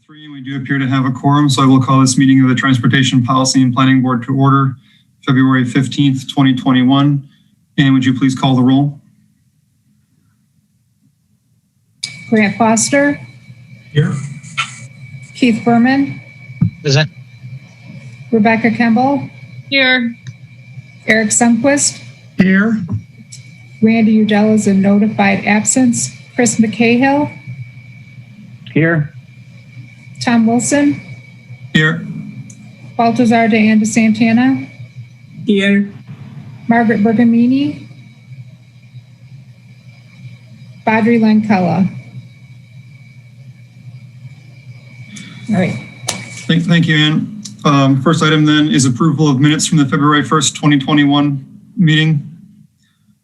3, and we do appear to have a quorum, so I will call this meeting of the Transportation Policy and Planning Board to order, February 15th, 2021. And would you please call the roll? Grant Foster. Here. Keith Berman. Present. Rebecca Kemble. Here. Eric Sundquist. Here. Randy Udell is a notified absence. Chris McCahill. Here. Tom Wilson. Here. Baltazar de Santana. Here. Margaret Bergamini. Badri Lankella. All right. Thank you, Ann. First item then is approval of minutes from the February 1st, 2021 meeting.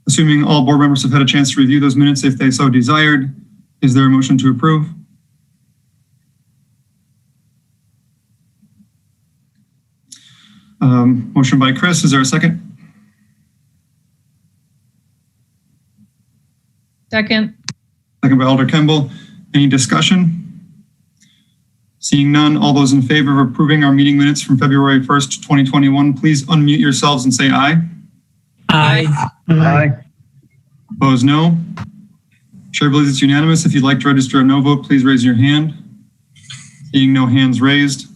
Assuming all board members have had a chance to review those minutes if they so desired, is there a motion to approve? Motion by Chris, is there a second? Second. Second by Alder Kemble. Any discussion? Seeing none, all those in favor of approving our meeting minutes from February 1st, 2021, please unmute yourselves and say aye. Aye. Aye. Opposed, no. Chair believes it's unanimous. If you'd like to register a no vote, please raise your hand. Seeing no hands raised.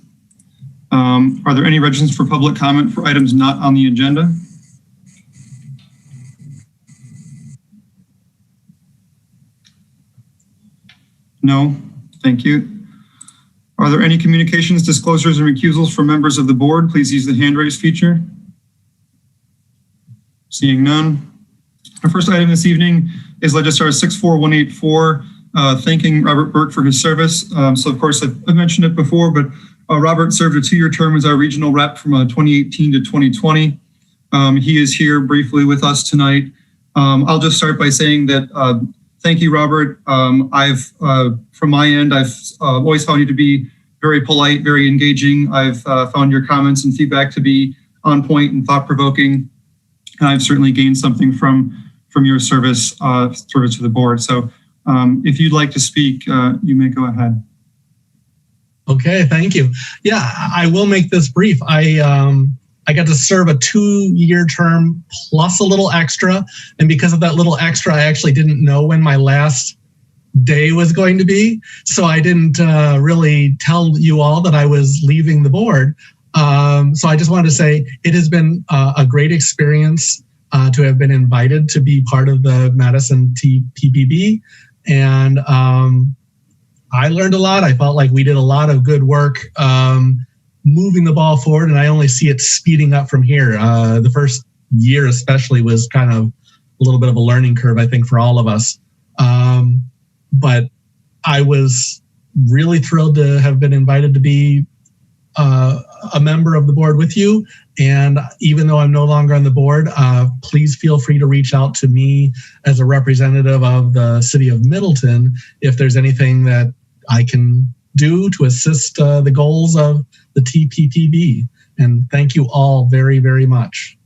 Are there any registrations for public comment for items not on the agenda? No, thank you. Are there any communications, disclosures, and recusals from members of the board? Please use the hand raise feature. Seeing none. Our first item this evening is Legistar 64184, thanking Robert Burke for his service. So of course, I've mentioned it before, but Robert served a 2-year term as our regional rep from 2018 to 2020. He is here briefly with us tonight. I'll just start by saying that thank you, Robert. From my end, I've always found you to be very polite, very engaging. I've found your comments and feedback to be on point and thought-provoking. And I've certainly gained something from your service to the board. So if you'd like to speak, you may go ahead. Okay, thank you. Yeah, I will make this brief. I got to serve a 2-year term plus a little extra. And because of that little extra, I actually didn't know when my last day was going to be. So I didn't really tell you all that I was leaving the board. So I just wanted to say it has been a great experience to have been invited to be part of the Madison TPPB. And I learned a lot. I felt like we did a lot of good work moving the ball forward, and I only see it speeding up from here. The first year especially was kind of a little bit of a learning curve, I think, for all of us. But I was really thrilled to have been invited to be a member of the board with you. And even though I'm no longer on the board, please feel free to reach out to me as a representative of the city of Middleton if there's anything that I can do to assist the goals of the TPPB. And thank you all very, very much.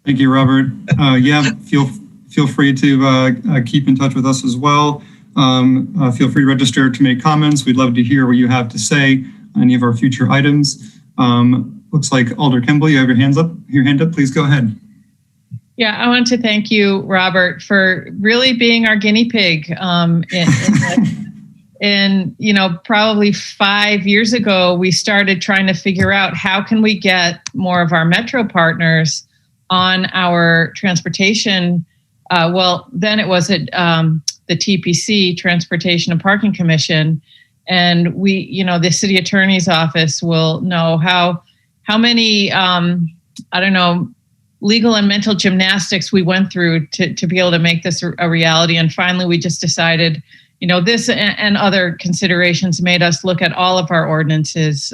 Thank you, Robert. Yeah, feel free to keep in touch with us as well. Feel free to register to make comments. We'd love to hear what you have to say on any of our future items. Looks like Alder Kemble, you have your hand up. Please go ahead. Yeah, I want to thank you, Robert, for really being our guinea pig. And probably 5 years ago, we started trying to figure out how can we get more of our metro partners on our transportation. Well, then it was at the TPC, Transportation and Parking Commission. And we, the city attorney's office will know how many, legal and mental gymnastics we went through to be able to make this a reality. And finally, we just decided, this and other considerations made us look at all of our ordinances.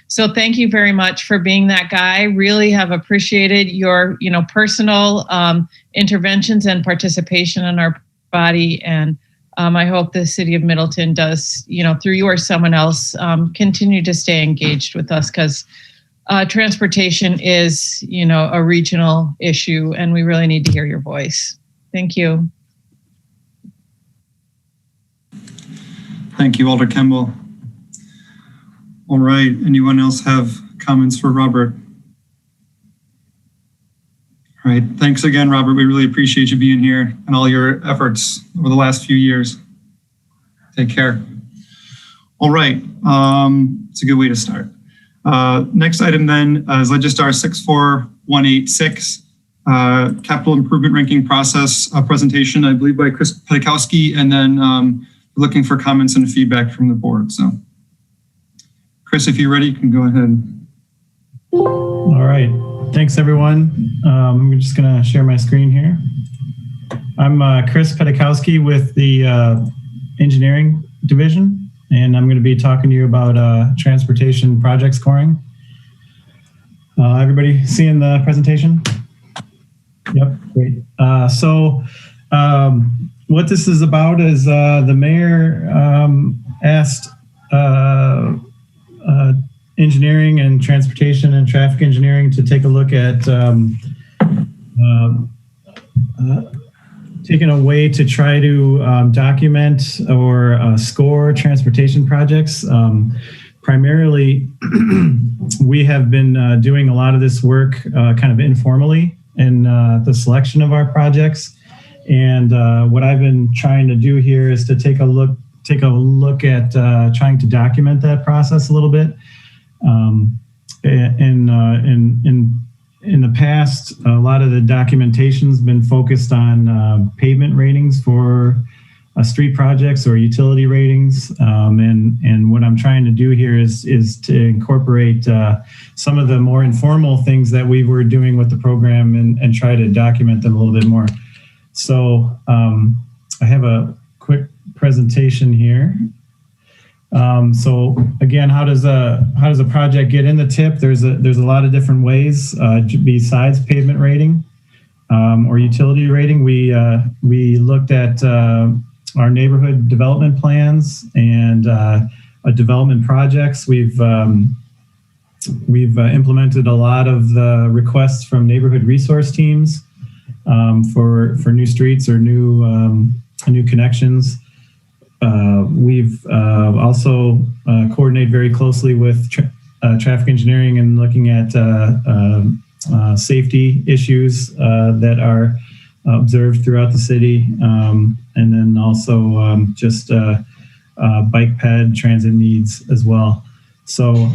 So thank you very much for being that guy. Really have appreciated your, personal interventions and participation in our body. And I hope the city of Middleton does, through you or someone else, continue to stay engaged with us, because transportation is, a regional issue, and we really need to hear your voice. Thank you. Thank you, Alder Kemble. All right, anyone else have comments for Robert? All right, thanks again, Robert. We really appreciate you being here and all your efforts over the last few years. Take care. All right, it's a good way to start. Next item then is Legistar 64186, capital improvement ranking process presentation, I believe by Chris Pedikowski, and then looking for comments and feedback from the board. So Chris, if you're ready, you can go ahead. All right. Thanks, everyone. I'm just going to share my screen here. I'm Chris Pedikowski with the engineering division, and I'm going to be talking to you about transportation project scoring. Everybody seeing the presentation? Yep, great. So what this is about is the mayor asked engineering and transportation and traffic engineering to take a look at taking a way to try to document or score transportation projects. Primarily, we have been doing a lot of this work kind of informally in the selection of our projects. And what I've been trying to do here is to take a look at trying to document that process a little bit. In the past, a lot of the documentation's been focused on pavement ratings for street projects or utility ratings. And what I'm trying to do here is to incorporate some of the more informal things that we were doing with the program and try to document them a little bit more. So I have a quick presentation here. So again, how does a project get in the tip? There's a lot of different ways besides pavement rating or utility rating. We looked at our neighborhood development plans and development projects. We've implemented a lot of the requests from neighborhood resource teams for new streets or new connections. We've also coordinated very closely with traffic engineering and looking at safety issues that are observed throughout the city, and then also just bike ped transit needs as well. So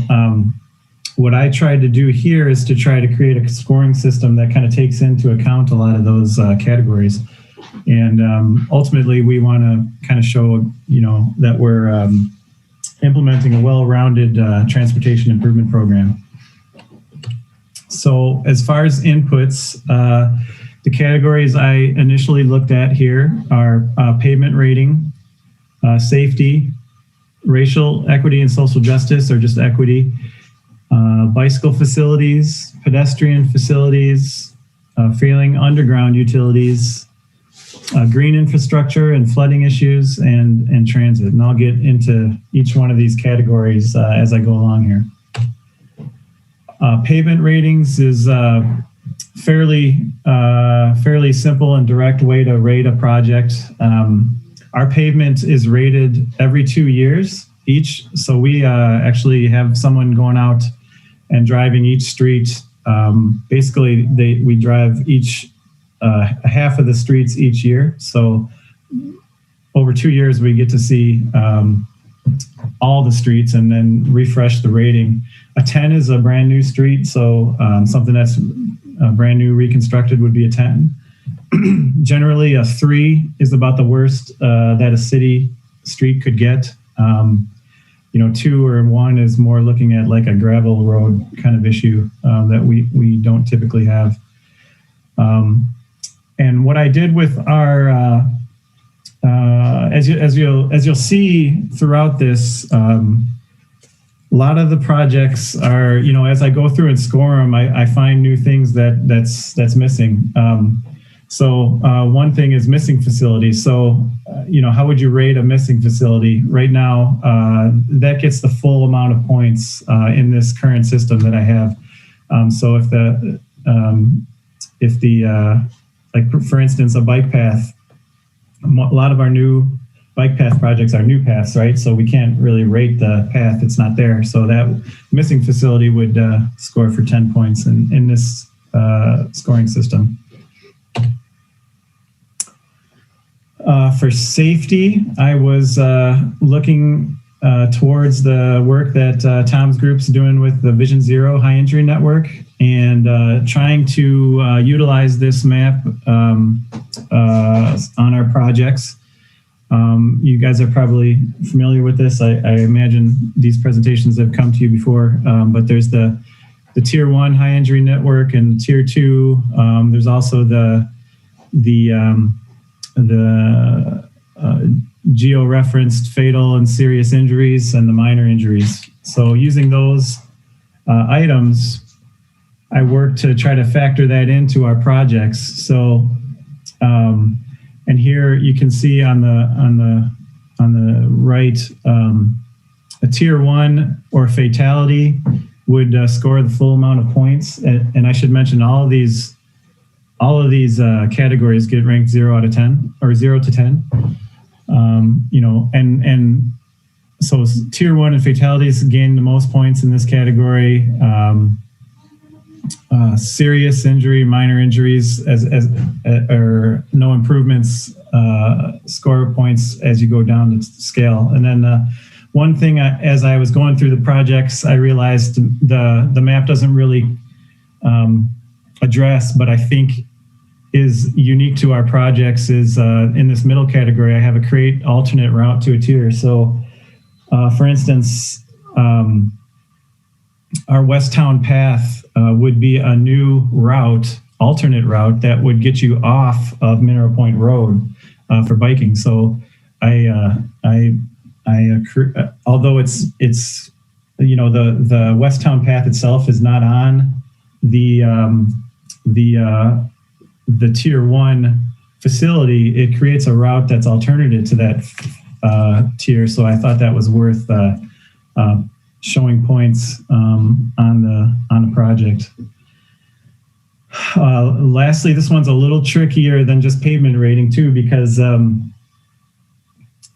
what I tried to do here is to try to create a scoring system that kind of takes into account a lot of those categories. And ultimately, we want to kind of show, that we're implementing a well-rounded transportation improvement program. So as far as inputs, the categories I initially looked at here are pavement rating, safety, racial equity and social justice, or just equity, bicycle facilities, pedestrian facilities, failing underground utilities, green infrastructure and flooding issues, and transit. And I'll get into each one of these categories as I go along here. Pavement ratings is fairly simple and direct way to rate a project. Our pavement is rated every 2 years each. So we actually have someone going out and driving each street. Basically, we drive each half of the streets each year. So over 2 years, we get to see all the streets and then refresh the rating. A 10 is a brand new street. So something that's brand new reconstructed would be a 10. Generally, a 3 is about the worst that a city street could get. 2 or 1 is more looking at like a gravel road kind of issue that we don't typically have. And what I did with our, as you'll see throughout this, a lot of the projects are, as I go through and score them, I find new things that's missing. So one thing is missing facilities. So, how would you rate a missing facility? Right now, that gets the full amount of points in this current system that I have. So if the like for instance, a bike path, a lot of our new bike path projects are new paths, right? So we can't really rate the path. It's not there. So that missing facility would score for 10 points in this scoring system. For safety, I was looking towards the work that Tom's group's doing with the Vision Zero High Injury Network and trying to utilize this map on our projects. You guys are probably familiar with this. I imagine these presentations have come to you before, but there's the Tier 1 High Injury Network and Tier 2. There's also the geo-referenced fatal and serious injuries and the minor injuries. So using those items, I work to try to factor that into our projects. So, and here you can see on the right, a Tier 1 or fatality would score the full amount of points. And I should mention all of these categories get ranked 0 out of 10 or 0 to 10. And so Tier 1 and fatalities gain the most points in this category. Serious injury, minor injuries, or no improvements, score points as you go down the scale. And then one thing, as I was going through the projects, I realized the map doesn't really address, but I think is unique to our projects is in this middle category, I have a create alternate route to a tier. So for instance, our West Town path would be a new route, alternate route that would get you off of Mineral Point Road for biking. So although it's the West Town path itself is not on the Tier 1 facility, it creates a route that's alternative to that tier. So I thought that was worth showing points on the project. Lastly, this one's a little trickier than just pavement rating too, because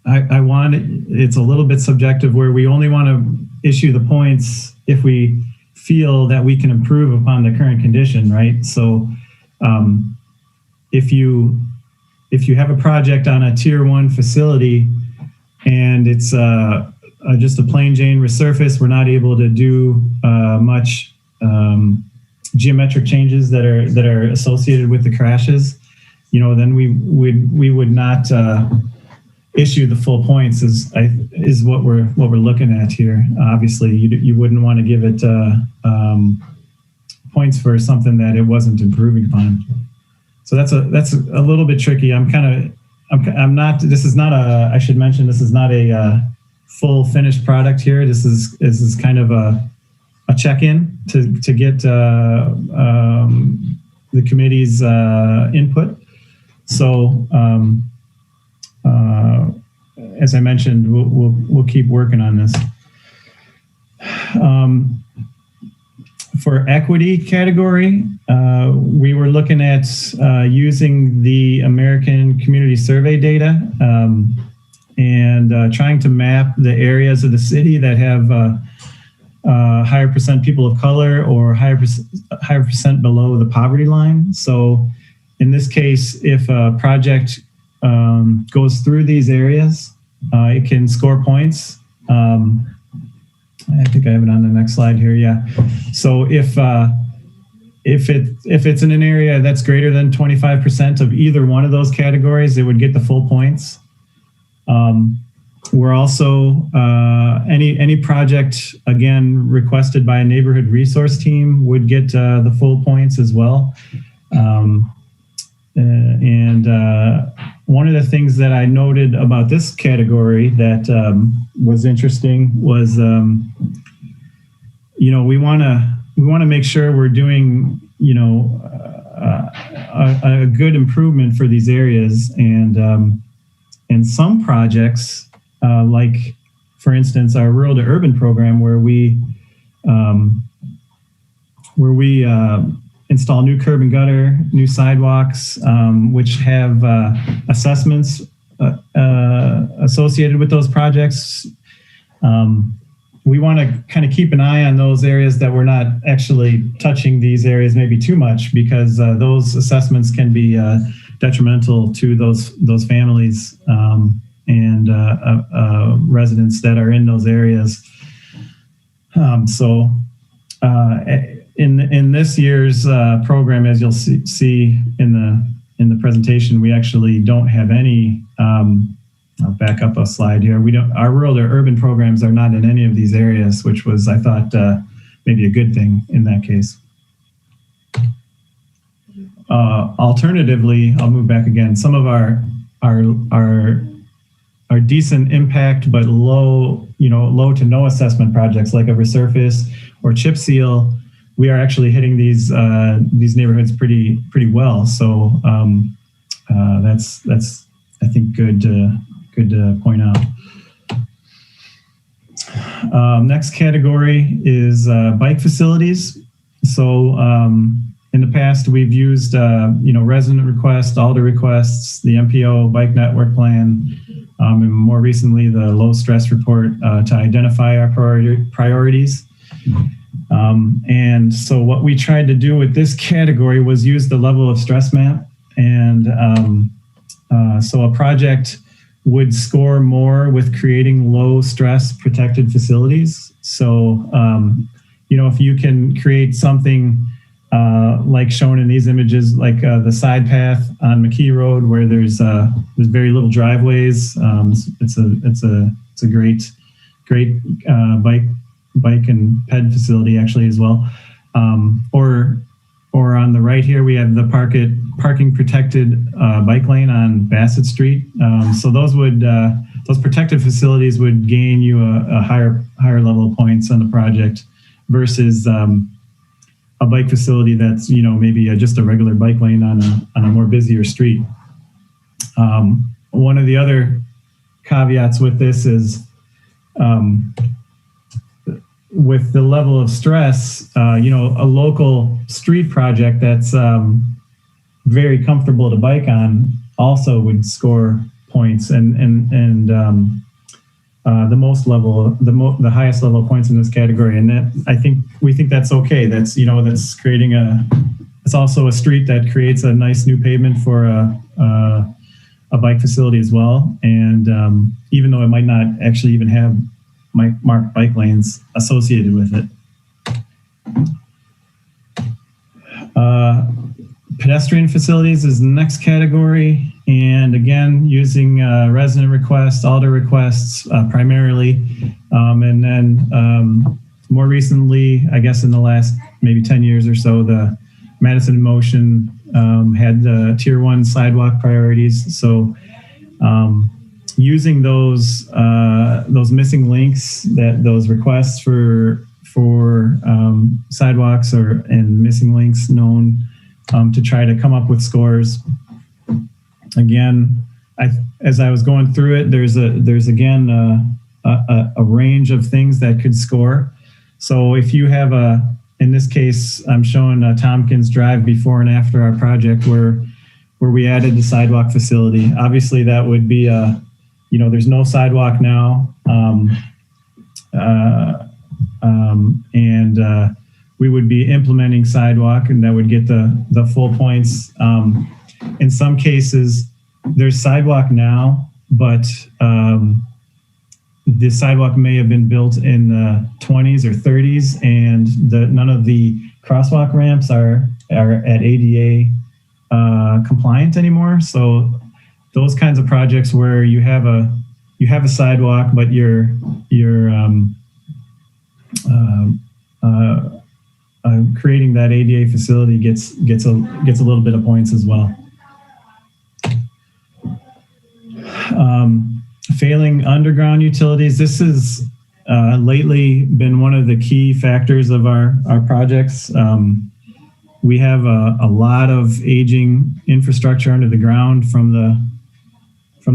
it's a little bit subjective where we only want to issue the points if we feel that we can improve upon the current condition, right? So if you have a project on a Tier 1 facility and it's just a plain Jane resurface, we're not able to do much geometric changes that are associated with the crashes, then we would not issue the full points is what we're looking at here. Obviously, you wouldn't want to give it points for something that it wasn't improving upon. So that's a little bit tricky. This is not a full finished product here. This is kind of a check-in to get the committee's input. So as I mentioned, we'll keep working on this. For equity category, we were looking at using the American Community Survey data and trying to map the areas of the city that have higher percent people of color or higher percent below the poverty line. So in this case, if a project goes through these areas, it can score points. I think I have it on the next slide here. Yeah. So if it's in an area that's greater than 25% of either one of those categories, it would get the full points. We're also any project again requested by a neighborhood resource team would get the full points as well. One of the things that I noted about this category that was interesting was, we want to make sure we're doing, a good improvement for these areas, and some projects, like for instance our rural to urban program, where we install new curb and gutter, new sidewalks, which have assessments associated with those projects. We want to kind of keep an eye on those areas that we're not actually touching these areas maybe too much, because those assessments can be detrimental to those families and residents that are in those areas. In this year's program, as you'll see in the presentation, we actually don't have any. I'll back up a slide here. Our rural or urban programs are not in any of these areas, which was, I thought, maybe a good thing in that case. Alternatively, I'll move back again. Some of our decent impact but low to no assessment projects, like a resurface or chip seal, we are actually hitting these neighborhoods pretty well. So that's I think good to point out. Next category is bike facilities. So in the past, we've used resident requests, ALDA requests, the MPO bike network plan, and more recently the low stress report to identify our priorities. And so what we tried to do with this category was use the level of stress map, and so a project would score more with creating low stress protected facilities. So, if you can create something like shown in these images, like the side path on McKee Road, where there's very little driveways. It's a great bike and ped facility actually as well. Or on the right here, we have the parking protected bike lane on Bassett Street. So those protected facilities would gain you a higher level of points on the project versus a bike facility that's maybe just a regular bike lane on a more busier street. One of the other caveats with this is with the level of stress, a local street project that's very comfortable to bike on also would score points, and the highest level of points in this category. And that we think that's okay. That's that's creating it's also a street that creates a nice new pavement for a bike facility as well. And even though it might not actually even have marked bike lanes associated with it. Pedestrian facilities is the next category, and again using resident requests, ALDA requests primarily, and then more recently, I guess in the last maybe 10 years or so, the Madison in Motion had the Tier 1 sidewalk priorities. So using those missing links, those requests for sidewalks and missing links known, to try to come up with scores. Again, as I was going through it, there's again a range of things that could score. So if you have in this case, I'm showing Tompkins Drive before and after our project where we added the sidewalk facility. Obviously, that would be there's no sidewalk now, and we would be implementing sidewalk, and that would get the full points. In some cases, there's sidewalk now, but the sidewalk may have been built in the 20s or 30s, and none of the crosswalk ramps are at ADA compliant anymore. So those kinds of projects where you have a sidewalk, but you're creating that ADA facility gets a little bit of points as well. Failing underground utilities. This has lately been one of the key factors of our projects. We have a lot of aging infrastructure under the ground from the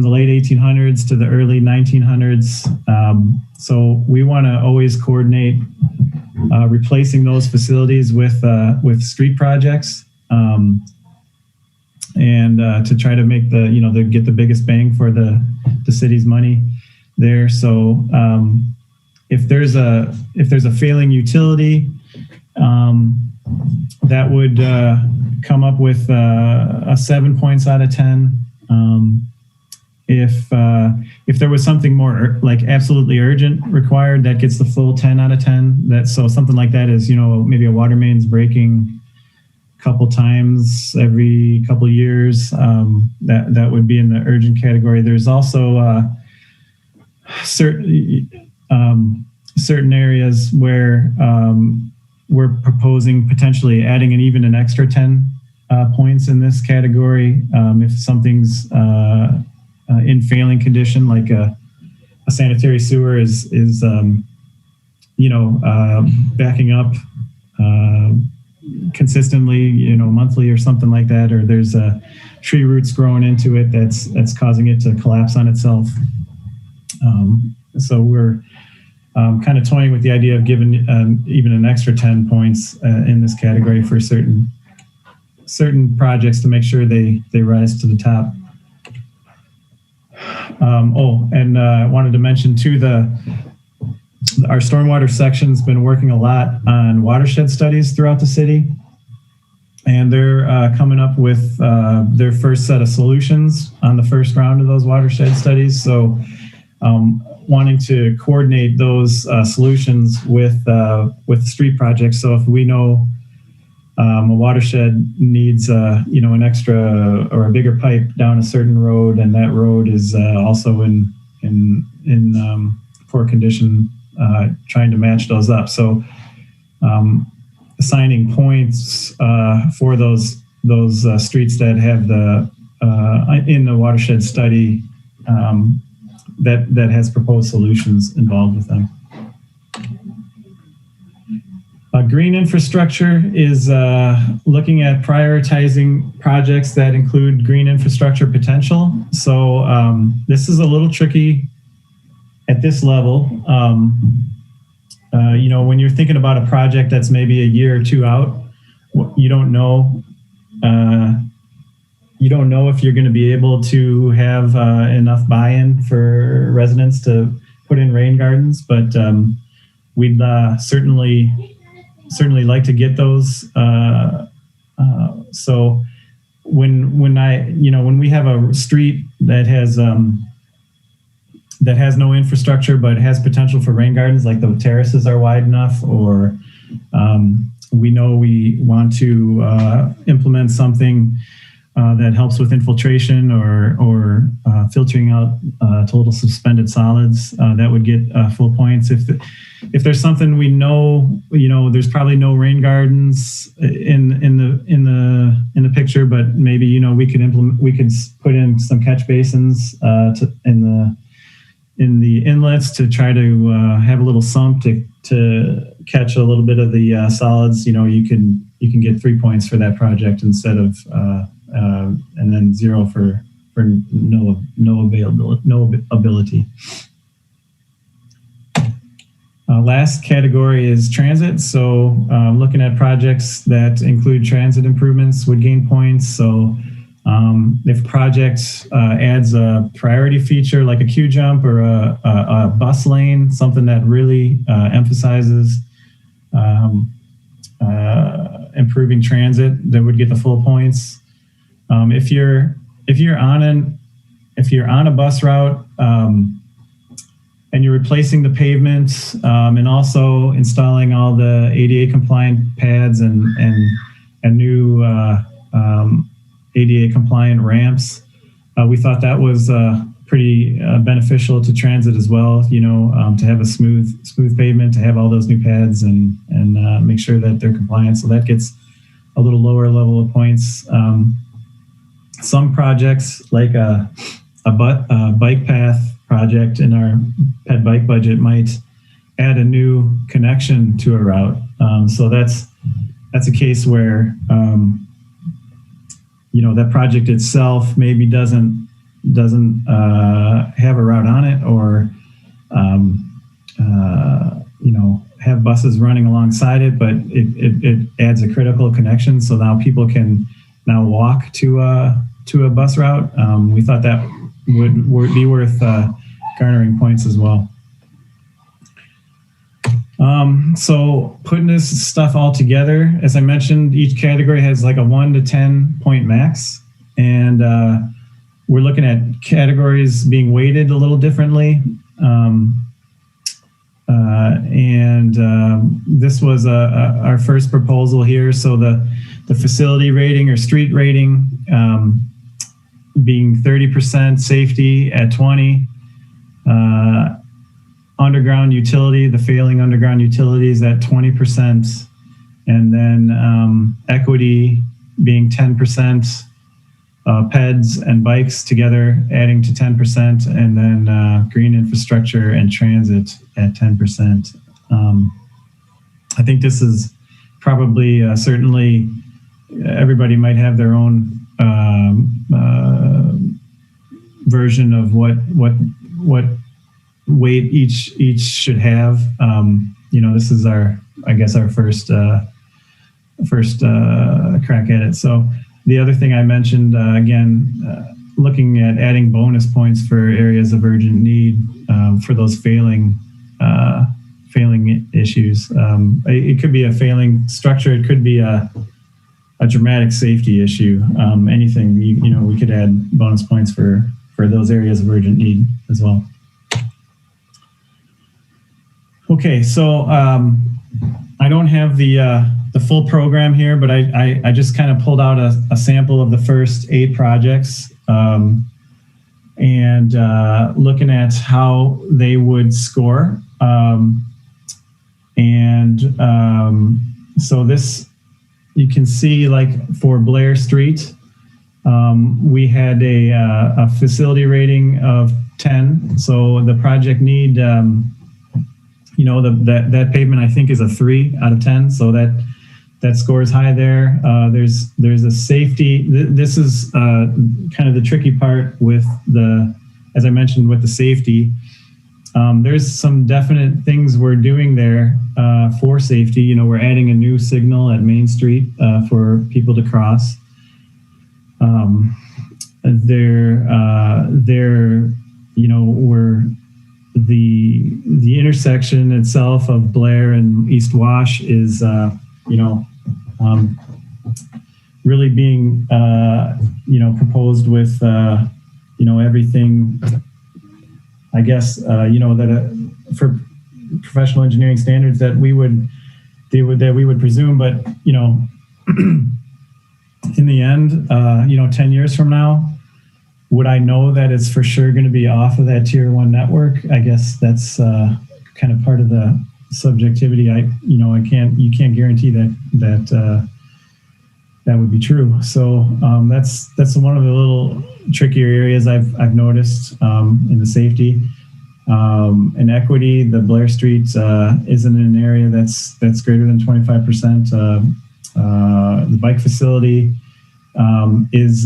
late 1800s to the early 1900s. So we want to always coordinate replacing those facilities with street projects. and to try to make get the biggest bang for the city's money there. So if there's a failing utility, that would come up with a 7 points out of 10. If there was something more like absolutely urgent required, that gets the full 10 out of 10. So something like that is, maybe a water main's breaking a couple times every couple of years. That would be in the urgent category. There's also certain areas where we're proposing potentially adding an extra 10 points in this category. If something's in failing condition, like a sanitary sewer is backing up consistently, monthly or something like that, or there's tree roots growing into it that's causing it to collapse on itself. So we're kind of toying with the idea of giving even an extra 10 points in this category for certain projects to make sure they rise to the top. I wanted to mention too, our stormwater section's been working a lot on watershed studies throughout the city, and they're coming up with their first set of solutions on the first round of those watershed studies. So wanting to coordinate those solutions with street projects. So if we know a watershed needs an extra or a bigger pipe down a certain road, and that road is also in poor condition, trying to match those up. So assigning points for those streets that have in the watershed study that has proposed solutions involved with them. Green infrastructure is looking at prioritizing projects that include green infrastructure potential. So this is a little tricky at this level. When you're thinking about a project that's maybe a year or two out, you don't know if you're going to be able to have enough buy-in for residents to put in rain gardens, but we'd certainly like to get those. So when we have a street that has no infrastructure but has potential for rain gardens, like the terraces are wide enough, or we know we want to implement something that helps with infiltration or filtering out total suspended solids, that would get full points. If there's something we know, there's probably no rain gardens in the picture, but maybe we could put in some catch basins in the inlets to try to have a little sump to catch a little bit of the solids. You can get 3 points for that project instead of and then 0 for no ability. Last category is transit. So looking at projects that include transit improvements would gain points. So if project adds a priority feature like a queue jump or a bus lane, something that really emphasizes improving transit, that would get the full points. If you're on a bus route and you're replacing the pavement and also installing all the ADA compliant pads and new ADA compliant ramps, we thought that was pretty beneficial to transit as well. To have a smooth pavement, to have all those new pads and make sure that they're compliant. So that gets a little lower level of points. Some projects, like a bike path project in our ped bike budget, might add a new connection to a route. So that's a case where that project itself maybe doesn't have a route on it, or have buses running alongside it, but it adds a critical connection. So now people can now walk to a bus route. We thought that would be worth garnering points as well. So putting this stuff all together, as I mentioned, each category has like a 1 to 10 point max, and we're looking at categories being weighted a little differently. This was our first proposal here. So the facility rating or street rating being 30%, safety at 20, underground utility, the failing underground utilities at 20%, and then equity being 10%, PEDs and bikes together adding to 10%, and then green infrastructure and transit at 10%. I think this is probably certainly everybody might have their own version of what weight each should have. This is our first crack at it. So the other thing I mentioned, looking at adding bonus points for areas of urgent need for those failing issues. It could be a failing structure. It could be a dramatic safety issue. Anything, we could add bonus points for those areas of urgent need as well. Okay, so I don't have the full program here, but I just kind of pulled out a sample of the first 8 projects and looking at how they would score. So this, you can see, like for Blair Street, we had a facility rating of 10. So the project need, that pavement I think is a 3 out of 10. So that scores high there. There's a safety. This is kind of the tricky part with as I mentioned, with the safety. There's some definite things we're doing there for safety. We're adding a new signal at Main Street for people to cross. We're the intersection itself of Blair and East Wash is really being proposed with everything, I guess, that for professional engineering standards that we would presume, but in the end, 10 years from now, would I know that it's for sure going to be off of that tier 1 network? I guess that's kind of part of the subjectivity. You can't guarantee that would be true. So that's one of the little trickier areas I've noticed in the safety. In equity, the Blair Street isn't an area that's greater than 25%. The bike facility is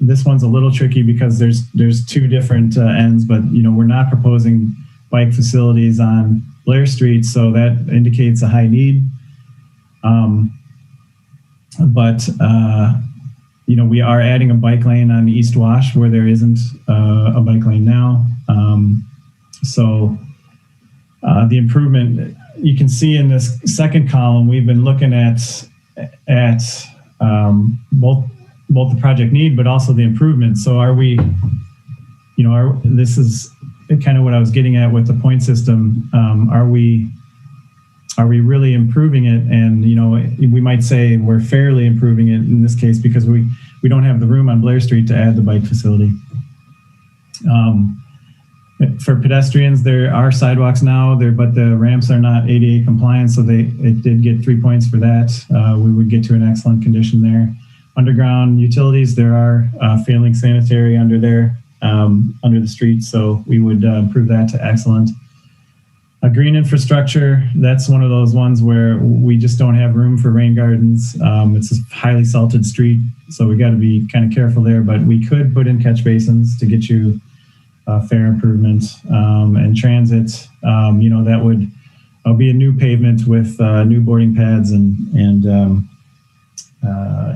this one's a little tricky because there's 2 different ends, but we're not proposing bike facilities on Blair Street, so that indicates a high need. We are adding a bike lane on East Wash where there isn't a bike lane now. The improvement you can see in this second column, we've been looking at both the project need, but also the improvement. So are we, this is kind of what I was getting at with the point system. Are we really improving it? And, we might say we're fairly improving it in this case because we don't have the room on Blair Street to add the bike facility. For pedestrians, there are sidewalks now there, but the ramps are not ADA compliant. So it did get 3 points for that. We would get to an excellent condition there. Underground utilities, there are failing sanitary under there, under the street. So we would improve that to excellent. A green infrastructure, that's one of those ones where we just don't have room for rain gardens. It's a highly salted street, so we got to be kind of careful there, but we could put in catch basins to get you fair improvement. And transit, that would I'll be a new pavement with new boarding pads and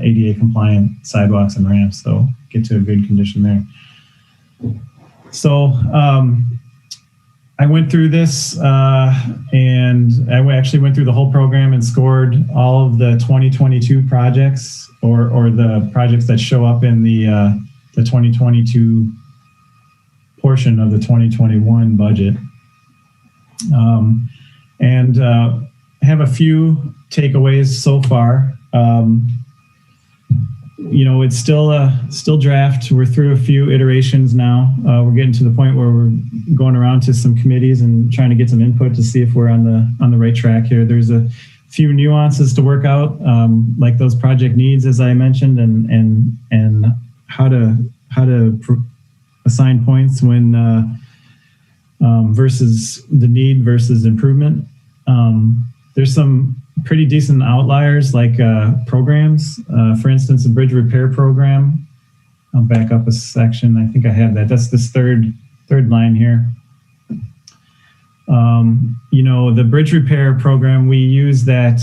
ADA compliant sidewalks and ramps. So get to a good condition there. So I went through this and I actually went through the whole program and scored all of the 2022 projects or the projects that show up in the 2022 portion of the 2021 budget. And have a few takeaways so far. It's still draft. We're through a few iterations now. We're getting to the point where we're going around to some committees and trying to get some input to see if we're on the right track here. There's a few nuances to work out, like those project needs, as I mentioned, and how to assign points when versus the need versus improvement. There's some pretty decent outliers like programs. For instance, a bridge repair program. I'll back up a section. I think I have that. That's this third line here. The bridge repair program, we use that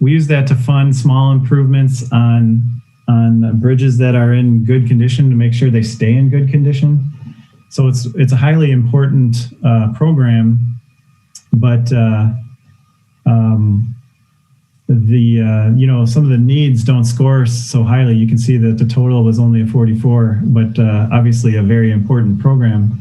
to fund small improvements on bridges that are in good condition to make sure they stay in good condition. So it's a highly important program, but some of the needs don't score so highly. You can see that the total was only a 44, but obviously a very important program.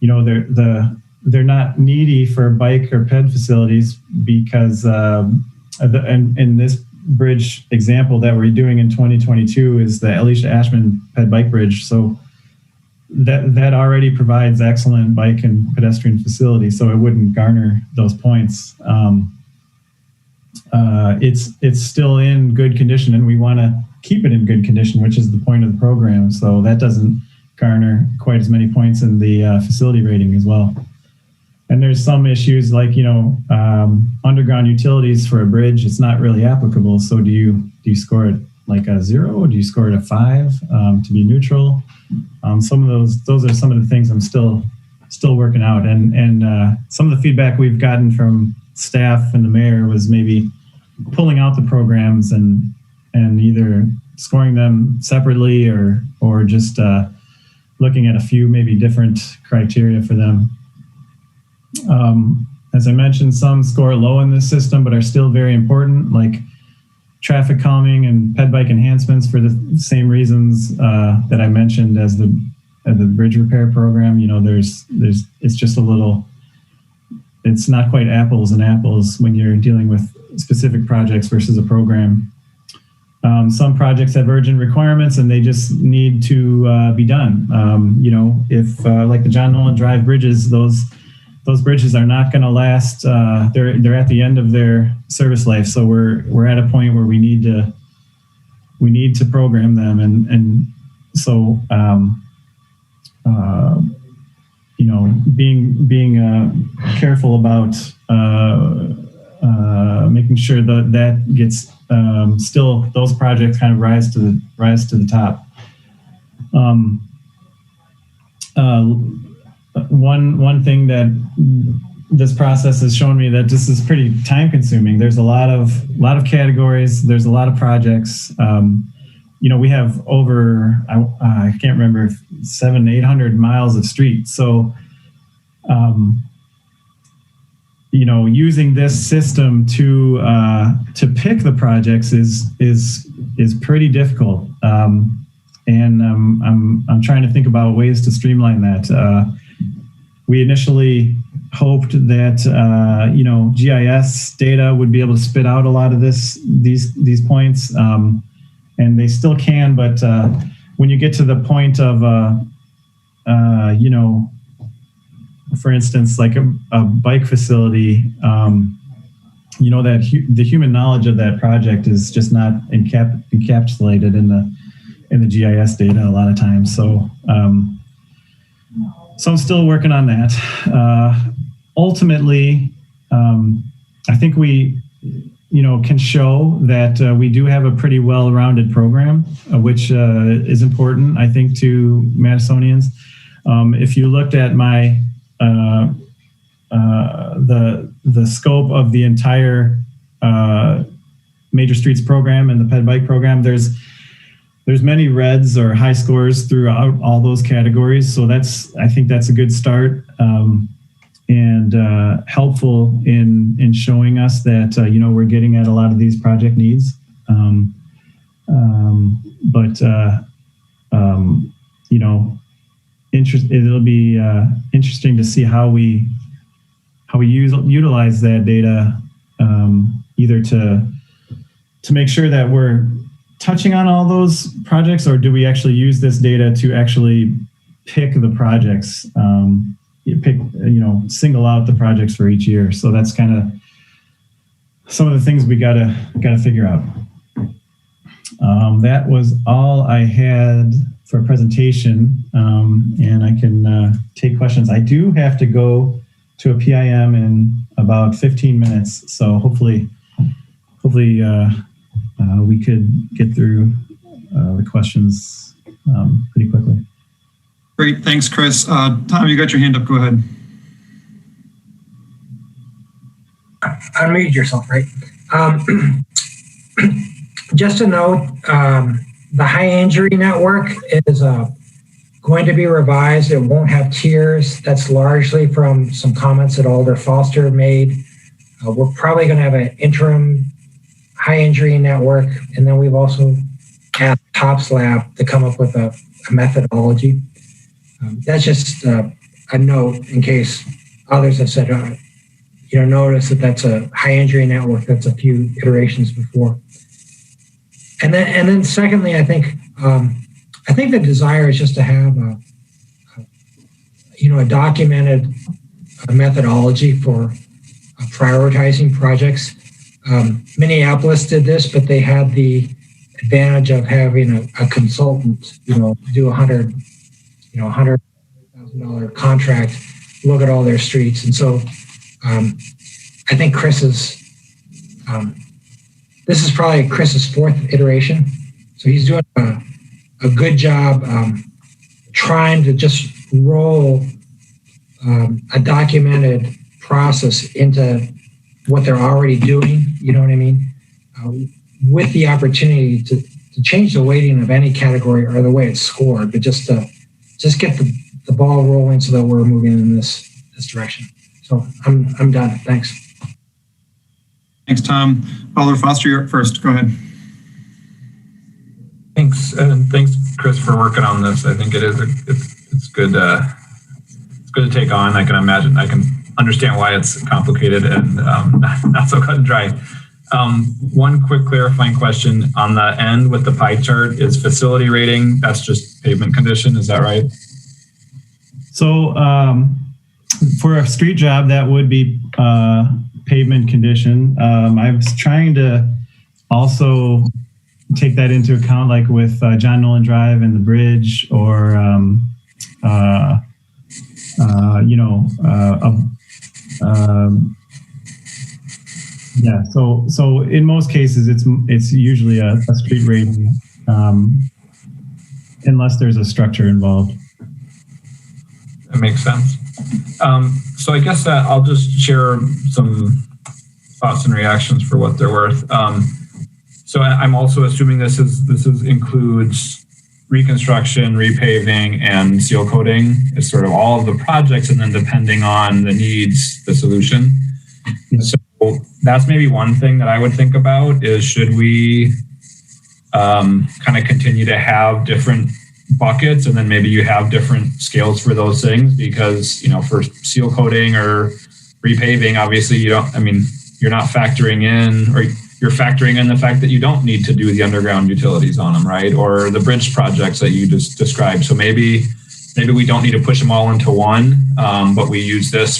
They're not needy for bike or ped facilities because in this bridge example that we're doing in 2022 is the Alicia Ashman Ped Bike Bridge. So that already provides excellent bike and pedestrian facilities, so it wouldn't garner those points. It's still in good condition, and we want to keep it in good condition, which is the point of the program. So that doesn't garner quite as many points in the facility rating as well. And there's some issues like underground utilities for a bridge. It's not really applicable. So do you score it like a 0, or do you score it a 5 to be neutral? Some of those are some of the things I'm still working out. And some of the feedback we've gotten from staff and the mayor was maybe pulling out the programs and either scoring them separately or just looking at a few maybe different criteria for them. As I mentioned, some score low in this system, but are still very important, like traffic calming and ped bike enhancements for the same reasons that I mentioned as the bridge repair program. It's just a little, it's not quite apples and apples when you're dealing with specific projects versus a program. Some projects have urgent requirements and they just need to be done. If like the John Nolan Drive bridges, those bridges are not going to last. They're at the end of their service life, so we're at a point where we need to program them, and so being careful about making sure that gets still those projects kind of rise to the top. One thing that this process has shown me that this is pretty time consuming. There's a lot of categories. There's a lot of projects. We have over, I can't remember, 700-800 miles of street. So, using this system to pick the projects is pretty difficult. And I'm trying to think about ways to streamline that. We initially hoped that GIS data would be able to spit out a lot of these points, and they still can. But when you get to the point of for instance, like a bike facility, that the human knowledge of that project is just not encapsulated in the GIS data a lot of times. So I'm still working on that. Ultimately, I think we, can show that we do have a pretty well-rounded program, which is important, I think, to Madisonians. If you looked at my the scope of the entire Major Streets program and the Ped Bike program. There's many reds or high scores throughout all those categories. So I think that's a good start and helpful in showing us that, we're getting at a lot of these project needs. It'll be interesting to see how we utilize that data, either to make sure that we're touching on all those projects, or do we actually use this data to actually pick the projects, single out the projects for each year. So that's kind of some of the things we gotta figure out. That was all I had for a presentation, and I can take questions. I do have to go to a PIM in about 15 minutes, so hopefully we could get through the questions pretty quickly. Great, thanks, Chris. Tom, you got your hand up. Go ahead. Unmute yourself, right? Just a note, the high injury network is going to be revised. It won't have tiers. That's largely from some comments that Alder Foster made. We're probably going to have an interim high injury network, and then we've also asked TOPS Lab to come up with a methodology. That's just a note in case others have said, notice that that's a high injury network. That's a few iterations before. And then secondly, I think the desire is just to have a documented methodology for prioritizing projects. Minneapolis did this, but they had the advantage of having a consultant, do $100,000 contract, look at all their streets. And so I think this is probably Chris's fourth iteration. So he's doing a good job trying to just roll a documented process into what they're already doing, you know what I mean? With the opportunity to change the weighting of any category or the way it's scored, but just get the ball rolling so that we're moving in this direction. So I'm done. Thanks. Thanks, Tom. Alder Foster, you're up first. Go ahead. Thanks, and thanks, Chris, for working on this. I think it's good. It's good to take on. I can understand why it's complicated and not so cut and dry. One quick clarifying question on the end with the pie chart is facility rating. That's just pavement condition. Is that right? So for a street job, that would be pavement condition. I was trying to also take that into account, like with John Nolan Drive and the bridge, or yeah. So in most cases, it's usually a street rating, unless there's a structure involved. That makes sense. So I guess that I'll just share some thoughts and reactions for what they're worth. So I'm also assuming this includes reconstruction, repaving, and seal coating. It's sort of all of the projects, and then depending on the needs, the solution. So that's maybe one thing that I would think about is, should we kind of continue to have different buckets, and then maybe you have different scales for those things, because for seal coating or repaving, obviously you're not factoring in, or you're factoring in the fact that you don't need to do the underground utilities on them, right? Or the bridge projects that you just described. So maybe we don't need to push them all into one, but we use this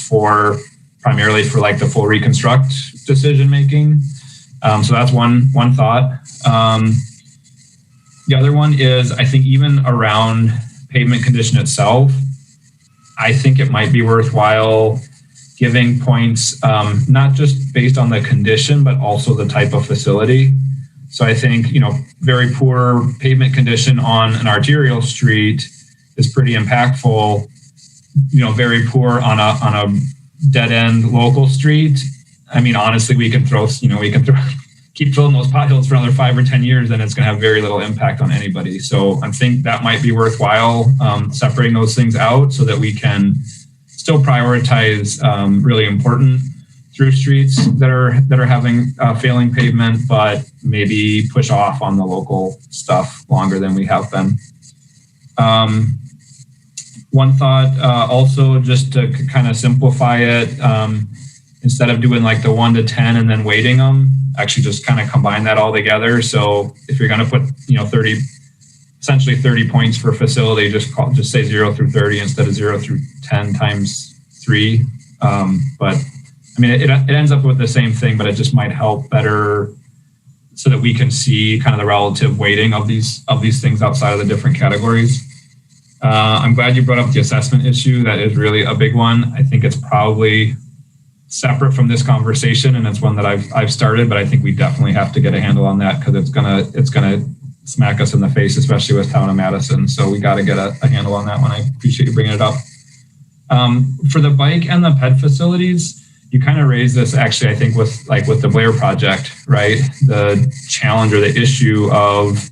primarily for like the full reconstruct decision making. So that's one thought. The other one is, I think even around pavement condition itself, I think it might be worthwhile giving points, not just based on the condition, but also the type of facility. So I think, very poor pavement condition on an arterial street is pretty impactful. Very poor on a dead end local street, I mean, honestly, we can keep filling those potholes for another 5 or 10 years, and it's going to have very little impact on anybody. So I think that might be worthwhile, separating those things out so that we can still prioritize really important through streets that are having failing pavement, but maybe push off on the local stuff longer than we have been. One thought also, just to kind of simplify it, instead of doing like the 1 to 10 and then weighting them, actually just kind of combine that all together. So if you're going to put 30 points for facility, just say 0 through 30 instead of 0 through 10 times 3. But I mean, it ends up with the same thing, but it just might help better so that we can see kind of the relative weighting of these things outside of the different categories. I'm glad you brought up the assessment issue. That is really a big one. I think it's probably separate from this conversation, and it's one that I've started, but I think we definitely have to get a handle on that because it's gonna smack us in the face, especially with Town of Madison. So we got to get a handle on that one. I appreciate you bringing it up. For the bike and the ped facilities, you kind of raised this actually, I think with the Blair project, right? The challenge or the issue of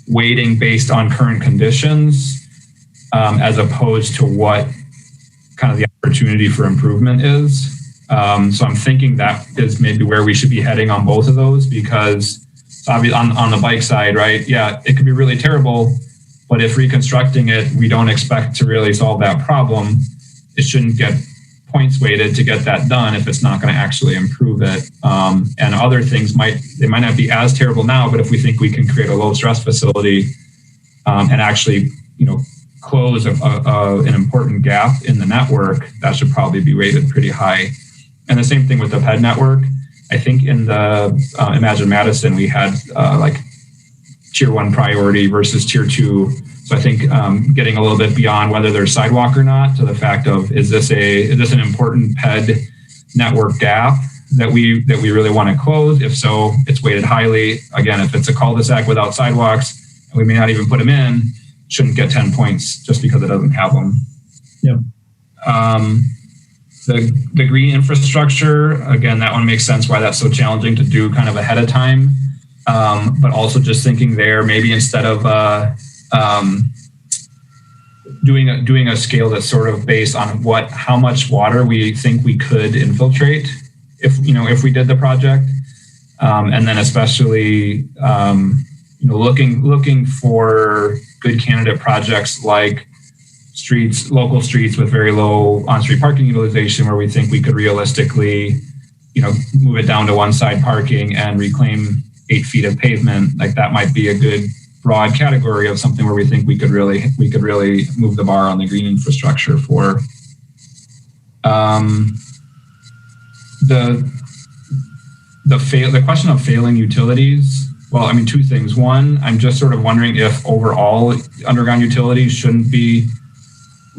weighting based on current conditions, as opposed to what kind of the opportunity for improvement is. So I'm thinking that is maybe where we should be heading on both of those, because obviously on the bike side, right? Yeah, it could be really terrible, but if reconstructing it, we don't expect to really solve that problem. It shouldn't get points weighted to get that done if it's not going to actually improve it. And other things might not be as terrible now, but if we think we can create a low stress facility and actually, close an important gap in the network, that should probably be rated pretty high. And the same thing with the PED network. I think in the Imagine Madison, we had like tier 1 priority versus tier 2. So I think getting a little bit beyond whether there's sidewalk or not to the fact of, is this an important PED network gap that we really want to close? If so, it's weighted highly. Again, if it's a cul-de-sac without sidewalks, and we may not even put them in, shouldn't get 10 points just because it doesn't have them. Yep. The green infrastructure, again, that one makes sense why that's so challenging to do kind of ahead of time. But also just thinking there, maybe instead of doing a scale that's sort of based on how much water we think we could infiltrate if we did the project, and then especially looking for good candidate projects like local streets with very low on-street parking utilization, where we think we could realistically, move it down to one side parking and reclaim 8 feet of pavement. Like that might be a good broad category of something where we think we could really move the bar on the green infrastructure for. The question of failing utilities. Well, I mean, 2 things. One, I'm just sort of wondering if overall underground utilities shouldn't be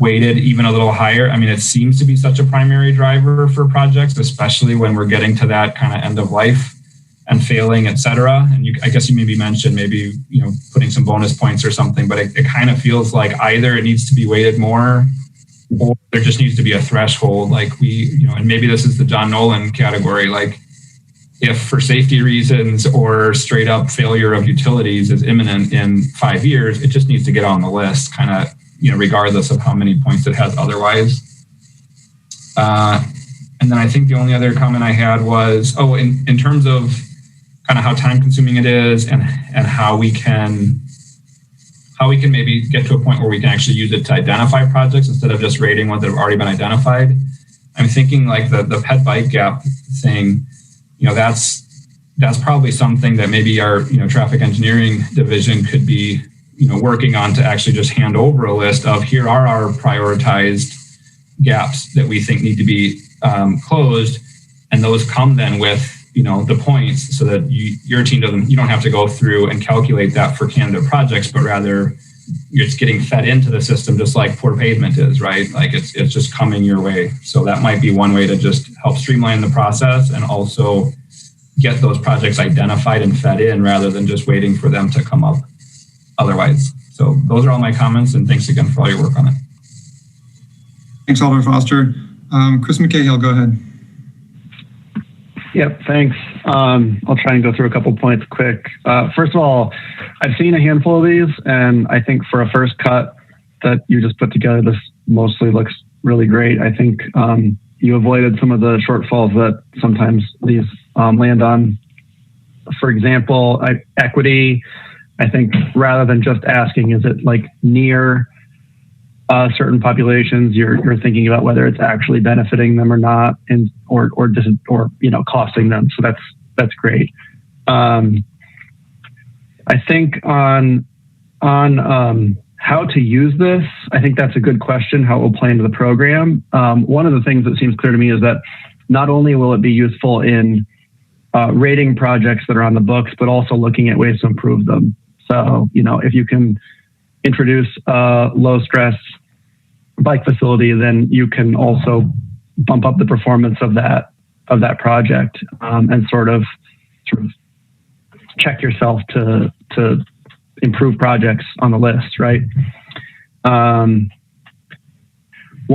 weighted even a little higher. I mean, it seems to be such a primary driver for projects, especially when we're getting to that kind of end of life and failing, et cetera. And I guess you maybe mentioned putting some bonus points or something, but it kind of feels like either it needs to be weighted more, or there just needs to be a threshold. Like and maybe this is the John Nolan category, like if for safety reasons or straight up failure of utilities is imminent in 5 years, it just needs to get on the list, kind of, regardless of how many points it has otherwise. And then I think the only other comment I had was, in terms of kind of how time consuming it is and how we can maybe get to a point where we can actually use it to identify projects instead of just rating ones that have already been identified. I'm thinking like the ped bike gap thing, that's probably something that maybe our, traffic engineering division could be, working on to actually just hand over a list of here are our prioritized gaps that we think need to be closed. And those come then with, the points so that your team you don't have to go through and calculate that for candidate projects, but rather you're just getting fed into the system just like poor pavement is, right? Like it's just coming your way. So that might be one way to just help streamline the process and also get those projects identified and fed in rather than just waiting for them to come up otherwise. So those are all my comments, and thanks again for all your work on it. Thanks, Alder Foster. Chris McCahill, go ahead. Yep, thanks. I'll try and go through a couple points quick. First of all, I've seen a handful of these, and I think for a first cut that you just put together, this mostly looks really great. I think you avoided some of the shortfalls that sometimes these land on. For example, equity, I think rather than just asking, is it like near certain populations, you're thinking about whether it's actually benefiting them or not, and or costing them. So that's great. I think on how to use this, I think that's a good question. How it will play into the program. One of the things that seems clear to me is that not only will it be useful in rating projects that are on the books, but also looking at ways to improve them. So if you can introduce a low stress bike facility, then you can also bump up the performance of that project, and sort of check yourself to improve projects on the list, right? One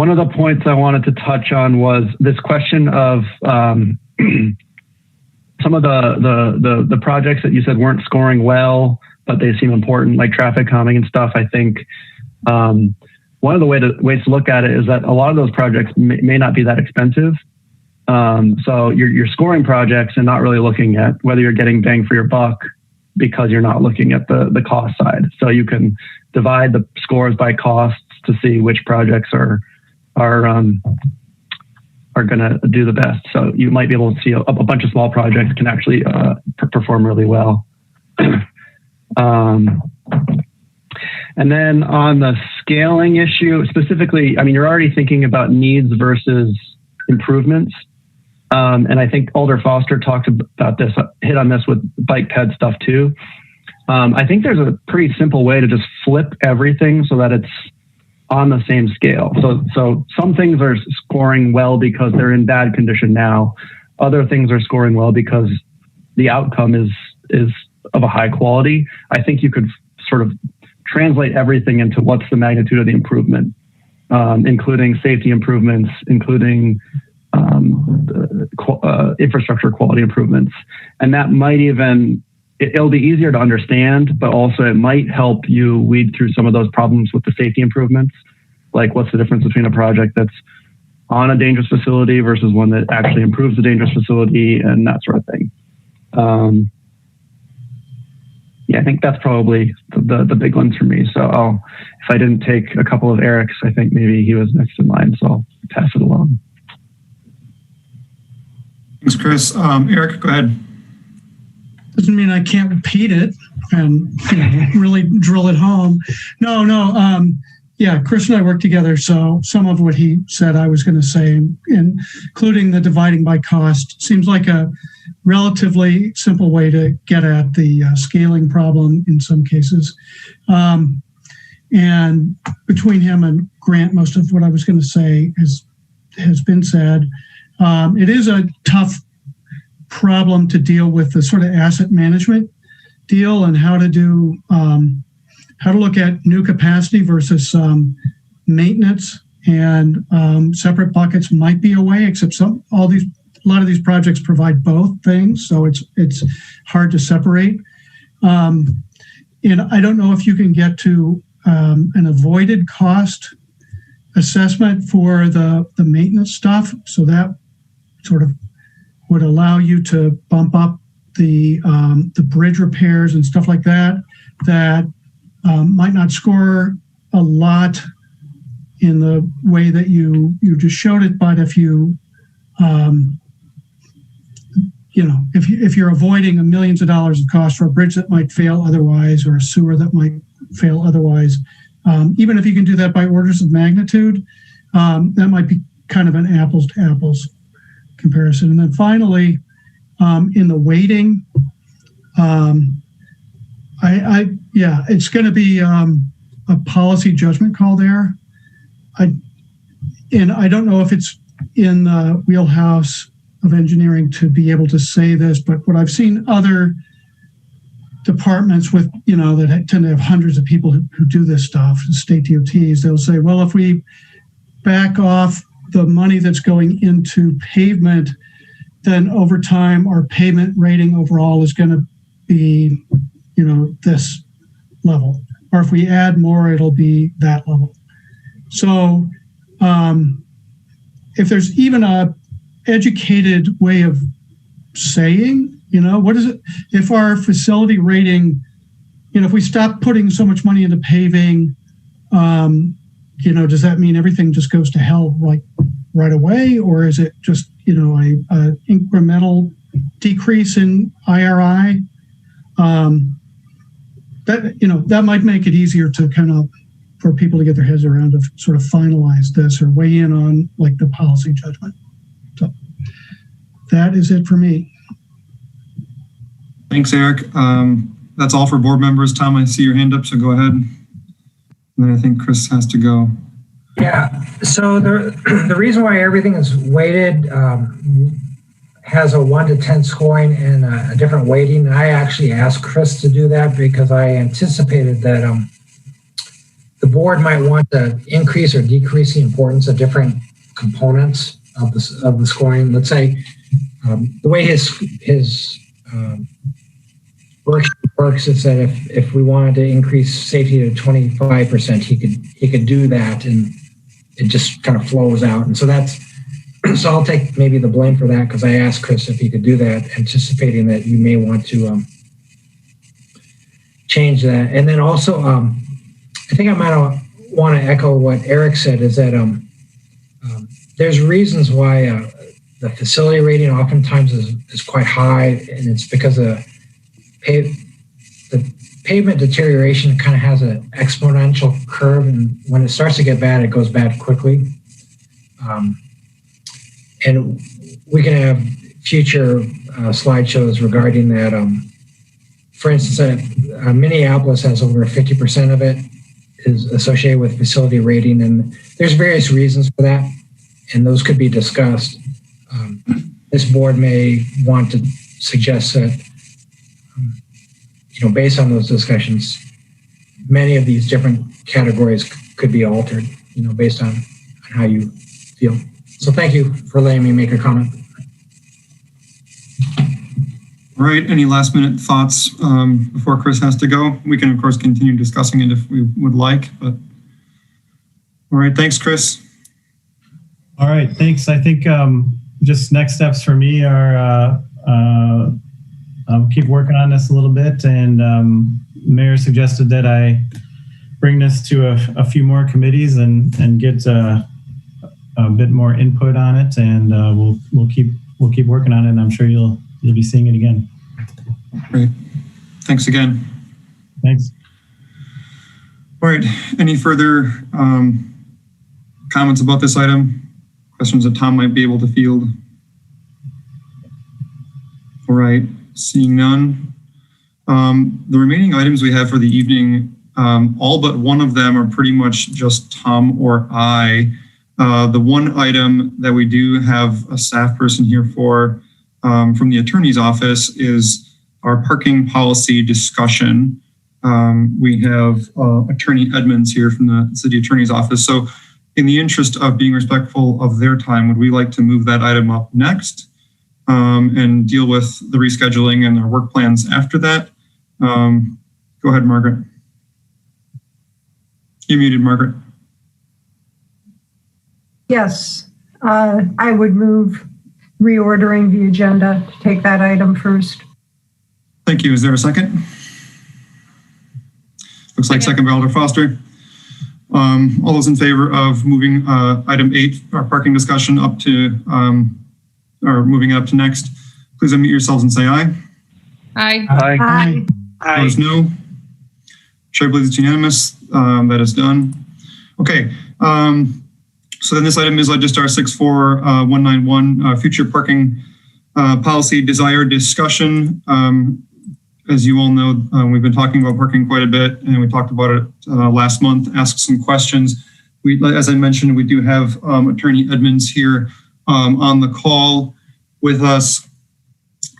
of the points I wanted to touch on was this question of some of the projects that you said weren't scoring well, but they seem important, like traffic calming and stuff. I think one of the ways to look at it is that a lot of those projects may not be that expensive. So you're scoring projects and not really looking at whether you're getting bang for your buck, because you're not looking at the cost side. So you can divide the scores by costs to see which projects are going to do the best. So you might be able to see a bunch of small projects can actually perform really well. And then on the scaling issue, specifically, I mean, you're already thinking about needs versus improvements. And I think Alder Foster talked about this, hit on this with bike ped stuff too. I think there's a pretty simple way to just flip everything so that it's on the same scale. So some things are scoring well because they're in bad condition now. Other things are scoring well because the outcome is of a high quality. I think you could sort of translate everything into what's the magnitude of the improvement, including safety improvements, including infrastructure quality improvements. And that might it'll be easier to understand, but also it might help you weed through some of those problems with the safety improvements. Like, what's the difference between a project that's on a dangerous facility versus one that actually improves the dangerous facility, and that sort of thing. Yeah, I think that's probably the big ones for me. So if I didn't take a couple of Eric's, I think maybe he was next in line, so I'll pass it along. Thanks, Chris. Eric, go ahead. Doesn't mean I can't repeat it and really drill it home. No. Yeah, Chris and I work together, so some of what he said I was going to say, including the dividing by cost, seems like a relatively simple way to get at the scaling problem in some cases. And between him and Grant, most of what I was going to say has been said. It is a tough problem to deal with, the sort of asset management deal, and how to look at new capacity versus maintenance, and separate buckets might be a way, except a lot of these projects provide both things, so it's hard to separate. And I don't know if you can get to an avoided cost assessment for the maintenance stuff, so that sort of would allow you to bump up the bridge repairs and stuff like that might not score a lot in the way that you just showed it, but if if you're avoiding millions of dollars of cost for a bridge that might fail otherwise, or a sewer that might fail otherwise, even if you can do that by orders of magnitude, that might be kind of an apples to apples comparison. And then finally, in the weighting, it's going to be a policy judgment call there. I don't know if it's in the wheelhouse of engineering to be able to say this, but what I've seen other departments with, that tend to have hundreds of people who do this stuff, state DOTs, they'll say, well, if we back off the money that's going into pavement, then over time, our pavement rating overall is going to be, this level. Or if we add more, it'll be that level. So if there's even a educated way of saying, what is it? If our facility rating, if we stop putting so much money into paving, does that mean everything just goes to hell right away? Or is it just, a incremental decrease in IRI? That might make it easier to for people to get their heads around to sort of finalize this or weigh in on the policy judgment. So that is it for me. Thanks, Eric. That's all for board members. Tom, I see your hand up, so go ahead. And then I think Chris has to go. Yeah, so the reason why everything is weighted has a 1 to 10 scoring and a different weighting. I actually asked Chris to do that because I anticipated that the board might want to increase or decrease the importance of different components of the scoring. Let's say the way his worksheet works is that if we wanted to increase safety to 25%, he could do that, and it just kind of flows out. And so so I'll take maybe the blame for that because I asked Chris if he could do that, anticipating that you may want to change that. And then also, I think I might want to echo what Eric said, is that there's reasons why the facility rating oftentimes is quite high, and it's because the pavement deterioration kind of has an exponential curve, and when it starts to get bad, it goes bad quickly. And we can have future slideshows regarding that. For instance, Minneapolis has over 50% of it is associated with facility rating, and there's various reasons for that, and those could be discussed. This board may want to suggest that, based on those discussions, many of these different categories could be altered, based on how you feel. So thank you for letting me make a comment. All right, any last minute thoughts before Chris has to go? We can, of course, continue discussing it if we would like, but all right, thanks, Chris. All right, thanks. I think just next steps for me are keep working on this a little bit, and the mayor suggested that I bring this to a few more committees and get a bit more input on it, and we'll keep working on it, and I'm sure you'll be seeing it again. Great. Thanks again. Thanks. All right. Any further comments about this item? Questions that Tom might be able to field? All right. Seeing none. The remaining items we have for the evening, all but one of them are pretty much just Tom or I. The one item that we do have a staff person here for from the attorney's office is our parking policy discussion. We have Attorney Edmonds here from the city attorney's office. So in the interest of being respectful of their time, would we like to move that item up next and deal with the rescheduling and our work plans after that? Go ahead, Margaret. You're muted, Margaret. Yes, I would move reordering the agenda to take that item first. Thank you. Is there a second? Looks like second by Alder Foster. All those in favor of moving item 8, our parking discussion, up to, or moving it up to next, please unmute yourselves and say aye. Aye. Aye. Aye. Opposed, no. Chair believes it's unanimous. That is done. Okay. So then this item is Legistar 64191, future parking policy desire discussion. As you all know, we've been talking about parking quite a bit, and we talked about it last month, asked some questions. As I mentioned, we do have Attorney Edmonds here on the call with us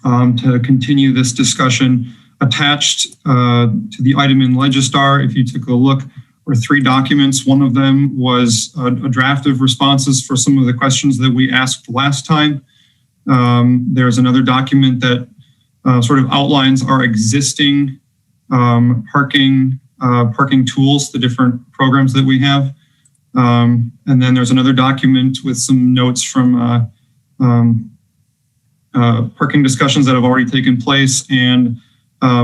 to continue this discussion. Attached to the item in Legistar, if you took a look, were 3 documents. One of them was a draft of responses for some of the questions that we asked last time. There's another document that sort of outlines our existing parking tools, the different programs that we have. And then there's another document with some notes from parking discussions that have already taken place, and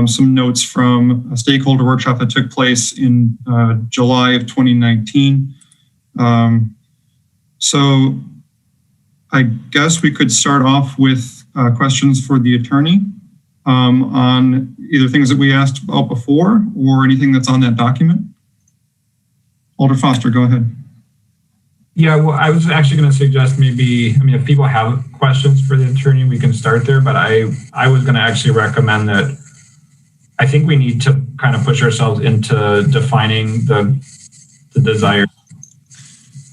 some notes from a stakeholder workshop that took place in July of 2019. So I guess we could start off with questions for the attorney on either things that we asked about before or anything that's on that document. Alder Foster, go ahead. Yeah, well, I was actually going to suggest maybe, I mean, if people have questions for the attorney, we can start there, but I was going to actually recommend that I think we need to kind of push ourselves into defining the desired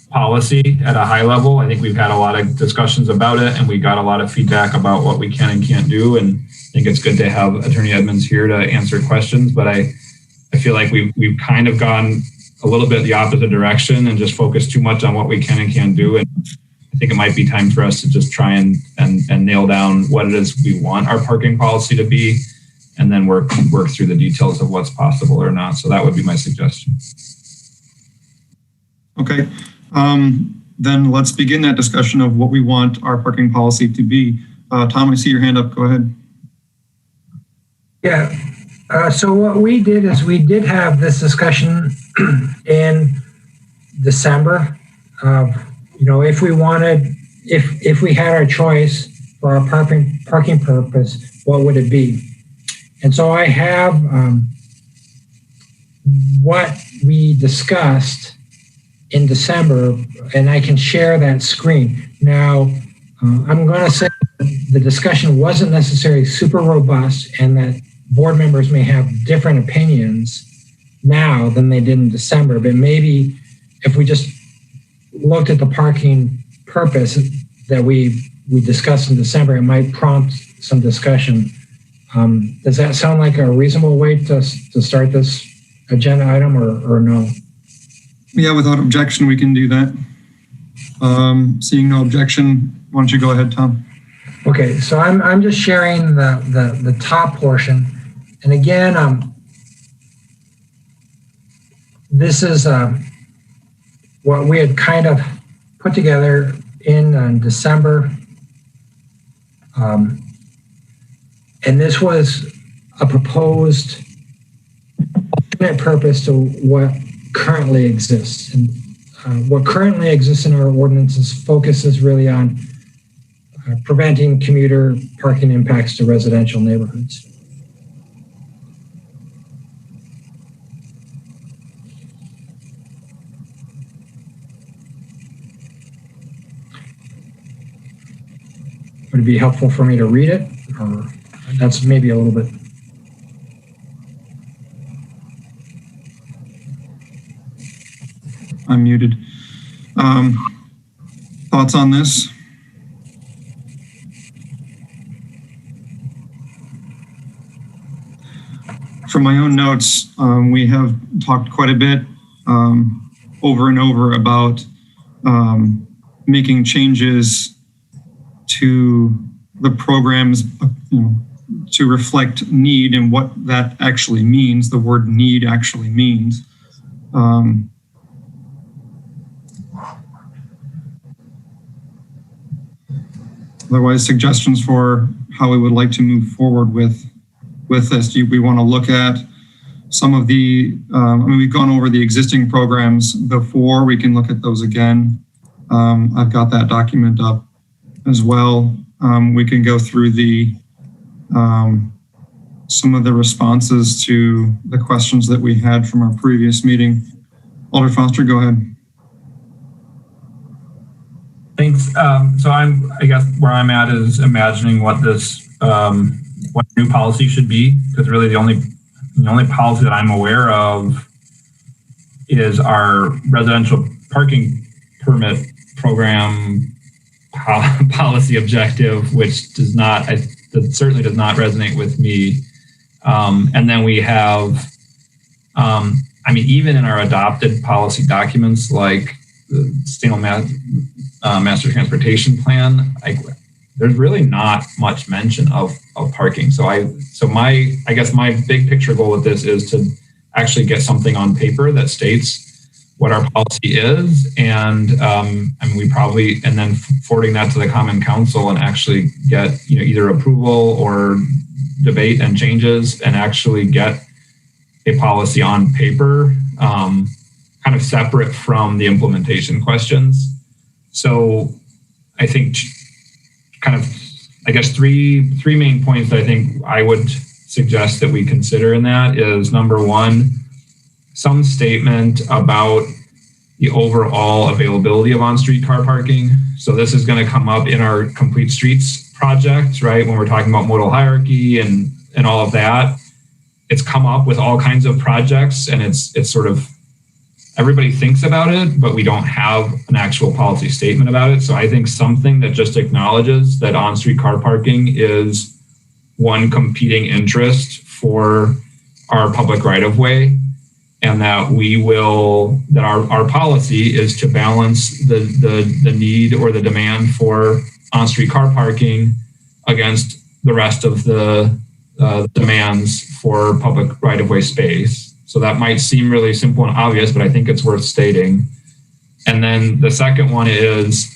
policy at a high level. I think we've had a lot of discussions about it, and we got a lot of feedback about what we can and can't do. And I think it's good to have Attorney Edmonds here to answer questions, but I feel like we've kind of gone a little bit the opposite direction and just focused too much on what we can and can't do. And I think it might be time for us to just try and nail down what it is we want our parking policy to be, and then work through the details of what's possible or not. So that would be my suggestion. Okay. Then let's begin that discussion of what we want our parking policy to be. Tom, I see your hand up. Go ahead. Yeah. So what we did is we did have this discussion in December of, if we wanted, if we had our choice for our parking purpose, what would it be? And so I have what we discussed in December, and I can share that screen. Now, I'm going to say the discussion wasn't necessarily super robust, and that board members may have different opinions now than they did in December, but maybe if we just looked at the parking purpose that we discussed in December, it might prompt some discussion. Does that sound like a reasonable way to start this agenda item, or no? Yeah, without objection, we can do that. Seeing no objection, why don't you go ahead, Tom? Okay, so I'm just sharing the top portion. And again, this is what we had kind of put together in December. And this was a proposed alternate purpose to what currently exists. And what currently exists in our ordinances focuses really on preventing commuter parking impacts to residential neighborhoods. Would it be helpful for me to read it? Or that's maybe a little bit. I'm muted. Thoughts on this? From my own notes, we have talked quite a bit over and over about making changes to the programs, to reflect need and what that actually means. The word need actually means. Otherwise, suggestions for how we would like to move forward with this. Do we want to look at some of the, we've gone over the existing programs before. We can look at those again. I've got that document up as well. We can go through the some of the responses to the questions that we had from our previous meeting. Alder Foster, go ahead. Thanks. So I guess where I'm at is imagining what this, what new policy should be, because really the only policy that I'm aware of is our residential parking permit program policy objective, which does not, that certainly does not resonate with me. And then we have, I mean, even in our adopted policy documents like the Sustainable Master Transportation Plan, there's really not much mention of parking. So I guess my big picture goal with this is to actually get something on paper that states what our policy is, and we probably, and then forwarding that to the Common Council and actually get either approval or debate and changes, and actually get a policy on paper, kind of separate from the implementation questions. So I think I guess three main points that I think I would suggest that we consider in that is, number one, some statement about the overall availability of on-street car parking. So this is going to come up in our Complete Streets project, right? When we're talking about modal hierarchy and all of that, it's come up with all kinds of projects, and it's sort of, everybody thinks about it, but we don't have an actual policy statement about it. So I think something that just acknowledges that on-street car parking is one competing interest for our public right-of-way, and that our policy is to balance the need or the demand for on-street car parking against the rest of the demands for public right-of-way space. So that might seem really simple and obvious, but I think it's worth stating. And then the second one is,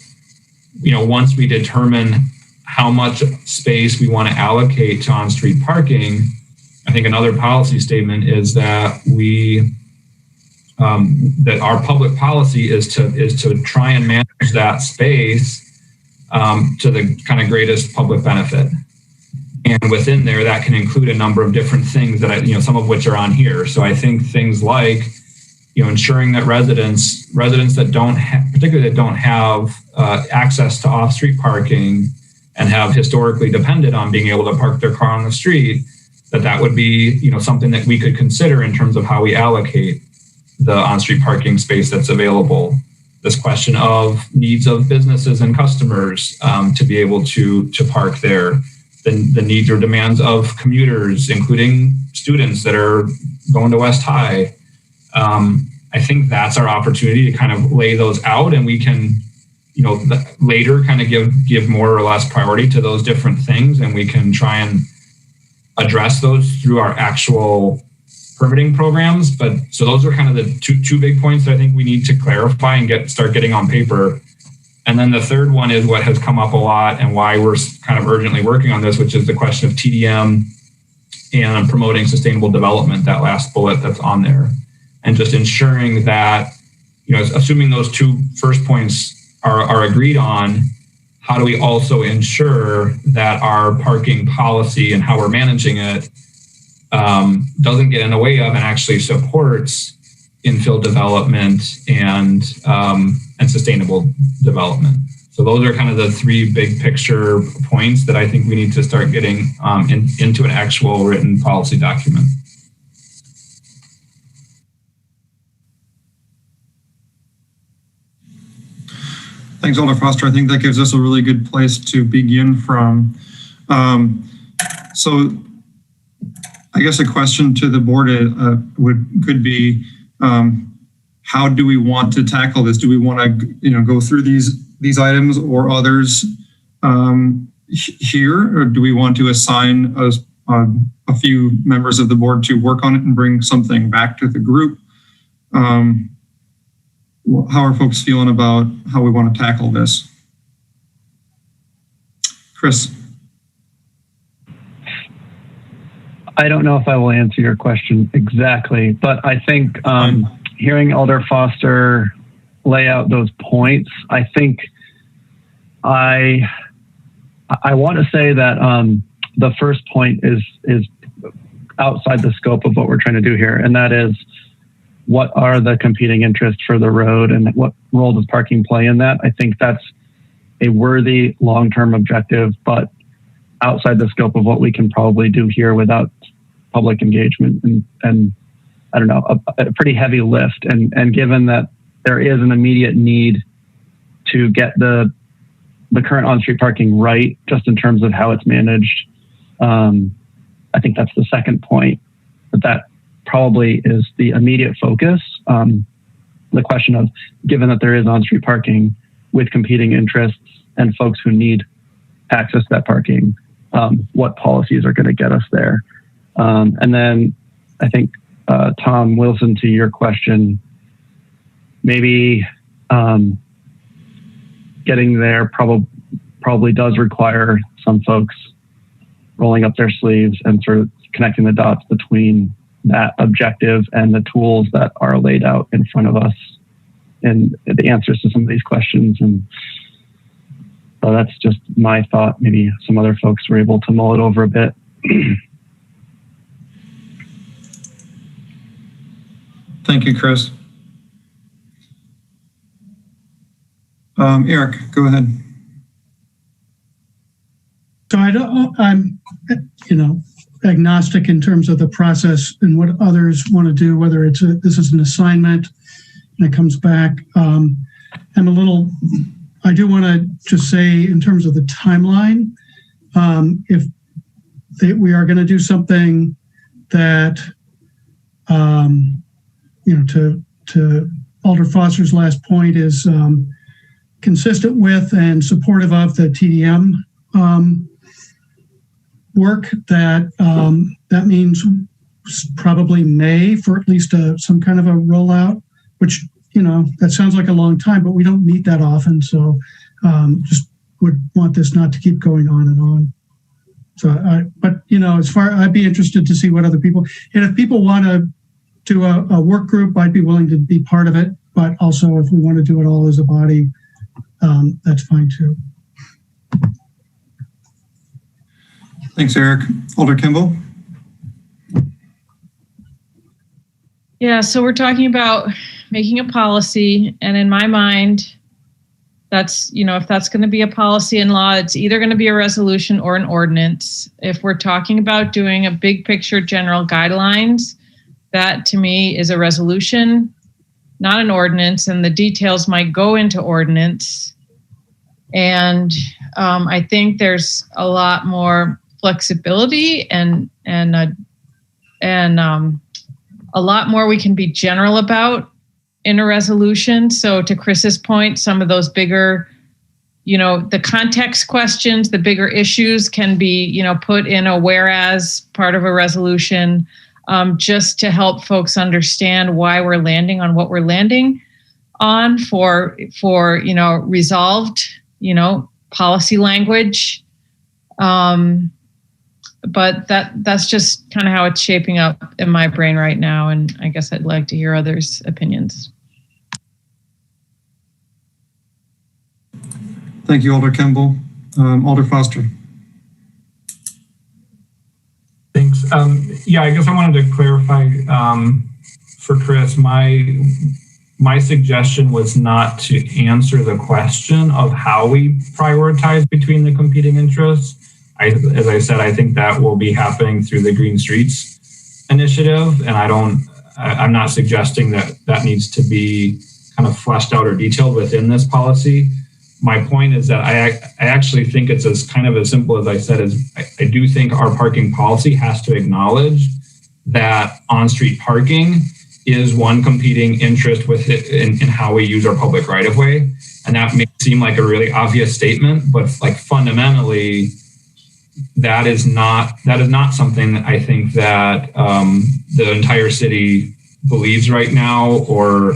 once we determine how much space we want to allocate to on-street parking, I think another policy statement is that that our public policy is to try and manage that space to the kind of greatest public benefit. And within there, that can include a number of different things that some of which are on here. So I think things like ensuring that residents that don't have access to off-street parking and have historically depended on being able to park their car on the street, that would be something that we could consider in terms of how we allocate the on-street parking space that's available. This question of needs of businesses and customers to be able to park there, the needs or demands of commuters, including students that are going to West High. I think that's our opportunity to kind of lay those out, and we can later kind of give more or less priority to those different things, and we can try and address those through our actual permitting programs. But so those are kind of the two big points that I think we need to clarify and start getting on paper. And then the third one is what has come up a lot and why we're kind of urgently working on this, which is the question of TDM and promoting sustainable development, that last bullet that's on there. And just ensuring that, assuming those two first points are agreed on, how do we also ensure that our parking policy and how we're managing it doesn't get in the way of and actually supports infill development and sustainable development. So those are kind of the three big picture points that I think we need to start getting into an actual written policy document. Thanks, Alder Foster. I think that gives us a really good place to begin from. So I guess a question to the board could be, how do we want to tackle this? Do we want to go through these items or others here, or do we want to assign a few members of the board to work on it and bring something back to the group? How are folks feeling about how we want to tackle this? Chris? I don't know if I will answer your question exactly, but I think hearing Alder Foster lay out those points, I think I want to say that the first point is outside the scope of what we're trying to do here, and that is, what are the competing interests for the road and what role does parking play in that? I think that's a worthy long-term objective, but outside the scope of what we can probably do here without public engagement and I don't know, a pretty heavy lift. And given that there is an immediate need to get the current on-street parking right, just in terms of how it's managed, I think that's the second point, that probably is the immediate focus. The question of, given that there is on-street parking with competing interests and folks who need access to that parking, what policies are going to get us there? And then I think, Tom Wilson, to your question, maybe getting there probably does require some folks rolling up their sleeves and sort of connecting the dots between that objective and the tools that are laid out in front of us and the answers to some of these questions. And so that's just my thought. Maybe some other folks were able to mull it over a bit. Thank you, Chris. Eric, go ahead. So I'm, agnostic in terms of the process and what others want to do, whether this is an assignment and it comes back. I do want to just say in terms of the timeline, if we are going to do something that, to Alder Foster's last point is consistent with and supportive of the TDM work, that means probably May for at least some kind of a rollout, which, that sounds like a long time, but we don't meet that often. So just would want this not to keep going on and on. So, I'd be interested to see what other people, and if people want to do a work group, I'd be willing to be part of it. But also if we want to do it all as a body, that's fine too. Thanks, Eric. Alder Kimball. Yeah, so we're talking about making a policy, and in my mind, that's, if that's going to be a policy in law, it's either going to be a resolution or an ordinance. If we're talking about doing a big picture general guidelines, that to me is a resolution, not an ordinance, and the details might go into ordinance. And I think there's a lot more flexibility and a lot more we can be general about in a resolution. So to Chris's point, some of those bigger, the context questions, the bigger issues can be, put in a whereas part of a resolution, just to help folks understand why we're landing on what we're landing on for resolved, policy language. But that's just kind of how it's shaping up in my brain right now. And I guess I'd like to hear others' opinions. Thank you, Alder Kimball. Alder Foster. Thanks. I guess I wanted to clarify for Chris, my suggestion was not to answer the question of how we prioritize between the competing interests. As I said, I think that will be happening through the Green Streets initiative, and I'm not suggesting that needs to be kind of fleshed out or detailed within this policy. My point is that I actually think it's as simple as I said, I do think our parking policy has to acknowledge that on-street parking is one competing interest with it in how we use our public right-of-way. And that may seem like a really obvious statement, but fundamentally, that is not something that I think that the entire city believes right now, or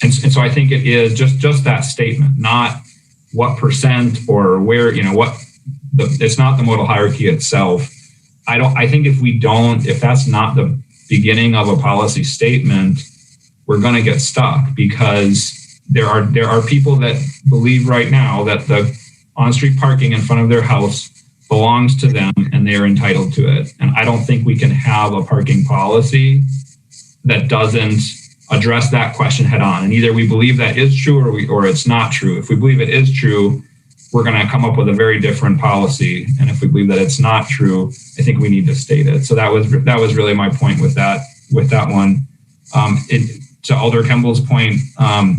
and so I think it is just that statement, not what percent or where, it's not the modal hierarchy itself. I think if that's not the beginning of a policy statement, we're going to get stuck, because there are people that believe right now that the on-street parking in front of their house belongs to them and they are entitled to it. And I don't think we can have a parking policy that doesn't address that question head on. And either we believe that is true or it's not true. If we believe it is true, we're going to come up with a very different policy. And if we believe that it's not true, I think we need to state it. So that was really my point with that one. To Alder Kimball's point, I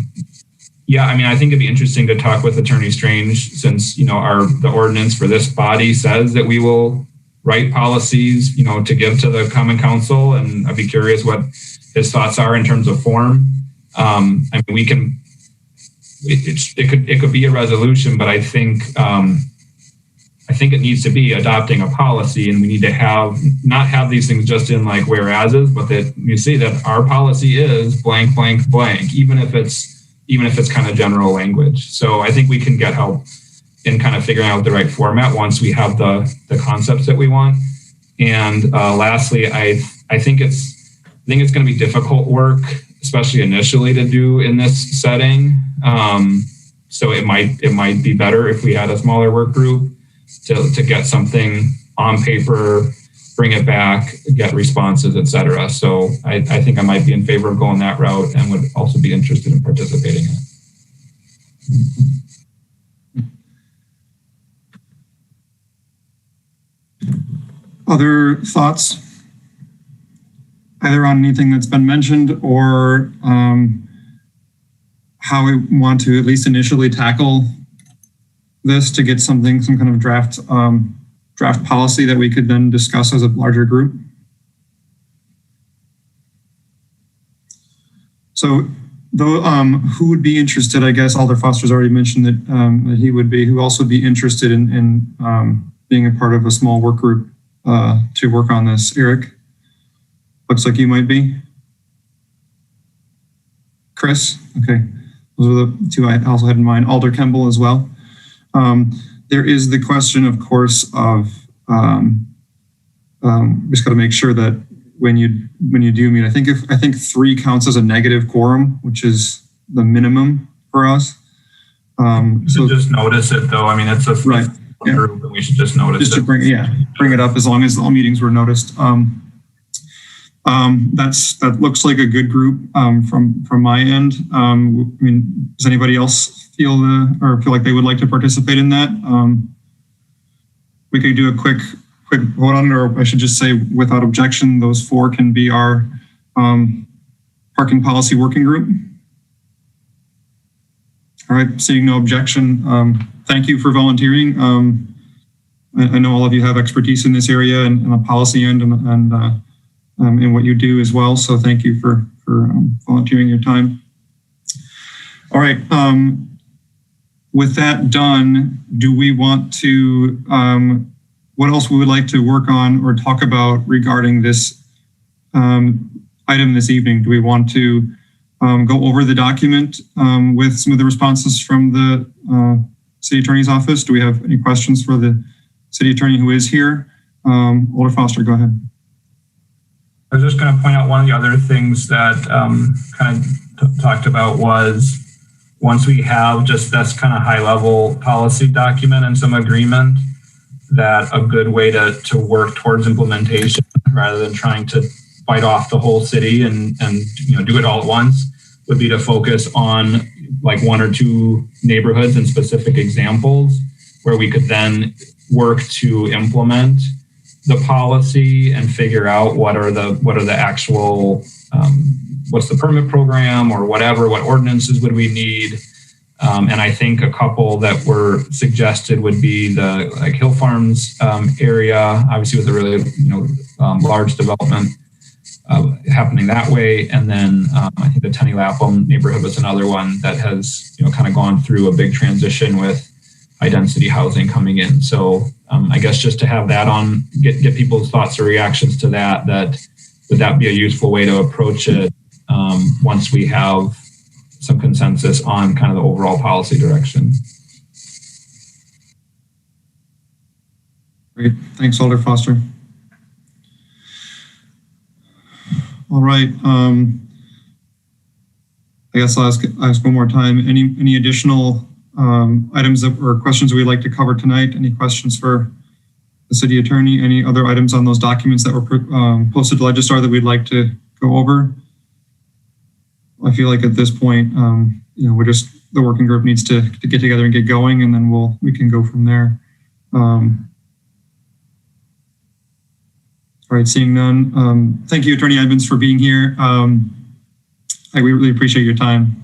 think it'd be interesting to talk with Attorney Strange, since the ordinance for this body says that we will write policies, to give to the Common Council, and I'd be curious what his thoughts are in terms of form. We can. It could be a resolution, but I think it needs to be adopting a policy, and we need to not have these things just in like whereases, but that you see that our policy is blank, blank, blank, even if it's kind of general language. So I think we can get help in kind of figuring out the right format once we have the concepts that we want. And lastly, I think it's going to be difficult work, especially initially, to do in this setting. So it might be better if we had a smaller work group to get something on paper, bring it back, get responses, et cetera. So I think I might be in favor of going that route and would also be interested in participating in it. Other thoughts, either on anything that's been mentioned or how we want to at least initially tackle this to get some kind of draft policy that we could then discuss as a larger group? So, though, who would be interested? I guess Alder Foster's already mentioned that he would be. Who also be interested in being a part of a small work group to work on this? Eric, looks like you might be. Chris, okay. Those are the two I also had in mind. Alder Kemble as well. There is the question, of course, of just got to make sure that when you do meet, I think 3 counts as a negative quorum, which is the minimum for us. So just notice it, though. I mean, it's a right. group, and we should just notice just to bring it up as long as all meetings were noticed. That looks like a good group from my end. I mean, does anybody else feel like they would like to participate in that? We could do a quick vote on it, or I should just say, without objection, those 4 can be our parking policy working group. All right, seeing no objection, thank you for volunteering. I know all of you have expertise in this area and the policy end and in what you do as well. So thank you for volunteering your time. All right. With that done, do we want to, what else we would like to work on or talk about regarding this item this evening? Do we want to go over the document with some of the responses from the city attorney's office? Do we have any questions for the city attorney who is here? Alder Foster, go ahead. I was just going to point out one of the other things that kind of talked about was once we have just this kind of high level policy document and some agreement, that a good way to work towards implementation rather than trying to bite off the whole city and do it all at once would be to focus on like 1 or 2 neighborhoods and specific examples where we could then work to implement the policy and figure out what are the actual what's the permit program or whatever, what ordinances would we need. And I think a couple that were suggested would be the like Hill Farms area, obviously with a really large development happening that way. And then I think the Tenny Lapham neighborhood was another one that has kind of gone through a big transition with high density housing coming in. So I guess just to have that on, get people's thoughts or reactions to that would that be a useful way to approach it once we have some consensus on kind of the overall policy direction. Great, thanks, Alder Foster. All right, I guess I'll ask one more time. Any additional items or questions we'd like to cover tonight? Any questions for the city attorney? Any other items on those documents that were posted to Legistar that we'd like to go over? I feel like at this point, we're just, the working group needs to get together and get going, and then we can go from there. All right, seeing none. Thank you, Attorney Edmonds, for being here. We really appreciate your time.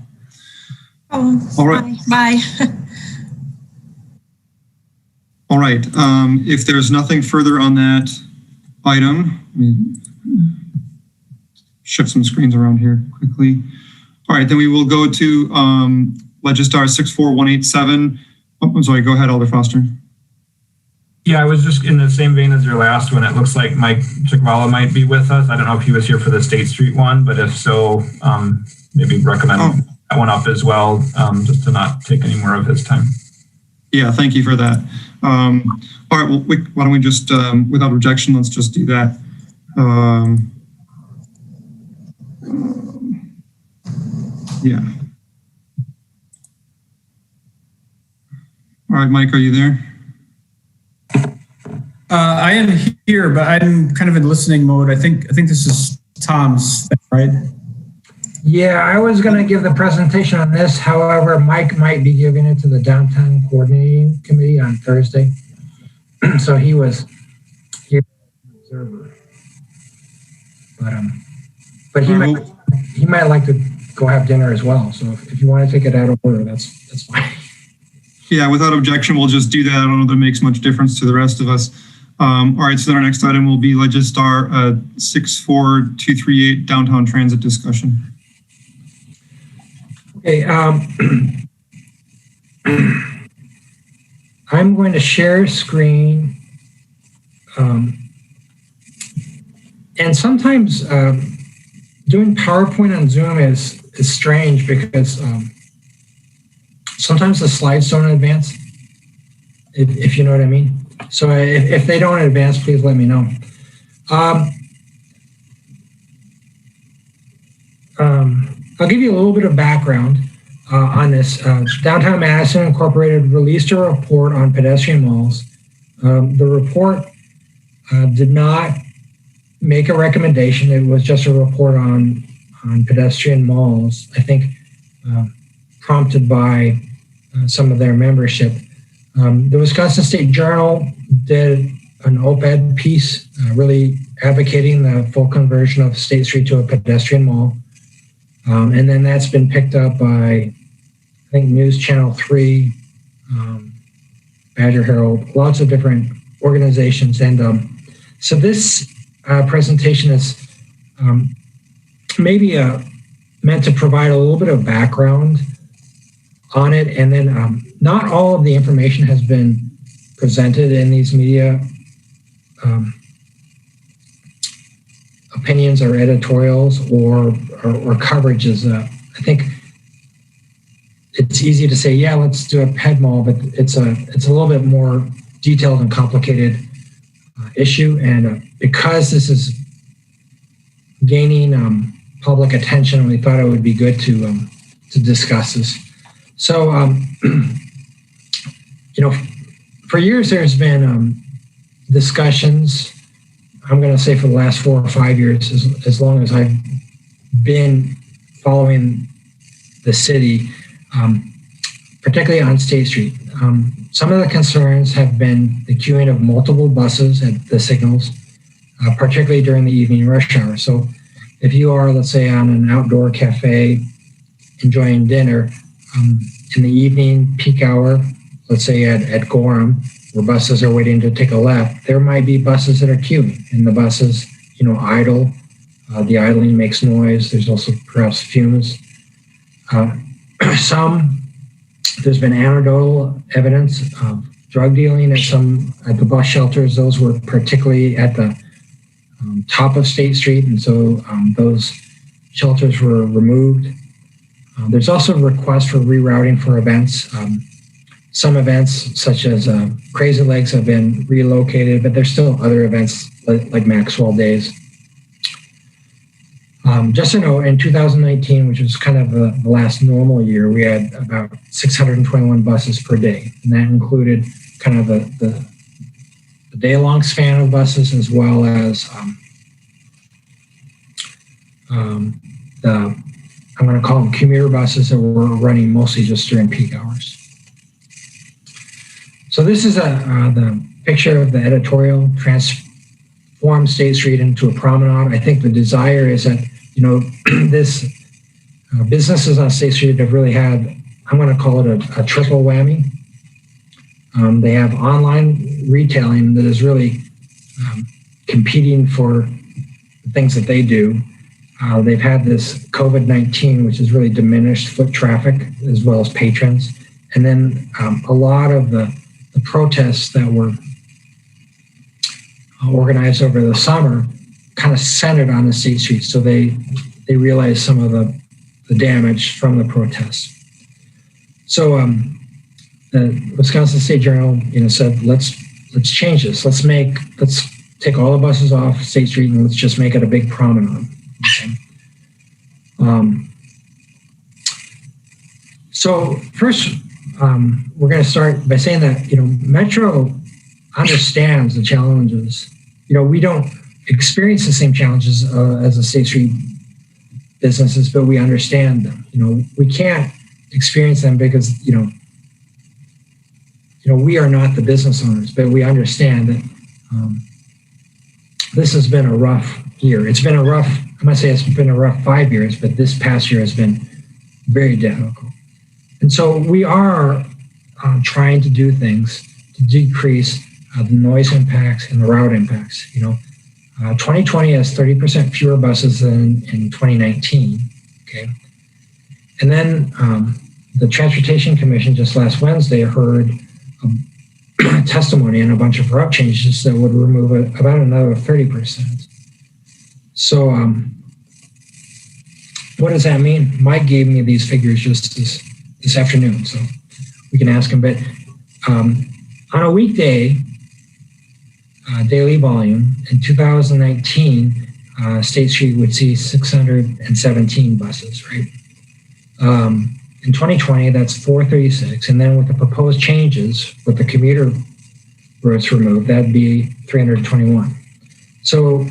Oh, all right. Bye. All right. If there's nothing further on that item, let me shift some screens around here quickly. All right, then we will go to Legistar 64187. Oh, I'm sorry, go ahead, Alder Foster. Yeah, I was just in the same vein as your last one. It looks like Mike Chickvala might be with us. I don't know if he was here for the State Street one, but if so, maybe recommend that one up as well, just to not take any more of his time. Yeah, thank you for that. All right, well, why don't we just, without objection, let's just do that. Yeah. All right, Mike, are you there? I am here, but I'm kind of in listening mode. I think this is Tom's thing, right? Yeah, I was going to give the presentation on this. However, Mike might be giving it to the Downtown Coordinating Committee on Thursday. So he was here as an observer. But he might like to go have dinner as well. So if you want to take it out of order, that's fine. Yeah, without objection, we'll just do that. I don't know if that makes much difference to the rest of us. All right, so then our next item will be Legistar 64238, Downtown Transit discussion. Okay, I'm going to share screen. And sometimes doing PowerPoint on Zoom is strange because sometimes the slides don't advance, if you know what I mean. So if they don't advance, please let me know. I'll give you a little bit of background on this. Downtown Madison Incorporated released a report on pedestrian malls. The report did not make a recommendation. It was just a report on pedestrian malls, I think prompted by some of their membership. The Wisconsin State Journal did an op-ed piece really advocating the full conversion of State Street to a pedestrian mall. And then that's been picked up by, I think, News Channel 3, Badger Herald, lots of different organizations. And so this presentation is maybe meant to provide a little bit of background on it. And then not all of the information has been presented in these media opinions or editorials or coverages. I think it's easy to say, yeah, let's do a ped mall, but it's a little bit more detailed and complicated issue. And because this is gaining public attention, we thought it would be good to discuss this. So, for years there's been discussions. I'm going to say for the last 4 or 5 years, as long as I've been following the city, particularly on State Street. Some of the concerns have been the queuing of multiple buses at the signals, particularly during the evening rush hour. So if you are, let's say, on an outdoor cafe enjoying dinner, in the evening peak hour, let's say at Gorham, where buses are waiting to take a left, there might be buses that are queuing, and the buses, idle. The idling makes noise. There's also perhaps fumes. There's been anecdotal evidence of drug dealing at the bus shelters. Those were particularly at the top of State Street, and so those shelters were removed. There's also a request for rerouting for events. Some events, such as Crazy Legs, have been relocated, but there's still other events like Maxwell Days. Just so you know, in 2019, which was kind of the last normal year, we had about 621 buses per day, and that included kind of the day-long span of buses, as well as I'm going to call them commuter buses that were running mostly just during peak hours. So this is the picture of the editorial, transform State Street into a promenade. I think the desire is that, this businesses on State Street have really had, I'm going to call it a triple whammy. They have online retailing that is really competing for the things that they do. They've had this COVID-19, which has really diminished foot traffic as well as patrons. And then a lot of the protests that were organized over the summer kind of centered on the state streets. So they realized some of the damage from the protests. So the Wisconsin State Journal, said, let's change this. Let's take all the buses off State Street and let's just make it a big promenade. Okay. So first, we're going to start by saying that, Metro understands the challenges. We don't experience the same challenges as the State Street businesses, but we understand them. We can't experience them because, we are not the business owners, but we understand that this has been a rough year. It's been a rough, I might say it's been a rough 5 years, but this past year has been very difficult. And so we are trying to do things to decrease the noise impacts and the route impacts. 2020 has 30% fewer buses than in 2019. Okay. And then the Transportation Commission just last Wednesday heard testimony on a bunch of route changes that would remove about another 30%. So what does that mean? Mike gave me these figures just this afternoon, so we can ask him. But on a weekday, daily volume in 2019, State Street would see 617 buses, right? In 2020, that's 436. And then with the proposed changes, with the commuter routes removed, that'd be 321. So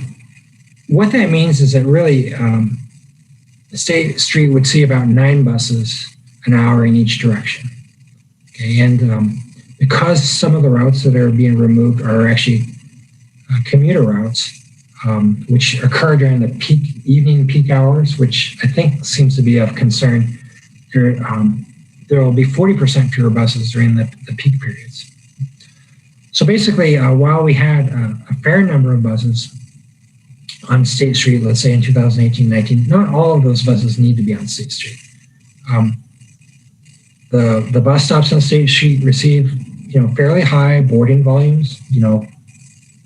what that means is that really State Street would see about 9 buses an hour in each direction. Okay, and because some of the routes that are being removed are actually commuter routes, which occur during the evening peak hours, which I think seems to be of concern. There will be 40% fewer buses during the peak periods. So basically, while we had a fair number of buses on State Street, let's say in 2018-19, not all of those buses need to be on State Street. The bus stops on State Street receive, fairly high boarding volumes,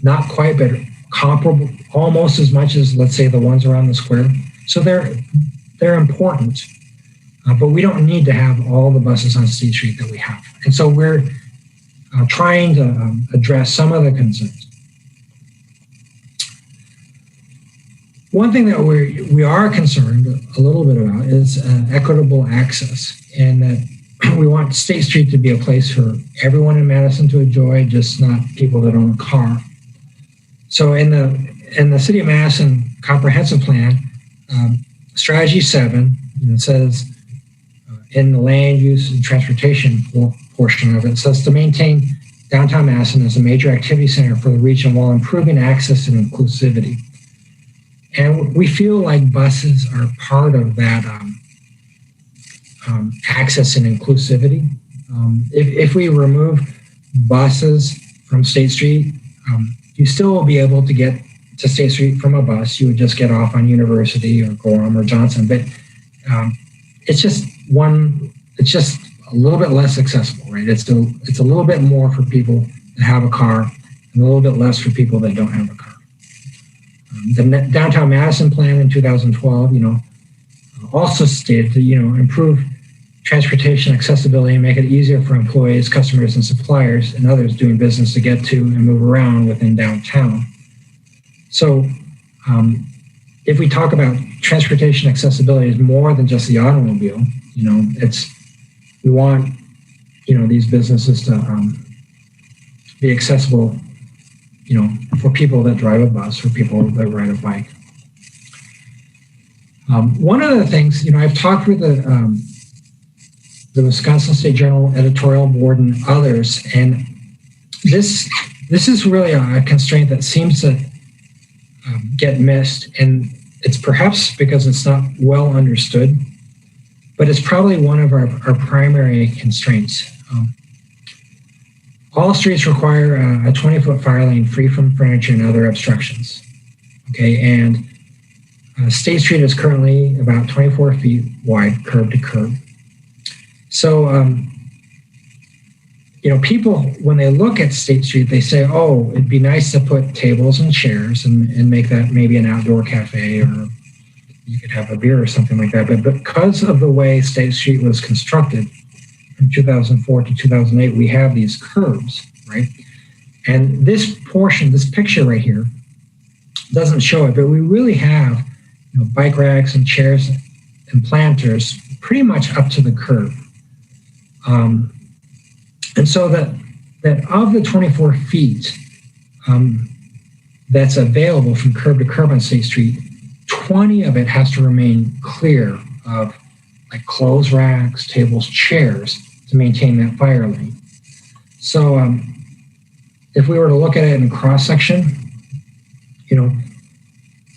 not quite, but comparable, almost as much as, let's say, the ones around the square. So they're important. But we don't need to have all the buses on State Street that we have. And so we're trying to address some of the concerns. One thing that we are concerned a little bit about is equitable access, and that we want State Street to be a place for everyone in Madison to enjoy, just not people that own a car. So in the City of Madison Comprehensive Plan, Strategy 7, says in the land use and transportation portion of it, says to maintain downtown Madison as a major activity center for the region while improving access and inclusivity. And we feel like buses are part of that access and inclusivity. If we remove buses from State Street, you still will be able to get to State Street from a bus. You would just get off on University or Gorham or Johnson, but it's just a little bit less accessible, right? It's a little bit more for people that have a car and a little bit less for people that don't have a car. The Downtown Madison Plan in 2012, also stated to, improve transportation accessibility and make it easier for employees, customers, and suppliers and others doing business to get to and move around within downtown. So if we talk about transportation accessibility as more than just the automobile, we want, these businesses to be accessible, for people that drive a bus, for people that ride a bike. One of the things, I've talked with the Wisconsin State Journal editorial board and others, and this is really a constraint that seems to get missed, and it's perhaps because it's not well understood, but it's probably one of our primary constraints. All streets require a 20-foot fire lane free from furniture and other obstructions. Okay, and State Street is currently about 24 feet wide, curb to curb. So, people, when they look at State Street, they say, oh, it'd be nice to put tables and chairs and make that maybe an outdoor cafe, or you could have a beer or something like that. But because of the way State Street was constructed from 2004 to 2008, we have these curbs, right? And this portion, this picture right here, doesn't show it, but we really have bike racks and chairs and planters pretty much up to the curb. And so that of the 24 feet that's available from curb to curb on State Street, 20 of it has to remain clear of like clothes racks, tables, chairs to maintain that fire lane. So if we were to look at it in cross section,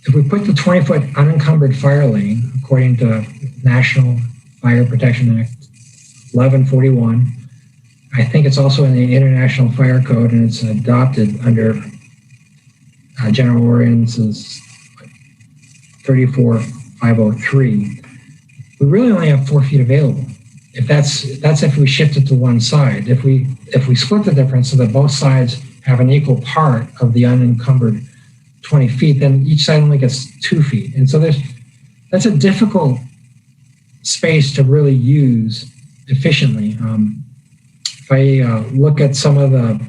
if we put the 20-foot unencumbered fire lane, according to National Fire Protection Act 1141, I think it's also in the International Fire Code, and it's adopted under General Ordinances 34503. We really only have 4 feet available. If that's if we shift it to one side. If we split the difference so that both sides have an equal part of the unencumbered 20 feet, then each side only gets 2 feet. And so that's a difficult space to really use efficiently. If I look at some of the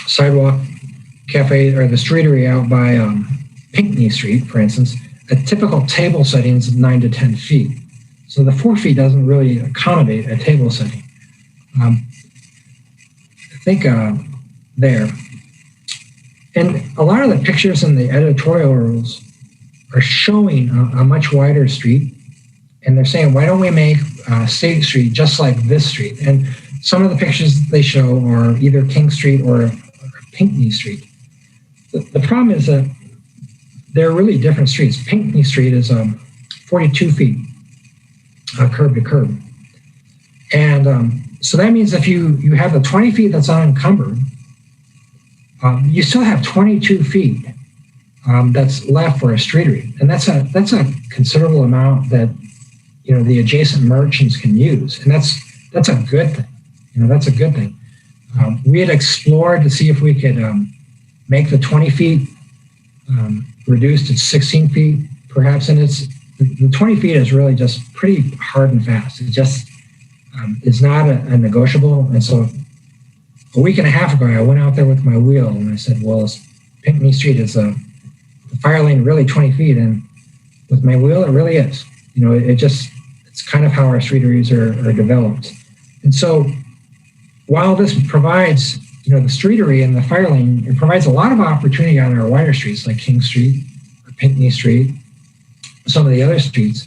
sidewalk cafe or the streetery out by Pinckney Street, for instance, a typical table setting is 9 to 10 feet. So the 4 feet doesn't really accommodate a table setting. I think there. And a lot of the pictures in the editorials are showing a much wider street. And they're saying, why don't we make State Street just like this street? And some of the pictures they show are either King Street or Pinckney Street. The problem is that they're really different streets. Pinckney Street is 42 feet curb to curb. And so that means if you have the 20 feet that's unencumbered, you still have 22 feet that's left for a streetery. And that's a considerable amount that the adjacent merchants can use. And that's a good thing. That's a good thing. We had explored to see if we could make the 20 feet reduced to 16 feet, perhaps. And the 20 feet is really just pretty hard and fast. It just is not a negotiable. And so a week and a half ago, I went out there with my wheel and I said, well, Pinckney Street is the fire lane really 20 feet. And with my wheel, it really is. It's kind of how our streeteries are developed. And so while this provides, the streetery and the fire lane, it provides a lot of opportunity on our wider streets like King Street or Pinckney Street, some of the other streets.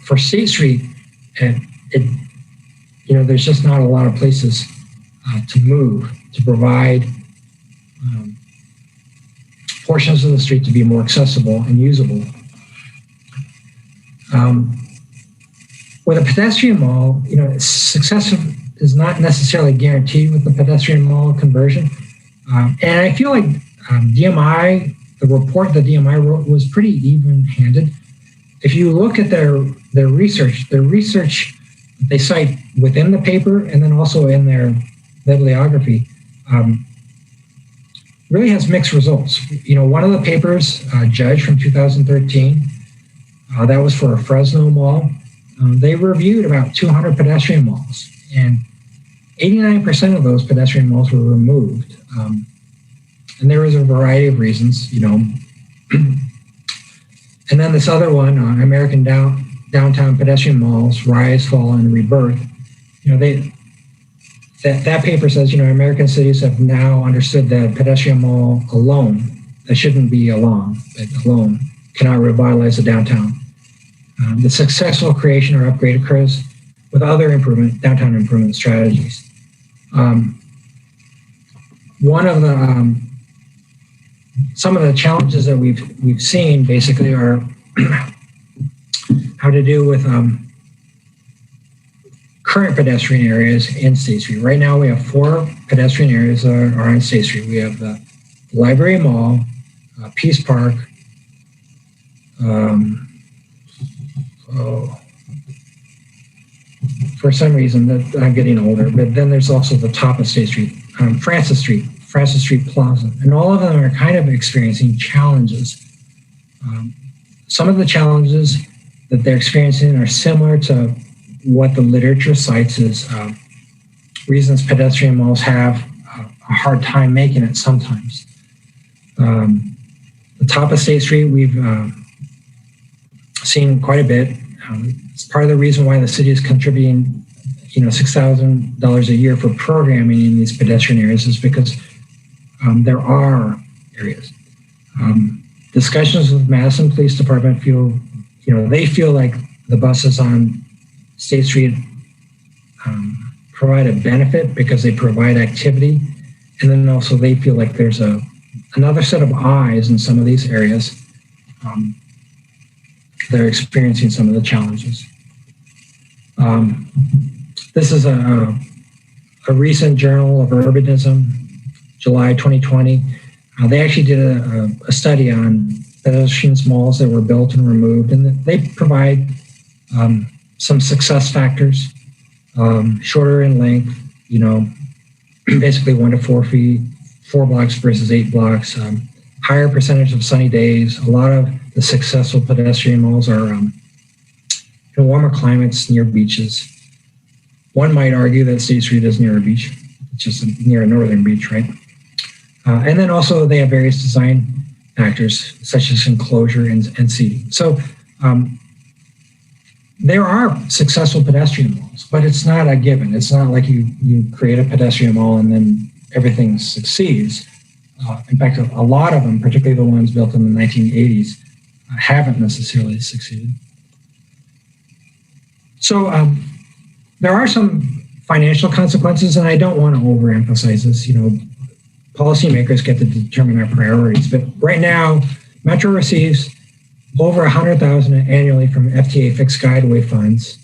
For State Street, there's just not a lot of places to move, to provide portions of the street to be more accessible and usable. With a pedestrian mall, success is not necessarily guaranteed with the pedestrian mall conversion. And I feel like DMI, the report that DMI wrote was pretty even-handed. If you look at their research they cite within the paper and then also in their bibliography, really has mixed results. One of the papers, Judge from 2013, that was for a Fresno mall. They reviewed about 200 pedestrian malls, and 89% of those pedestrian malls were removed. And there was a variety of reasons, And then this other one, American Downtown Pedestrian Malls, Rise, Fall, and Rebirth, that paper says, American cities have now understood that pedestrian mall alone, that shouldn't be alone, but alone cannot revitalize the downtown. The successful creation or upgrade occurs with other downtown improvement strategies. One of the some of the challenges that we've seen basically are how to do with current pedestrian areas in State Street. Right now, we have 4 pedestrian areas that are on State Street. We have the Library Mall, Peace Park, for some reason that I'm getting older, but then there's also the top of State Street, Francis Street Plaza, and all of them are kind of experiencing challenges. Some of the challenges that they're experiencing are similar to what the literature cites as reasons pedestrian malls have a hard time making it sometimes. The top of State Street, we've seen quite a bit. It's part of the reason why the city is contributing, $6,000 a year for programming in these pedestrian areas is because there are areas. Discussions with Madison Police Department they feel like the buses on State Street provide a benefit because they provide activity. And then also they feel like there's another set of eyes in some of these areas. They're experiencing some of the challenges. This is a recent Journal of Urbanism, July 2020. They actually did a study on pedestrian malls that were built and removed, and they provide some success factors, shorter in length, basically 1 to 4 feet, 4 blocks versus 8 blocks, higher percentage of sunny days. A lot of the successful pedestrian malls are in warmer climates near beaches. One might argue that State Street is near a beach. It's just near a northern beach, right? And then also they have various design factors such as enclosure and seating. So there are successful pedestrian malls, but it's not a given. It's not like you create a pedestrian mall and then everything succeeds. In fact, a lot of them, particularly the ones built in the 1980s, haven't necessarily succeeded. So there are some financial consequences, and I don't want to overemphasize this. Policymakers get to determine our priorities, but right now, Metro receives over $100,000 annually from FTA fixed guideway funds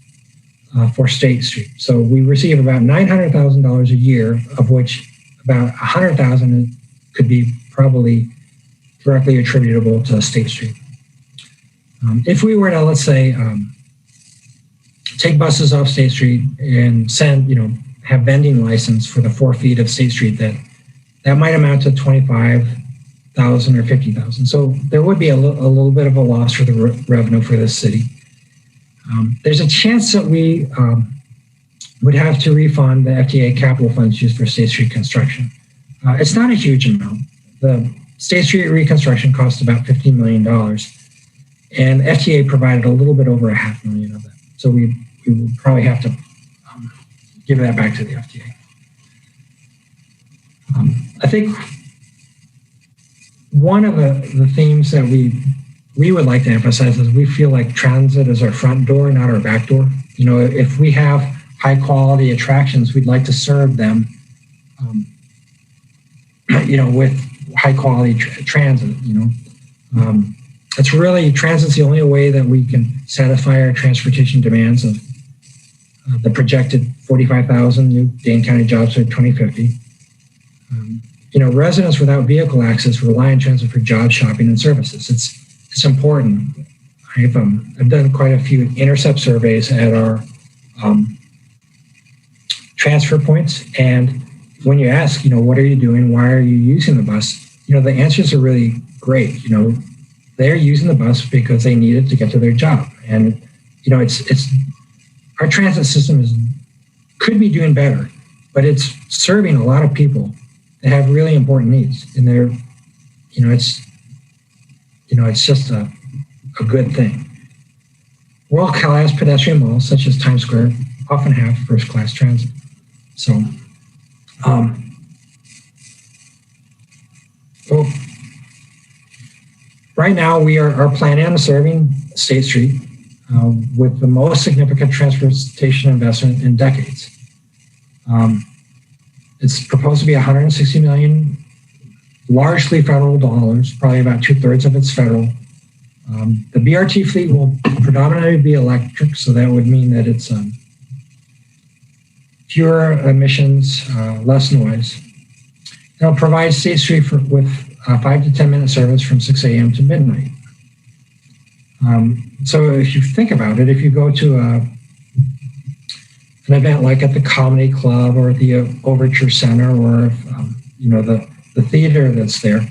for State Street. So we receive about $900,000 a year, of which about $100,000 could be probably directly attributable to State Street. If we were to, let's say, take buses off State Street and have vending license for the 4 feet of State Street, that might amount to $25,000 or $50,000. So there would be a little bit of a loss for the revenue for this city. There's a chance that we would have to refund the FTA capital funds used for State Street construction. It's not a huge amount. The State Street reconstruction cost about $15 million, and FTA provided a little bit over $500,000 of that. So we would probably have to give that back to the FTA. I think one of the themes that we would like to emphasize is we feel like transit is our front door, not our back door. If we have high quality attractions, we'd like to serve them, with high quality transit. It's really, transit's the only way that we can satisfy our transportation demands of the projected 45,000 new Dane County jobs by 2050. Residents without vehicle access rely on transit for job shopping and services. It's important. I've done quite a few intercept surveys at our transfer points, and when you ask, what are you doing? Why are you using the bus? The answers are really great. They're using the bus because they need it to get to their job, and it's our transit system could be doing better, but it's serving a lot of people that have really important needs, and it's just a good thing. World-class pedestrian malls such as Times Square often have first-class transit. So, right now we are planning on serving State Street with the most significant transportation investment in decades. It's proposed to be $160 million, largely federal dollars, probably about 2/3 of it's federal. The BRT fleet will predominantly be electric, so that would mean that it's fewer emissions, less noise. It'll provide State Street with 5 to 10 minute service from 6 a.m. to midnight. So if you think about it, if you go to an event like at the Comedy Club or the Overture Center or the theater that's there,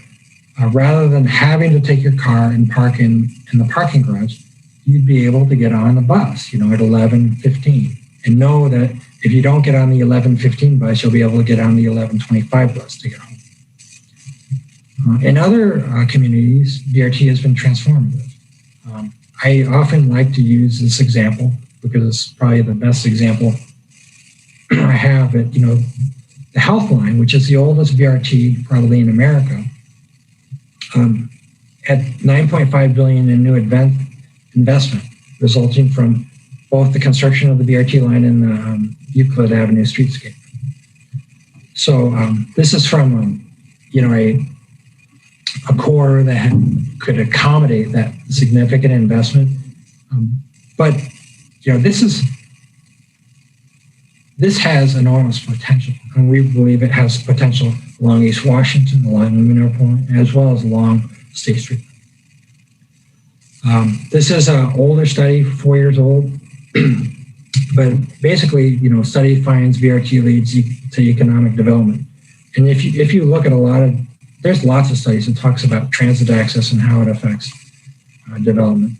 rather than having to take your car and park in the parking garage, you'd be able to get on the bus, at 11:15, and know that if you don't get on the 11:15 bus, you'll be able to get on the 11:25 bus to get home. In other communities, BRT has been transformative. I often like to use this example because it's probably the best example I have. At the Health Line, which is the oldest BRT probably in America, had $9.5 billion in new investment resulting from both the construction of the BRT line and the Euclid Avenue streetscape. So this is from a core that could accommodate that significant investment. But this has enormous potential, and we believe it has potential along East Washington, along Luminar Point, as well as along State Street. This is an older study, 4 years old, but basically, study finds BRT leads to economic development. And if you look at there's lots of studies that talks about transit access and how it affects development.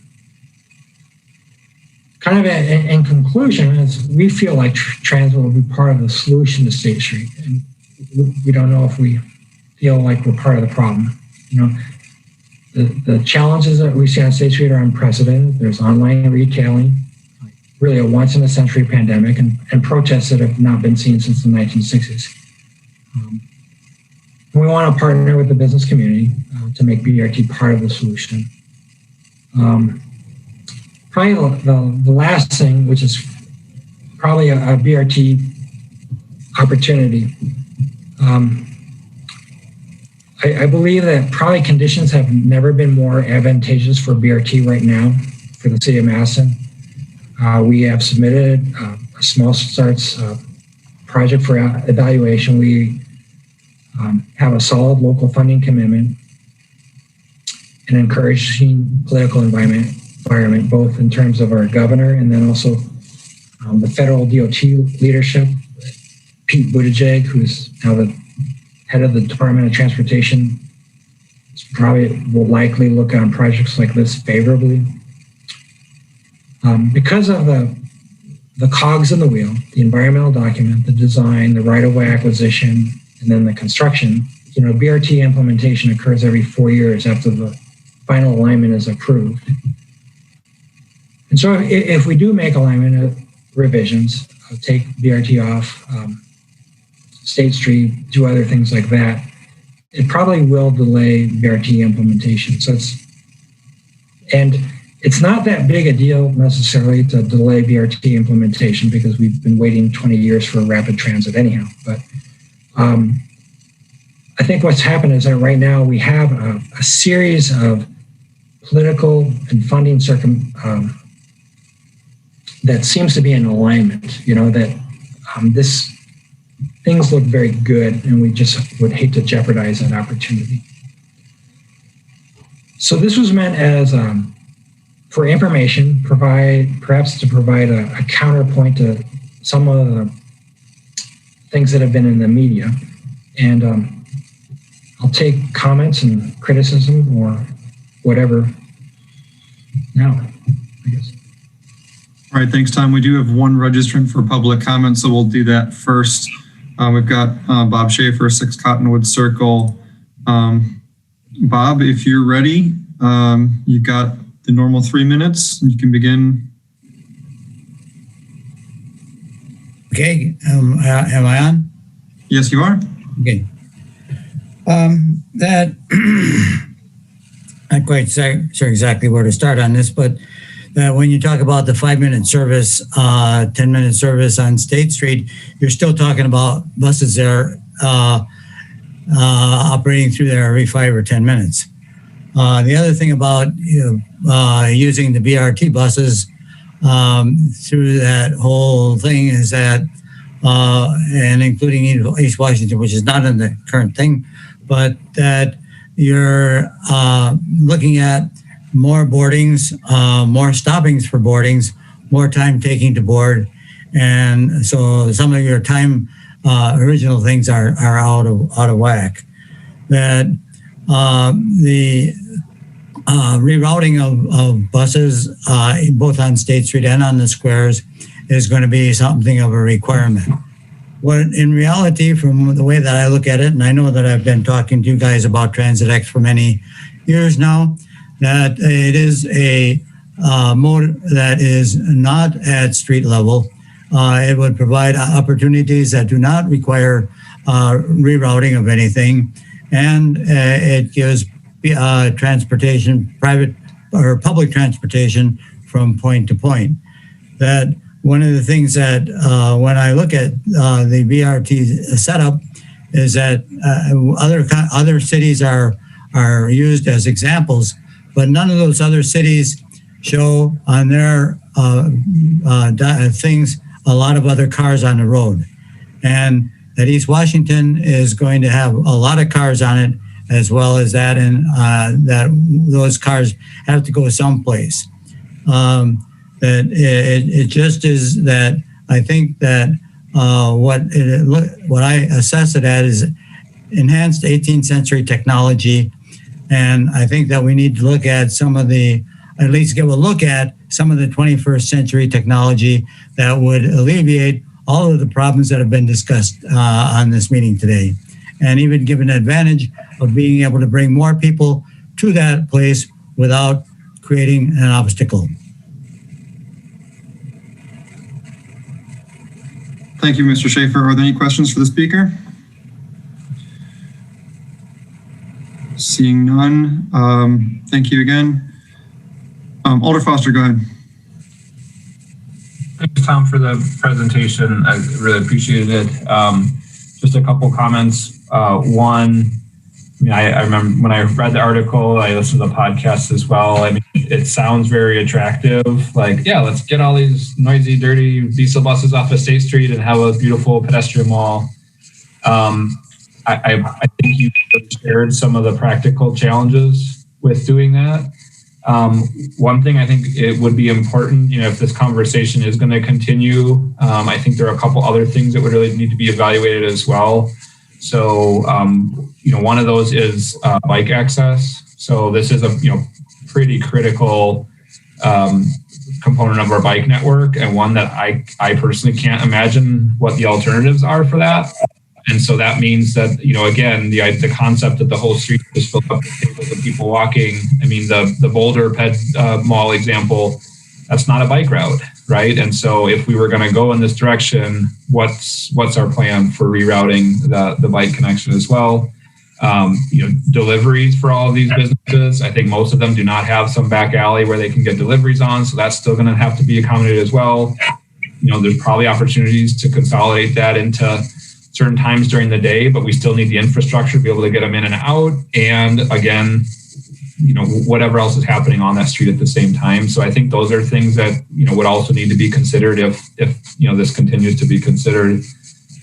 Kind of in conclusion, is we feel like transit will be part of the solution to State Street, and we don't know if we feel like we're part of the problem. The challenges that we see on State Street are unprecedented. There's online retailing, really a once-in-a-century pandemic, and protests that have not been seen since the 1960s. We want to partner with the business community to make BRT part of the solution. Probably the last thing, which is probably a BRT opportunity. I believe that probably conditions have never been more advantageous for BRT right now for the city of Madison. We have submitted a small starts project for evaluation. We have a solid local funding commitment and encouraging political environment, both in terms of our governor and then also the federal DOT leadership. Pete Buttigieg, who's now the head of the Department of Transportation, probably will likely look on projects like this favorably. Because of the cogs in the wheel, the environmental document, the design, the right-of-way acquisition, and then the construction, BRT implementation occurs every 4 years after the final alignment is approved. And so if we do make alignment revisions, take BRT off State Street, do other things like that, it probably will delay BRT implementation. It's not that big a deal necessarily to delay BRT implementation because we've been waiting 20 years for rapid transit anyhow. But I think what's happened is that right now we have a series of political and funding that seems to be in alignment, that things look very good and we just would hate to jeopardize that opportunity. So this was meant as for information, perhaps to provide a counterpoint to some of the things that have been in the media. And I'll take comments and criticism or whatever now, I guess. All right, thanks, Tom. We do have one registrant for public comment, so we'll do that first. We've got Bob Schaefer, 6 Cottonwood Circle. Bob, if you're ready, you've got the normal 3 minutes, and you can begin. Okay, am I on? Yes, you are. Okay. That not quite sure exactly where to start on this, but when you talk about the 5-minute service, 10-minute service on State Street, you're still talking about buses there operating through there every 5 or 10 minutes. The other thing about using the BRT buses through that whole thing is that and including East Washington, which is not in the current thing, but that you're looking at more boardings, more stoppings for boardings, more time taking to board. And so some of your time original things are out of whack. That the rerouting of buses, both on State Street and on the squares, is going to be something of a requirement. What in reality, from the way that I look at it, and I know that I've been talking to you guys about Transit X for many years now, that it is a mode that is not at street level. It would provide opportunities that do not require rerouting of anything, and it gives transportation, private or public transportation from point to point. That one of the things that when I look at the BRT setup is that other cities are used as examples, but none of those other cities show on their things a lot of other cars on the road. And that East Washington is going to have a lot of cars on it as well as that, and that those cars have to go someplace. That it just is that I think that what I assess it at is enhanced 18th century technology. And I think that we need to look at at least give a look at some of the 21st century technology that would alleviate all of the problems that have been discussed on this meeting today. And even give an advantage of being able to bring more people to that place without creating an obstacle. Thank you, Mr. Schaefer. Are there any questions for the speaker? Seeing none, thank you again. Alder Foster, go ahead. Thanks, Tom, for the presentation. I really appreciated it. Just a couple comments. One, I remember when I read the article, I listened to the podcast as well. I mean, it sounds very attractive. Like, yeah, let's get all these noisy, dirty diesel buses off of State Street and have a beautiful pedestrian wall. I think you shared some of the practical challenges with doing that. One thing I think it would be important, if this conversation is going to continue, I think there are a couple other things that would really need to be evaluated as well. So, one of those is bike access. So this is a, pretty critical component of our bike network, and one that I personally can't imagine what the alternatives are for that. And so that means that, again, the concept that the whole street is filled up with people walking. I mean, the Boulder Ped Mall example, that's not a bike route, right? And so if we were going to go in this direction, what's our plan for rerouting the bike connection as well? Deliveries for all of these businesses. I think most of them do not have some back alley where they can get deliveries on, so that's still going to have to be accommodated as well. There's probably opportunities to consolidate that into certain times during the day, but we still need the infrastructure to be able to get them in and out. And again, whatever else is happening on that street at the same time. So I think those are things that, would also need to be considered if this continues to be considered.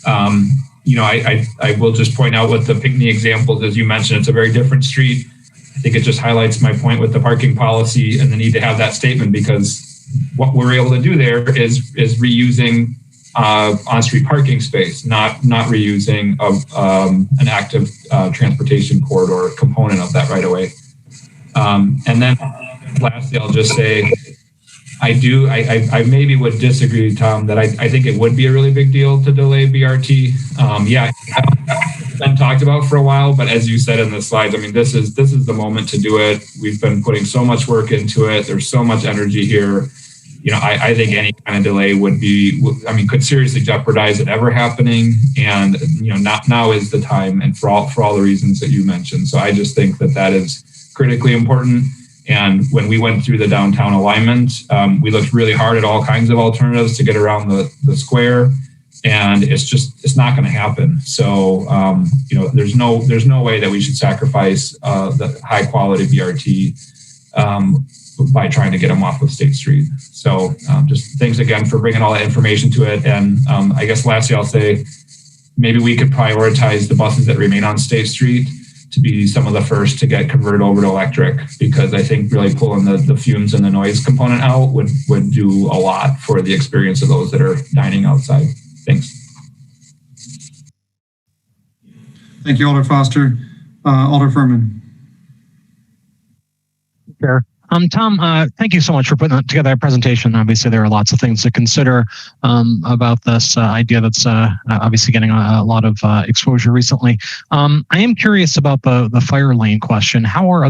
I will just point out with the Pinckney examples, as you mentioned, it's a very different street. I think it just highlights my point with the parking policy and the need to have that statement, because what we're able to do there is reusing on-street parking space, not reusing of an active transportation corridor component of that right away. And then lastly, I'll just say, I maybe would disagree, Tom, that I think it would be a really big deal to delay BRT. It's been talked about for a while, but as you said in the slides, I mean, this is the moment to do it. We've been putting so much work into it. There's so much energy here. I think any kind of delay could seriously jeopardize it ever happening. And, now is the time, and for all the reasons that you mentioned. So I just think that is critically important. And when we went through the downtown alignment, we looked really hard at all kinds of alternatives to get around the square, and it's not going to happen. So, there's no way that we should sacrifice the high quality BRT. by trying to get them off of State Street. So just thanks again for bringing all that information to it. And I guess lastly, I'll say maybe we could prioritize the buses that remain on State Street to be some of the first to get converted over to electric, because I think really pulling the fumes and the noise component out would do a lot for the experience of those that are dining outside. Thanks. Thank you, Alder Foster. Alder Furman. Sure. Tom, thank you so much for putting together a presentation. Obviously, there are lots of things to consider about this idea that's obviously getting a lot of exposure recently. I am curious about the fire lane question. How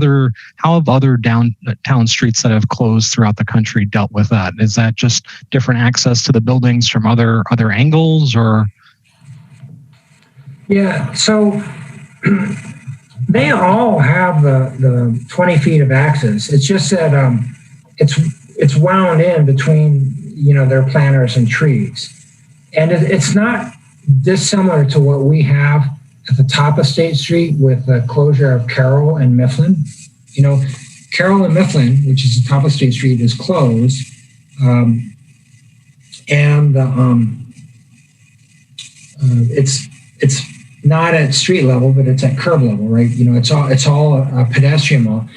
have other downtown streets that have closed throughout the country dealt with that? Is that just different access to the buildings from other angles, or? Yeah, so they all have the 20 feet of access. It's just that it's wound in between, their planters and trees. And it's not dissimilar to what we have at the top of State Street with the closure of Carroll and Mifflin. Carroll and Mifflin, which is the top of State Street, is closed. It's not at street level, but it's at curb level, right? It's all a pedestrian mall.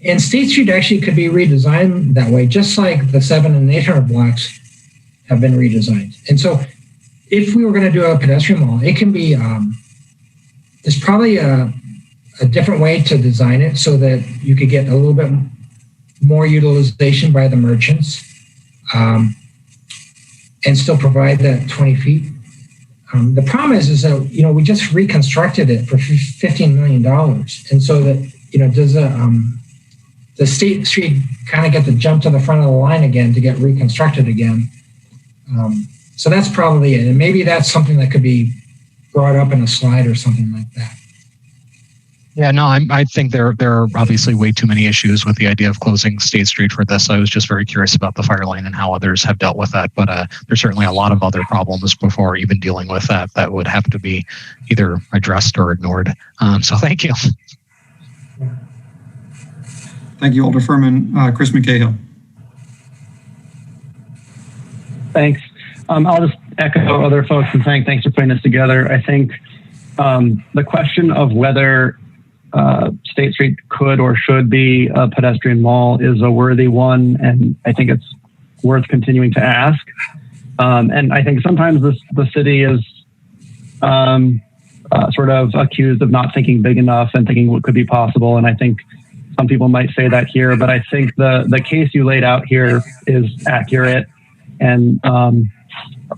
And State Street actually could be redesigned that way, just like the 700 and 800 blocks have been redesigned. And so if we were going to do a pedestrian mall, it can be, there's probably a different way to design it so that you could get a little bit more utilization by the merchants and still provide that 20 feet. The problem is that, we just reconstructed it for $15 million. And so that, does State Street kind of get to jump to the front of the line again to get reconstructed again? So that's probably it. And maybe that's something that could be brought up in a slide or something like that. Yeah, no, I think there are obviously way too many issues with the idea of closing State Street for this. I was just very curious about the fire lane and how others have dealt with that. But there's certainly a lot of other problems before even dealing with that would have to be either addressed or ignored. So thank you. Thank you, Alder Furman. Chris McCahill. Thanks. I'll just echo other folks and saying thanks for putting this together. I think the question of whether State Street could or should be a pedestrian mall is a worthy one, and I think it's worth continuing to ask. And I think sometimes the city is sort of accused of not thinking big enough and thinking what could be possible, and I think some people might say that here, but I think the case you laid out here is accurate and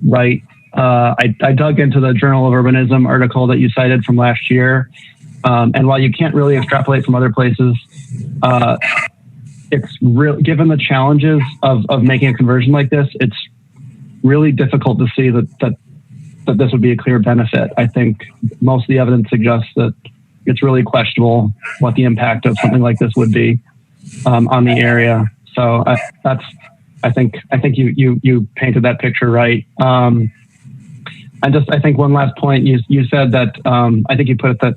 right. I dug into the Journal of Urbanism article that you cited from last year. And while you can't really extrapolate from other places, it's real. Given the challenges of making a conversion like this, it's really difficult to see that this would be a clear benefit. I think most of the evidence suggests that it's really questionable what the impact of something like this would be on the area. So I think you painted that picture right. I think one last point. You said that I think you put it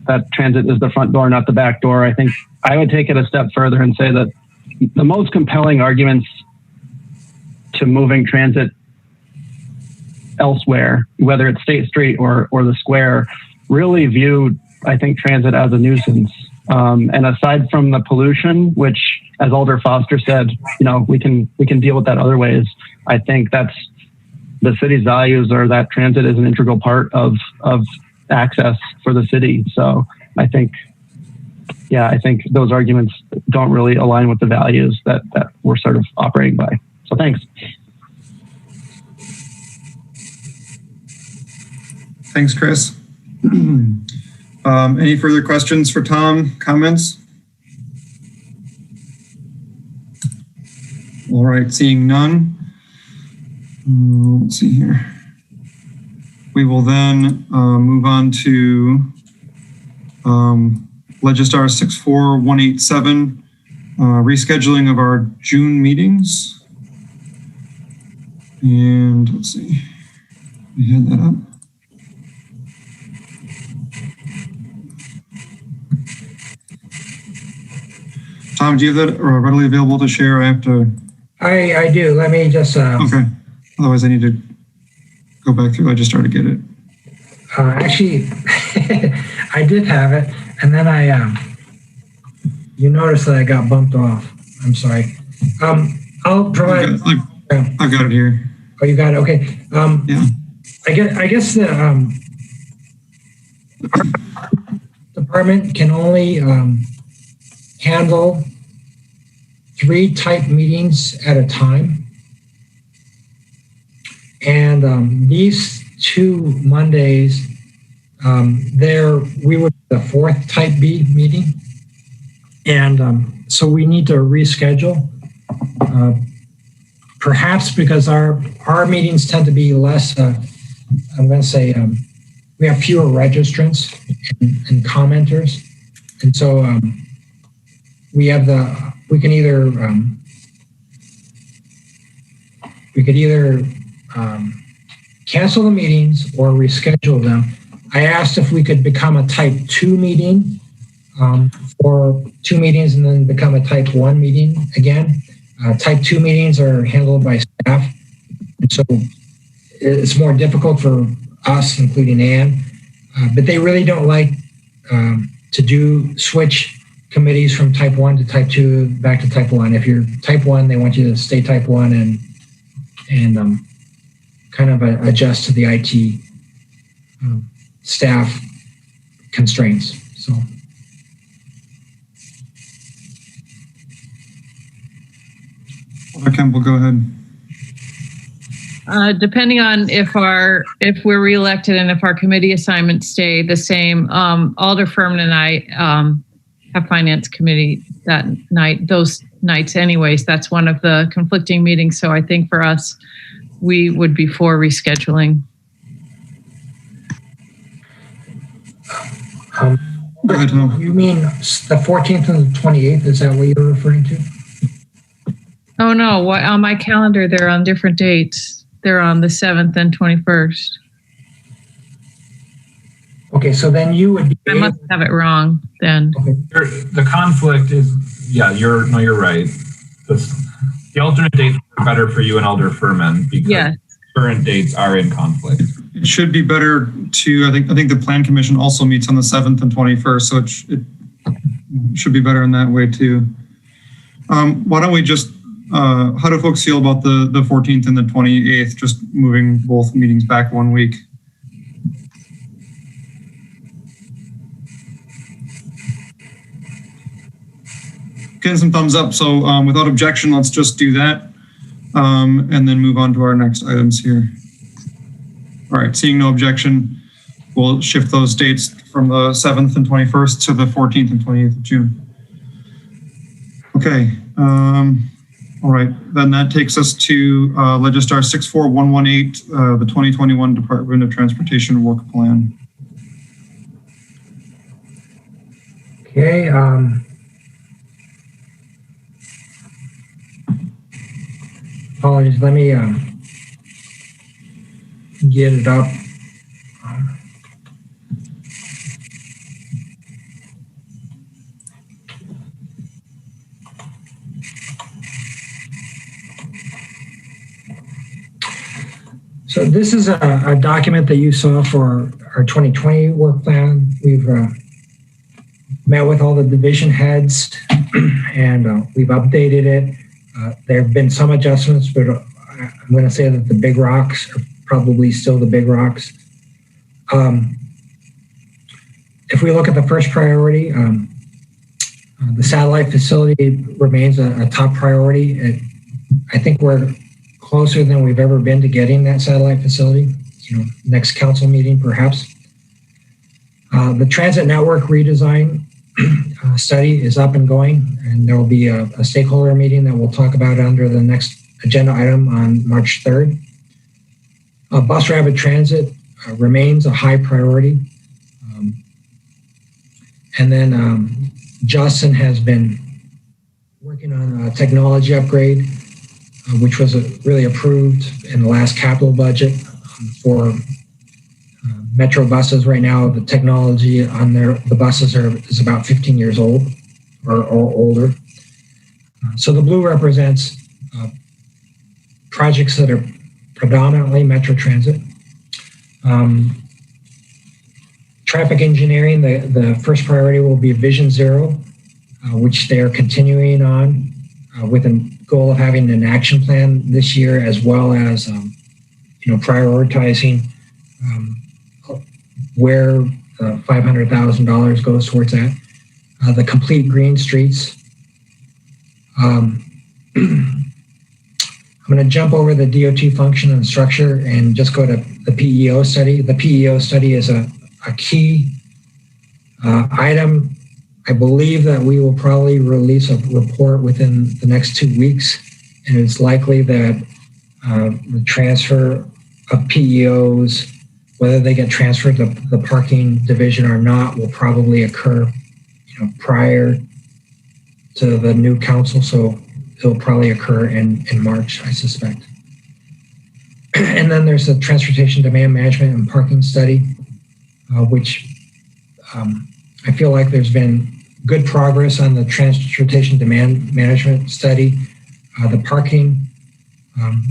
that transit is the front door, not the back door. I think I would take it a step further and say that the most compelling arguments to moving transit elsewhere, whether it's State Street or the square, really view, I think, transit as a nuisance. And aside from the pollution, which, as Alder Foster said, we can deal with that other ways. I think that's the city's values are that transit is an integral part of access for the city. So I think those arguments don't really align with the values that we're sort of operating by. So thanks. Thanks, Chris. Any further questions for Tom? Comments? All right, seeing none. Let's see here. We will then move on to Legistar 64187, rescheduling of our June meetings. And let's see, we had that up. Tom, do you have that readily available to share? I have to. I do. Let me just. Okay. Otherwise, I need to go back through. I just started to get it. Actually, I did have it, and then you notice that I got bumped off. I'm sorry. I'll provide. I've got it here. Oh, you got it. Okay. Yeah. I guess the our department can only handle 3 type meetings at a time, and these 2 Mondays, we would the 4th type B meeting, and so we need to reschedule. Perhaps because our meetings tend to be less. I'm going to say we have fewer registrants and commenters, and so we have we could either cancel the meetings or reschedule them. I asked if we could become a type 2 meeting for 2 meetings and then become a type 1 meeting again. Type 2 meetings are handled by staff, and so it's more difficult for us, including Ann, but they really don't like to switch committees from type 1 to type 2 back to type 1. If you're type 1, they want you to stay type 1 and kind of adjust to the IT staff constraints. So. Campbell, go ahead. Depending on if we're reelected and if our committee assignments stay the same, Alder Furman and I have finance committee that night, those nights anyways. That's one of the conflicting meetings. So I think for us, we would be for rescheduling. You mean the 14th and the 28th? Is that what you're referring to? Oh, no. On my calendar, they're on different dates. They're on the 7th and 21st. Okay, so then you would be... I must have it wrong then. Okay. The conflict is, you're right. The alternate dates are better for you and Alder Furman because current dates are in conflict. It should be better to, I think the Plan Commission also meets on the 7th and 21st, so it should be better in that way too. Why don't we just, how do folks feel about the 14th and the 28th, just moving both meetings back 1 week? Getting some thumbs up. So without objection, let's just do that and then move on to our next items here. All right, seeing no objection, we'll shift those dates from the 7th and 21st to the 14th and 28th of June. Okay, all right, then that takes us to Legistar 64118, the 2021 Department of Transportation Work Plan. Okay, apologies, let me get it up. So this is a document that you saw for our 2020 work plan. We've met with all the division heads and we've updated it. There have been some adjustments, but I'm going to say that the big rocks are probably still the big rocks. If we look at the first priority, the satellite facility remains a top priority. I think we're closer than we've ever been to getting that satellite facility. Next council meeting, perhaps. The transit network redesign study is up and going, and there will be a stakeholder meeting that we'll talk about under the next agenda item on March 3rd. Bus rapid transit remains a high priority. And then Justin has been working on a technology upgrade, which was really approved in the last capital budget for Metro buses. Right now, the technology on the buses is about 15 years old or older. So the blue represents projects that are predominantly Metro Transit. Traffic engineering, the first priority will be Vision Zero, which they are continuing on with a goal of having an action plan this year, as well as prioritizing where $500,000 goes towards that. The complete green streets. I'm going to jump over the DOT function and structure and just go to the PEO study. The PEO study is a key item. I believe that we will probably release a report within the next 2 weeks, and it's likely that the transfer of PEOs, whether they get transferred to the parking division or not, will probably occur prior to the new council. So it'll probably occur in March, I suspect. And then there's the transportation demand management and parking study, which I feel like there's been good progress on the transportation demand management study. The parking,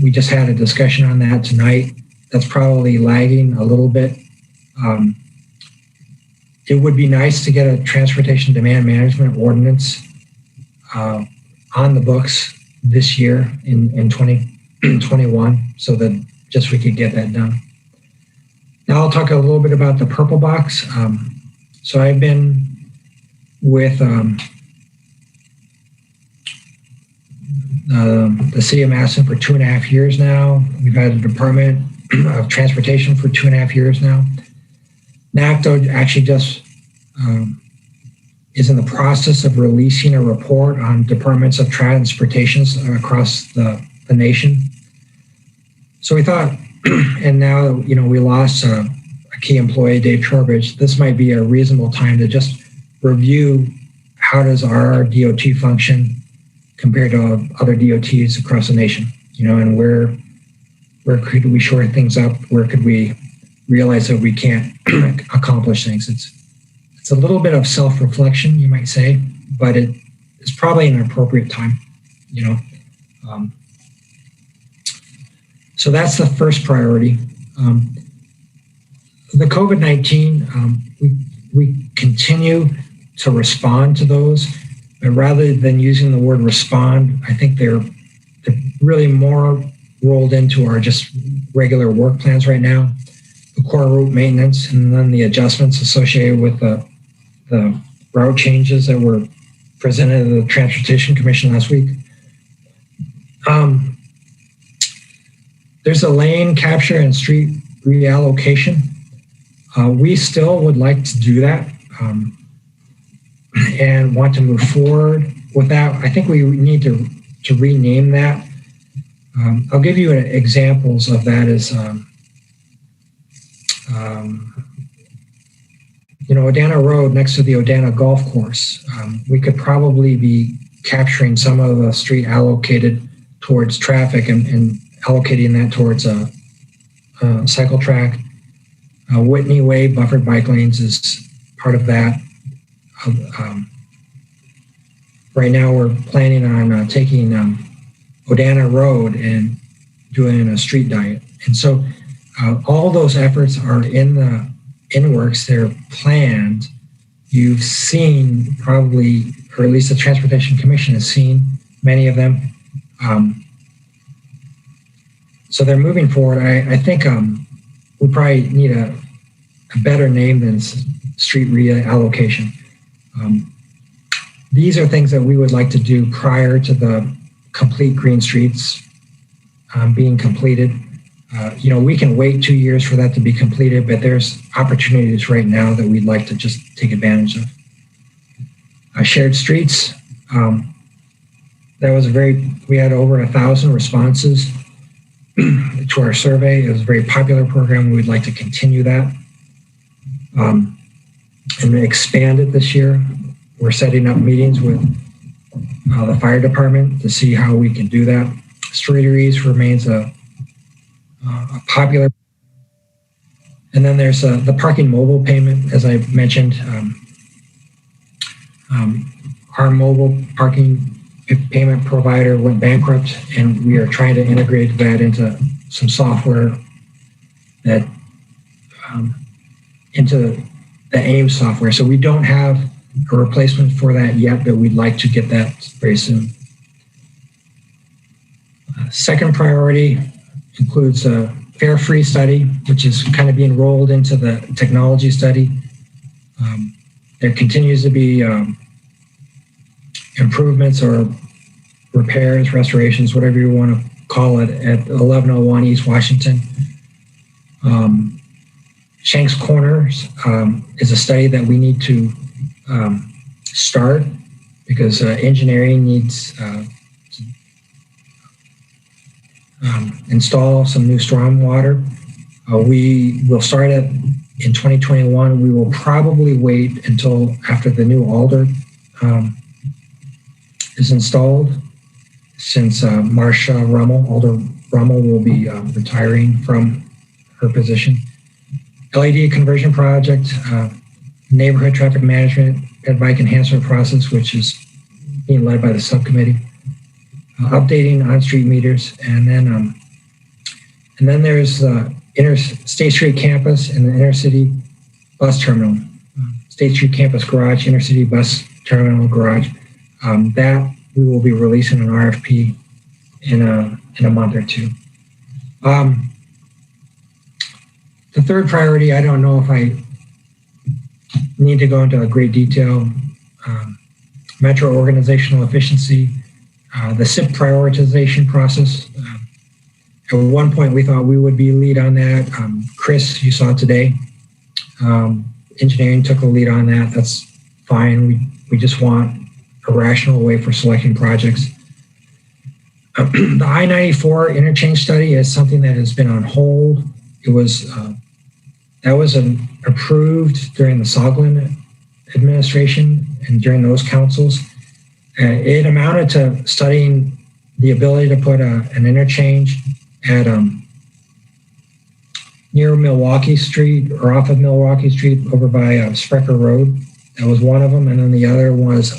we just had a discussion on that tonight. That's probably lagging a little bit. It would be nice to get a transportation demand management ordinance on the books this year in 2021, so that just we could get that done. Now I'll talk a little bit about the purple box. So I've been with the city of Madison for 2.5 years now. We've had a Department of Transportation for 2.5 years now. NACTO actually just is in the process of releasing a report on departments of transportation across the nation. So we thought, and now we lost a key employee, Dave Trowbridge, this might be a reasonable time to just review how does our DOT function compared to other DOTs across the nation, and where could we shore things up? Where could we realize that we can't accomplish things? It's a little bit of self-reflection, you might say, but it's probably an appropriate time, So that's the first priority. The COVID-19, we continue to respond to those, but rather than using the word respond, I think they're really more rolled into our just regular work plans right now. The core route maintenance, and then the adjustments associated with the route changes that were presented to the Transportation Commission last week. There's a lane capture and street reallocation. We still would like to do that and want to move forward with that. I think we need to rename that. I'll give you examples of that as Odana Road next to the Odana Golf Course. We could probably be capturing some of the street allocated towards traffic and allocating that towards a cycle track. Whitney Way buffered bike lanes is part of that. Right now we're planning on taking Odana Road and doing a street diet. And so all those efforts are in works, they're planned. You've seen probably, or at least the Transportation Commission has seen many of them. So they're moving forward. I think we probably need a better name than street reallocation. These are things that we would like to do prior to the complete green streets being completed. We can wait 2 years for that to be completed, but there's opportunities right now that we'd like to just take advantage of. Shared streets, we had over 1,000 responses to our survey. It was a very popular program. We'd like to continue that and expand it this year. We're setting up meetings with the fire department to see how we can do that. Streeteries remains a popular. And then there's the parking mobile payment, as I mentioned. Our mobile parking payment provider went bankrupt, and we are trying to integrate that into some software that into the AIM software. So we don't have a replacement for that yet, but we'd like to get that very soon. Second priority includes a fare-free study, which is kind of being rolled into the technology study. There continues to be improvements or repairs, restorations, whatever you want to call it, at 1101 East Washington. Shanks Corners is a study that we need to start because engineering needs to install some new stormwater. We will start it in 2021. We will probably wait until after the new alder is installed, since Marcia Rummel, Alder Rummel, will be retiring from her position. LED conversion project, neighborhood traffic management, ped bike enhancement process, which is being led by the subcommittee. Updating on-street meters, and then there's the State Street campus and the intercity bus terminal. State Street campus garage, intercity bus terminal garage. That we will be releasing an RFP in a month or two. The third priority, I don't know if I need to go into great detail. Metro organizational efficiency, the SIP prioritization process. At one point, we thought we would be lead on that. Chris, you saw today, engineering took the lead on that. That's fine. We just want a rational way for selecting projects. The I-94 interchange study is something that has been on hold. It was that was approved during the Soglin administration and during those councils. It amounted to studying the ability to put an interchange at near Milwaukee Street or off of Milwaukee Street over by Sprecher Road. That was one of them. And then the other was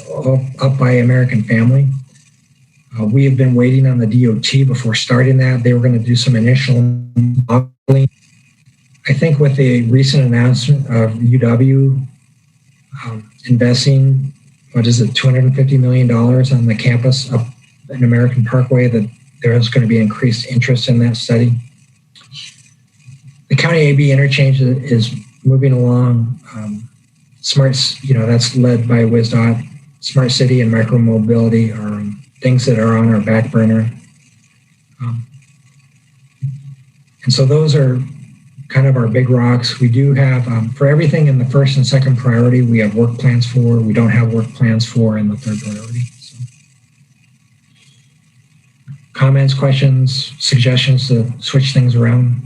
up by American Family. We have been waiting on the DOT before starting that. They were going to do some initial modeling. I think with the recent announcement of UW investing, $250 million on the campus up in American Parkway, that there is going to be increased interest in that study. The County AB interchange is moving along. Smarts, that's led by WisDOT. Smart City and micromobility are things that are on our back burner. And so those are kind of our big rocks. We do have, for everything in the first and second priority, we have work plans for. We don't have work plans for in the third priority. So. Comments, questions, suggestions to switch things around?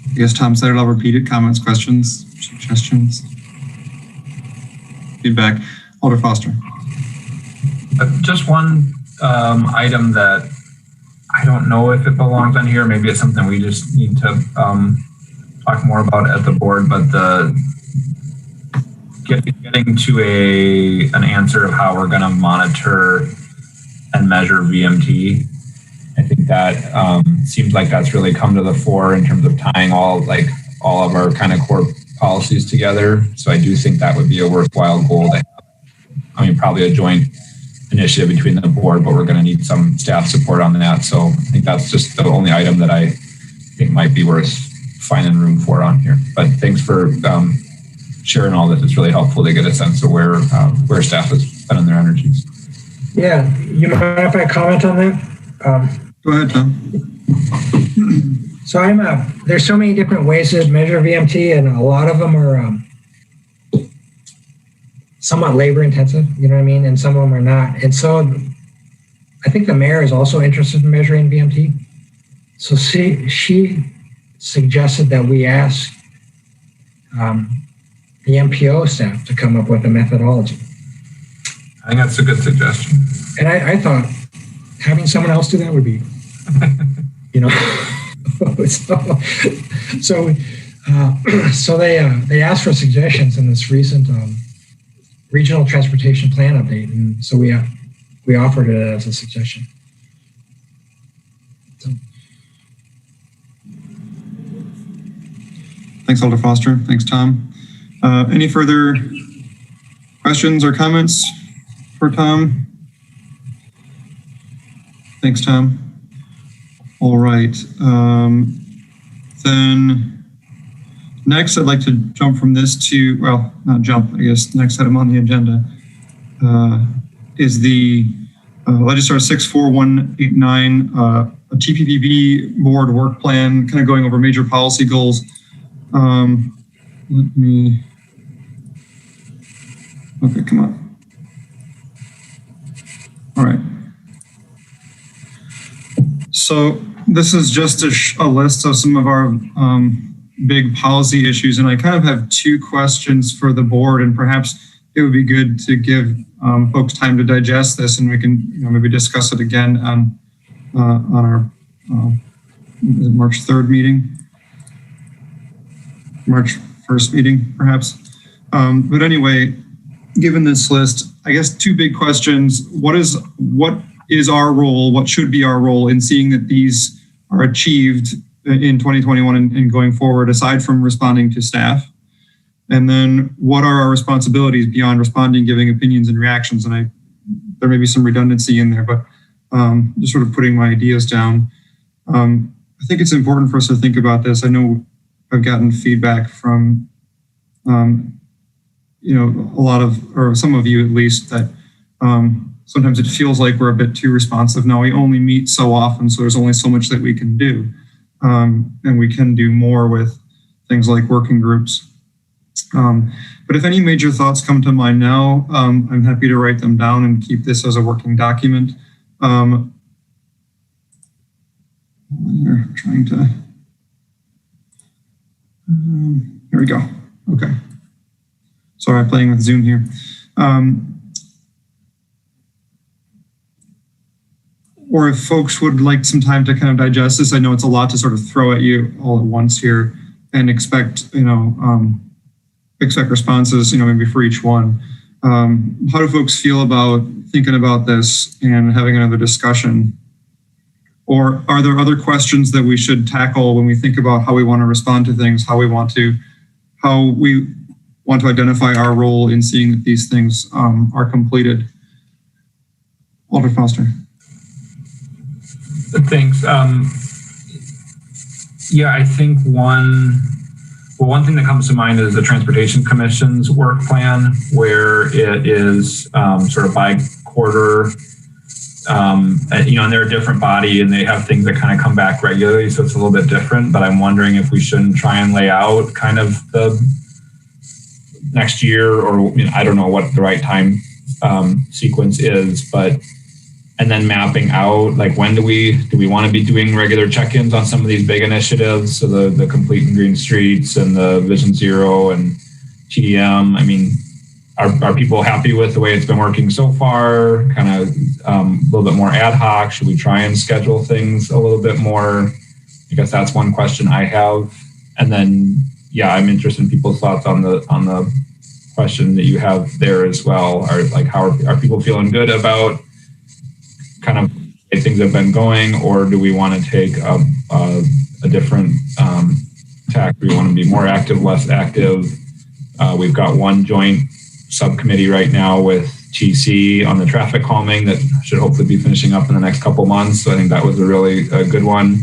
I guess Tom said it, I'll repeat it. Comments, questions, suggestions, feedback. Alder Foster. Just one item that I don't know if it belongs on here. Maybe it's something we just need to talk more about at the board, but the getting to an answer of how we're going to monitor and measure VMT. I think that seems like that's really come to the fore in terms of tying all of our kind of core policies together. So I do think that would be a worthwhile goal to have. I mean, probably a joint initiative between the board, but we're going to need some staff support on that. So I think that's just the only item that I think might be worth finding room for on here. But thanks for sharing all this. It's really helpful to get a sense of where staff is spending their energies. Yeah, you mind if I comment on that? Go ahead, Tom. So there's so many different ways to measure VMT, and a lot of them are somewhat labor intensive, you know what I mean? And some of them are not. And so I think the mayor is also interested in measuring VMT. So she suggested that we ask the MPO staff to come up with a methodology. I think that's a good suggestion. And I thought having someone else do that would be, so So they asked for suggestions in this recent regional transportation plan update, and so we offered it as a suggestion. So. Thanks, Alder Foster. Thanks, Tom. Any further questions or comments for Tom? Thanks, Tom. All right. Then next, I'd like to jump from this to, well, not jump, I guess, next item on the agenda is the Legislar 64189, a TPPB board work plan, kind of going over major policy goals. Let me, okay, come on. All right. So this is just a list of some of our big policy issues, and I kind of have two questions for the board, and perhaps it would be good to give folks time to digest this, and we can maybe discuss it again on our March 3rd meeting, March 1st meeting, perhaps. But anyway, given this list, I guess two big questions. What is our role? What should be our role in seeing that these are achieved in 2021 and going forward, aside from responding to staff? And then what are our responsibilities beyond responding, giving opinions and reactions? And there may be some redundancy in there, but just sort of putting my ideas down. I think it's important for us to think about this. I know I've gotten feedback from, a lot of, or some of you at least, that sometimes it feels like we're a bit too responsive. Now, we only meet so often, so there's only so much that we can do. And we can do more with things like working groups. But if any major thoughts come to mind now, I'm happy to write them down and keep this as a working document. We're trying to, here we go. Okay. Sorry, I'm playing with Zoom here. Or if folks would like some time to kind of digest this, I know it's a lot to sort of throw at you all at once here and expect responses, maybe for each one. How do folks feel about thinking about this and having another discussion? Or are there other questions that we should tackle when we think about how we want to respond to things, how we want to identify our role in seeing that these things are completed? Alder Foster. Thanks. Yeah, I think one thing that comes to mind is the Transportation Commission's work plan, where it is sort of by quarter, and they're a different body and they have things that kind of come back regularly, so it's a little bit different. But I'm wondering if we shouldn't try and lay out kind of the next year, or I don't know what the right time sequence is, but. And then mapping out, like, when do we want to be doing regular check-ins on some of these big initiatives? So the Complete and Green Streets and the Vision Zero and TDM. I mean, are people happy with the way it's been working so far? Kind of a little bit more ad hoc. Should we try and schedule things a little bit more? I guess that's one question I have. And then, yeah, I'm interested in people's thoughts on the question that you have there as well. How are people feeling good about kind of things have been going, or do we want to take a different tack? Do we want to be more active, less active? We've got one joint subcommittee right now with TC on the traffic calming that should hopefully be finishing up in the next couple months. So I think that was a really good one.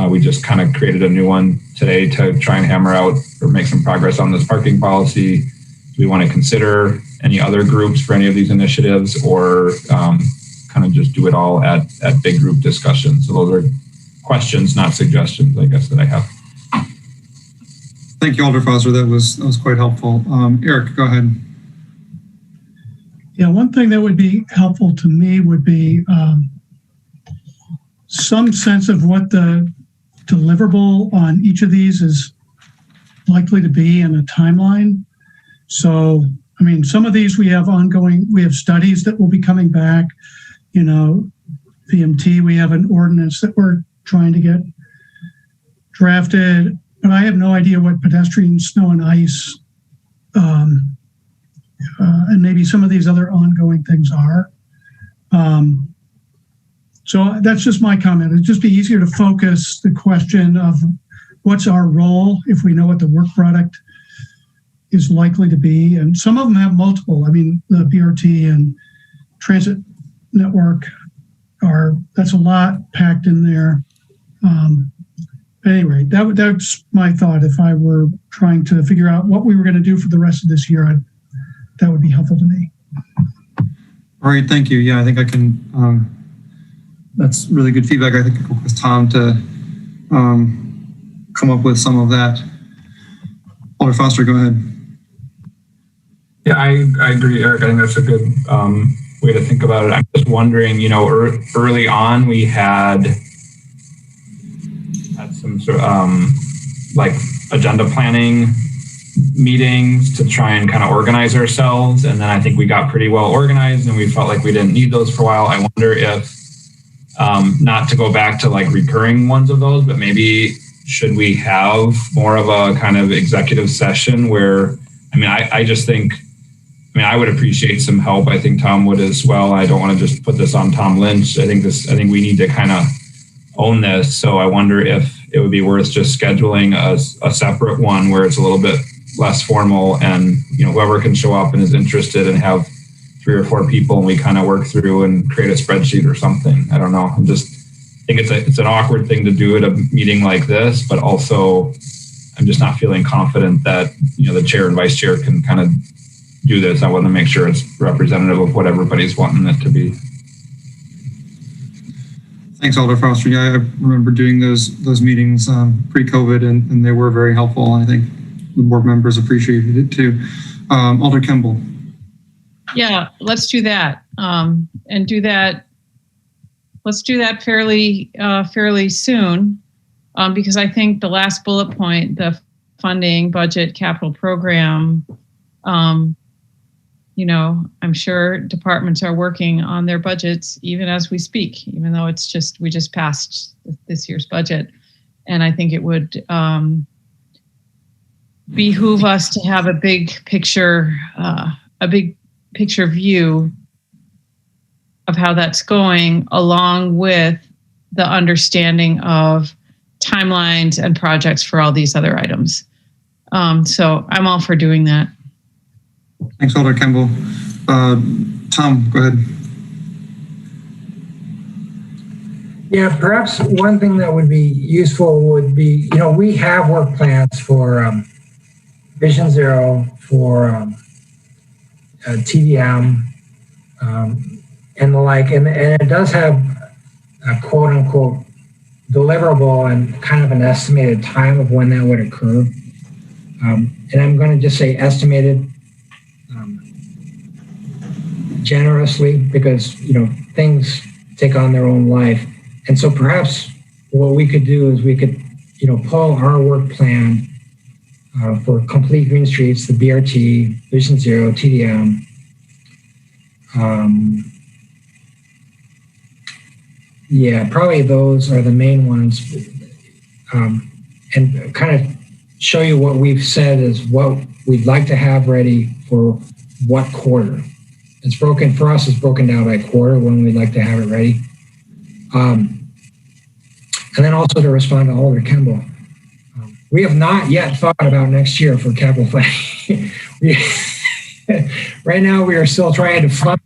We just kind of created a new one today to try and hammer out or make some progress on this parking policy. Do we want to consider any other groups for any of these initiatives, or kind of just do it all at big group discussions? So those are questions, not suggestions, I guess, that I have. Thank you, Alder Foster. That was quite helpful. Eric, go ahead. Yeah, one thing that would be helpful to me would be some sense of what the deliverable on each of these is likely to be in a timeline. So, I mean, some of these we have studies that will be coming back. VMT, we have an ordinance that we're trying to get drafted. but I have no idea what pedestrian snow and ice and maybe some of these other ongoing things are. So that's just my comment. It'd just be easier to focus the question of what's our role if we know what the work product is likely to be. And some of them have multiple. I mean, the BRT and transit network that's a lot packed in there. Anyway, that's my thought. If I were trying to figure out what we were going to do for the rest of this year, that would be helpful to me. All right, thank you. Yeah, I think I can, that's really good feedback. I think I can work with Tom to come up with some of that. Alder Foster, go ahead. Yeah, I agree, Eric. I think that's a good way to think about it. I'm just wondering, early on we had some sort of like agenda planning meetings to try and kind of organize ourselves. And then I think we got pretty well organized and we felt like we didn't need those for a while. I wonder if, not to go back to like recurring ones of those, but maybe should we have more of a kind of executive session where, I just think, I would appreciate some help. I think Tom would as well. I don't want to just put this on Tom Lynch. I think we need to kind of own this. So I wonder if it would be worth just scheduling a separate one where it's a little bit less formal and, whoever can show up and is interested and have 3 or 4 people and we kind of work through and create a spreadsheet or something. I don't know. I think it's an awkward thing to do at a meeting like this, but also I'm just not feeling confident that, the chair and vice chair can kind of do this. I want to make sure it's representative of what everybody's wanting it to be. Thanks, Alder Foster. Yeah, I remember doing those meetings pre-COVID, and they were very helpful. I think the board members appreciated it too. Alder Kimball. Yeah, let's do that, and do that. Let's do that fairly soon, because I think the last bullet point, the funding, budget, capital program. I'm sure departments are working on their budgets even as we speak, even though we just passed this year's budget. And I think it would behoove us to have a big picture view of how that's going, along with the understanding of timelines and projects for all these other items. So I'm all for doing that. Thanks, Alder Kimball. Tom, go ahead. Yeah, perhaps one thing that would be useful would be, we have work plans for Vision Zero, for TDM, and the like, and it does have a quote unquote deliverable and kind of an estimated time of when that would occur. And I'm going to just say estimated generously because, things take on their own life. And so perhaps what we could do is we could, pull our work plan for complete green streets, the BRT, Vision Zero, TDM. Yeah, probably those are the main ones. And kind of show you what we've said is what we'd like to have ready for what quarter. It's broken down by quarter when we'd like to have it ready. And then also to respond to Alder Kimball, we have not yet thought about next year for capital planning. Right now, we are still trying to fund.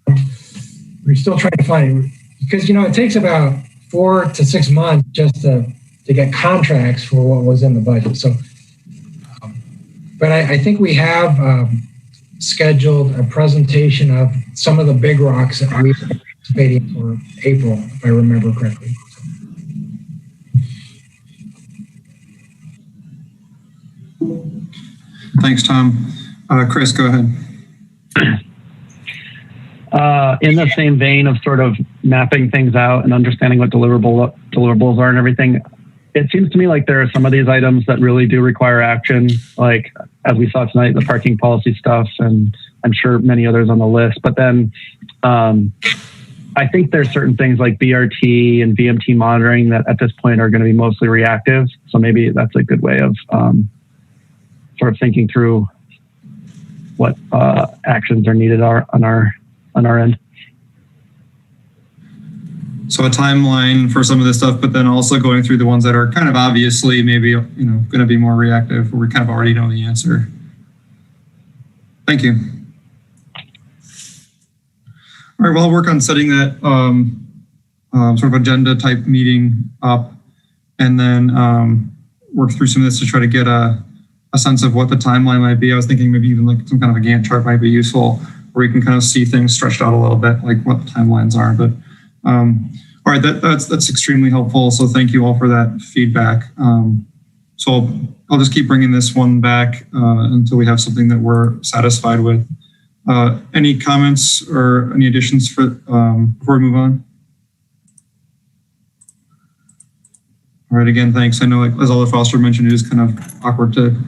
We're still trying to fund because it takes about 4 to 6 months just to get contracts for what was in the budget. So, but I think we have scheduled a presentation of some of the big rocks that we're anticipating for April, if I remember correctly. Thanks, Tom. Chris, go ahead. In the same vein of sort of mapping things out and understanding what deliverables are and everything, it seems to me like there are some of these items that really do require action, like as we saw tonight, the parking policy stuff, and I'm sure many others on the list. But then I I think there's certain things like BRT and VMT monitoring that at this point are going to be mostly reactive. So maybe that's a good way of sort of thinking through what actions are needed on our end. So a timeline for some of this stuff, but then also going through the ones that are kind of obviously maybe, going to be more reactive, where we kind of already know the answer. Thank you. All right, well, I'll work on setting that sort of agenda type meeting up, and then work through some of this to try to get a sense of what the timeline might be. I was thinking maybe even like some kind of a Gantt chart might be useful, where you can kind of see things stretched out a little bit, like what the timelines are. But all right, that's extremely helpful. So thank you all for that feedback. So I'll just keep bringing this one back until we have something that we're satisfied with. Any comments or any additions for before we move on? All right, again, thanks. I know, like, as Alder Foster mentioned, it is kind of awkward to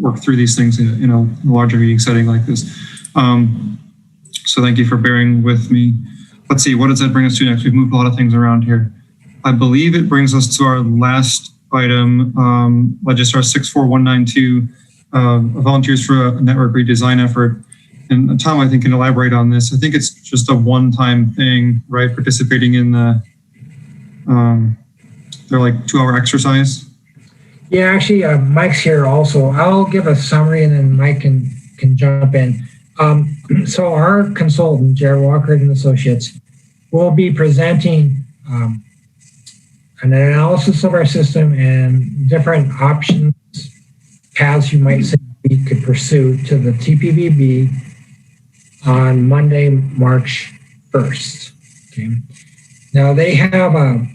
work through these things in a larger meeting setting like this. So thank you for bearing with me. Let's see, what does that bring us to next? We've moved a lot of things around here. I believe it brings us to our last item, Registrar 64192, volunteers for a network redesign effort. And Tom, I think, can elaborate on this. I think it's just a one-time thing, right? Participating in the, they're like 2-hour exercise. Yeah, actually, Mike's here also. I'll give a summary and then Mike can jump in. So our consultant, Jared Walker and Associates, will be presenting an analysis of our system and different options, paths you might say we could pursue to the TPVB on Monday, March 1st. Okay. Now they have an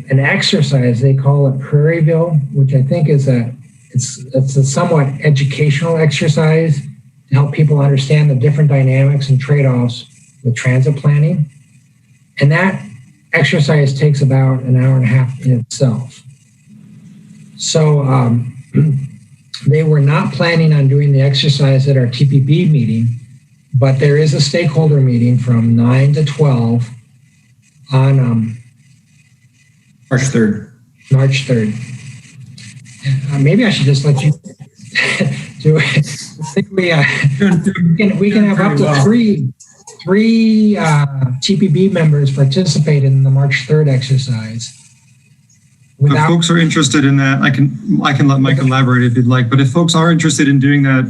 exercise, they call it Prairieville, which I think is it's a somewhat educational exercise to help people understand the different dynamics and trade-offs with transit planning. And that exercise takes about an hour and a half in itself. So they were not planning on doing the exercise at our TPB meeting, but there is a stakeholder meeting from 9 to 12 on March 3rd. March 3rd. Maybe I should just let you do it. I think we can have up to three TPB members participate in the March 3rd exercise. If folks are interested in that, I can let Mike elaborate if you'd like. But if folks are interested in doing that,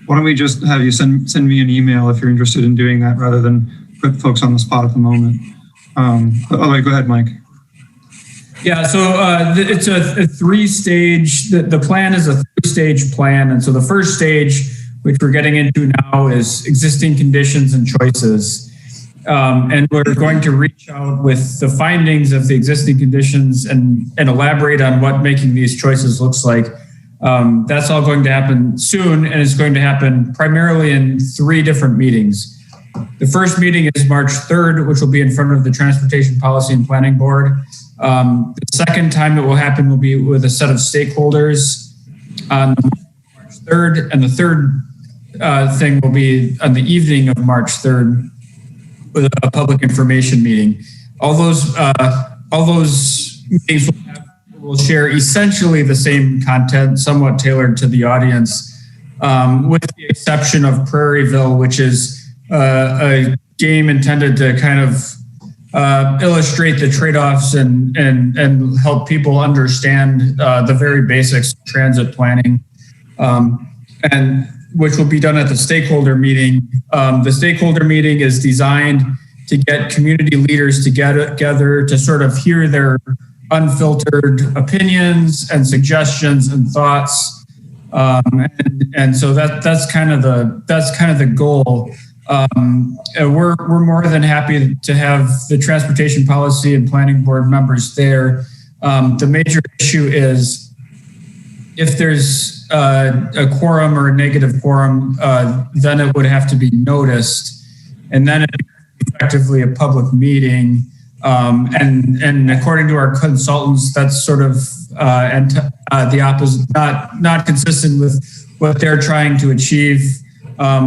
why don't we just have you send me an email if you're interested in doing that, rather than put folks on the spot at the moment. All right, go ahead, Mike. Yeah, so it's a three-stage. The plan is a three-stage plan, and so the first stage, which we're getting into now, is existing conditions and choices. And we're going to reach out with the findings of the existing conditions and elaborate on what making these choices looks like. That's all going to happen soon, and it's going to happen primarily in 3 different meetings. The first meeting is March 3rd, which will be in front of the Transportation Policy and Planning Board. The second time it will happen will be with a set of stakeholders on March 3rd, and the third thing will be on the evening of March 3rd with a public information meeting. All those meetings will share essentially the same content, somewhat tailored to the audience, with the exception of Prairieville, which is a game intended to kind of illustrate the trade-offs and help people understand the very basics of transit planning, and which will be done at the stakeholder meeting. The stakeholder meeting is designed to get community leaders together to sort of hear their unfiltered opinions and suggestions and thoughts, and so that's kind of the goal. We're more than happy to have the Transportation Policy and Planning Board members there. The major issue is if there's a quorum or a negative quorum, then it would have to be noticed, and then it's effectively a public meeting. And according to our consultants, that's sort of the opposite, not consistent with what they're trying to achieve.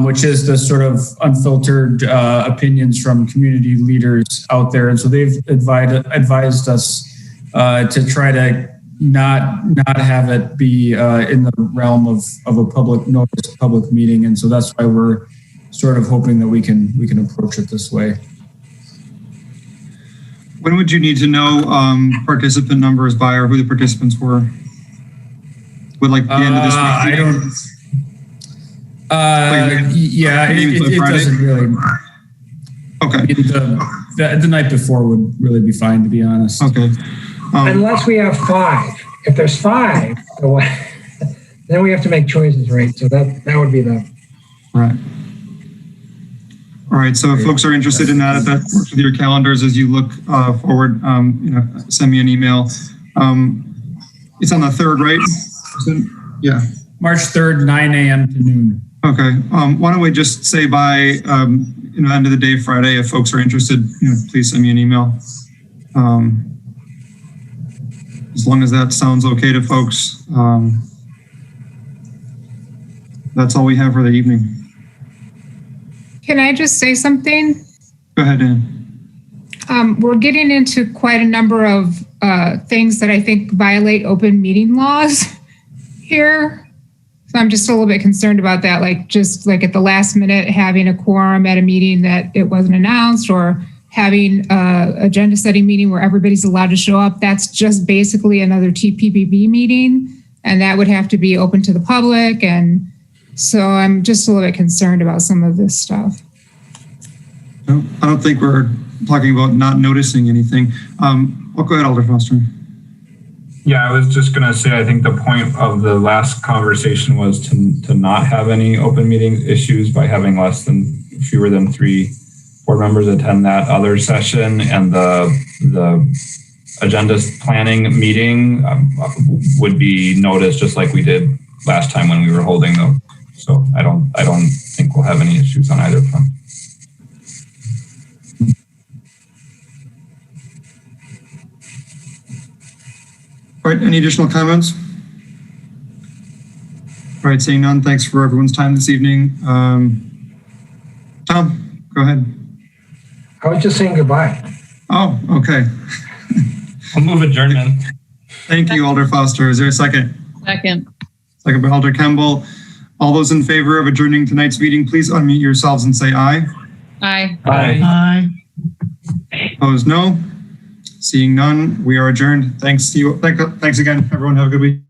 which is the sort of unfiltered opinions from community leaders out there. And so they've advised us to try to not have it be in the realm of a public notice, public meeting. And so that's why we're sort of hoping that we can approach it this way. When would you need to know participant numbers by, or who the participants were? Would like the end of this week? I don't. Yeah, it doesn't really. Okay. The night before would really be fine, to be honest. Okay. Unless we have 5. If there's 5, then we have to make choices, right? So that would be the. Right. All right. So if folks are interested in that, if that works with your calendars as you look forward, send me an email. It's on the 3rd, right? Yeah. March 3rd, 9 a.m. to noon. Okay. Why don't we just say by end of the day Friday, if folks are interested, please send me an email. As long as that sounds okay to folks. That's all we have for the evening. Can I just say something? Go ahead, Dan. We're getting into quite a number of things that I think violate open meeting laws here. So I'm just a little bit concerned about that, like at the last minute, having a quorum at a meeting that it wasn't announced, or having a agenda setting meeting where everybody's allowed to show up. That's just basically another TPPB meeting, and that would have to be open to the public. And so I'm just a little bit concerned about some of this stuff. No, I don't think we're talking about not noticing anything. I'll go ahead, Alder Foster. Yeah, I was just going to say, I think the point of the last conversation was to not have any open meeting issues by having fewer than 3 board members attend that other session, and the agenda planning meeting would be noticed just like we did last time when we were holding them. So I don't think we'll have any issues on either front. All right, any additional comments? All right, seeing none, thanks for everyone's time this evening. Tom, go ahead. I was just saying goodbye. Oh, okay. I'll move adjournment. Thank you, Alder Foster. Is there a second? Second. Second by Alder Kemble. All those in favor of adjourning tonight's meeting, please unmute yourselves and say aye. Aye. Aye. Aye. Opposed, no. Seeing none, we are adjourned. Thanks to you. Thanks again, everyone. Have a good week.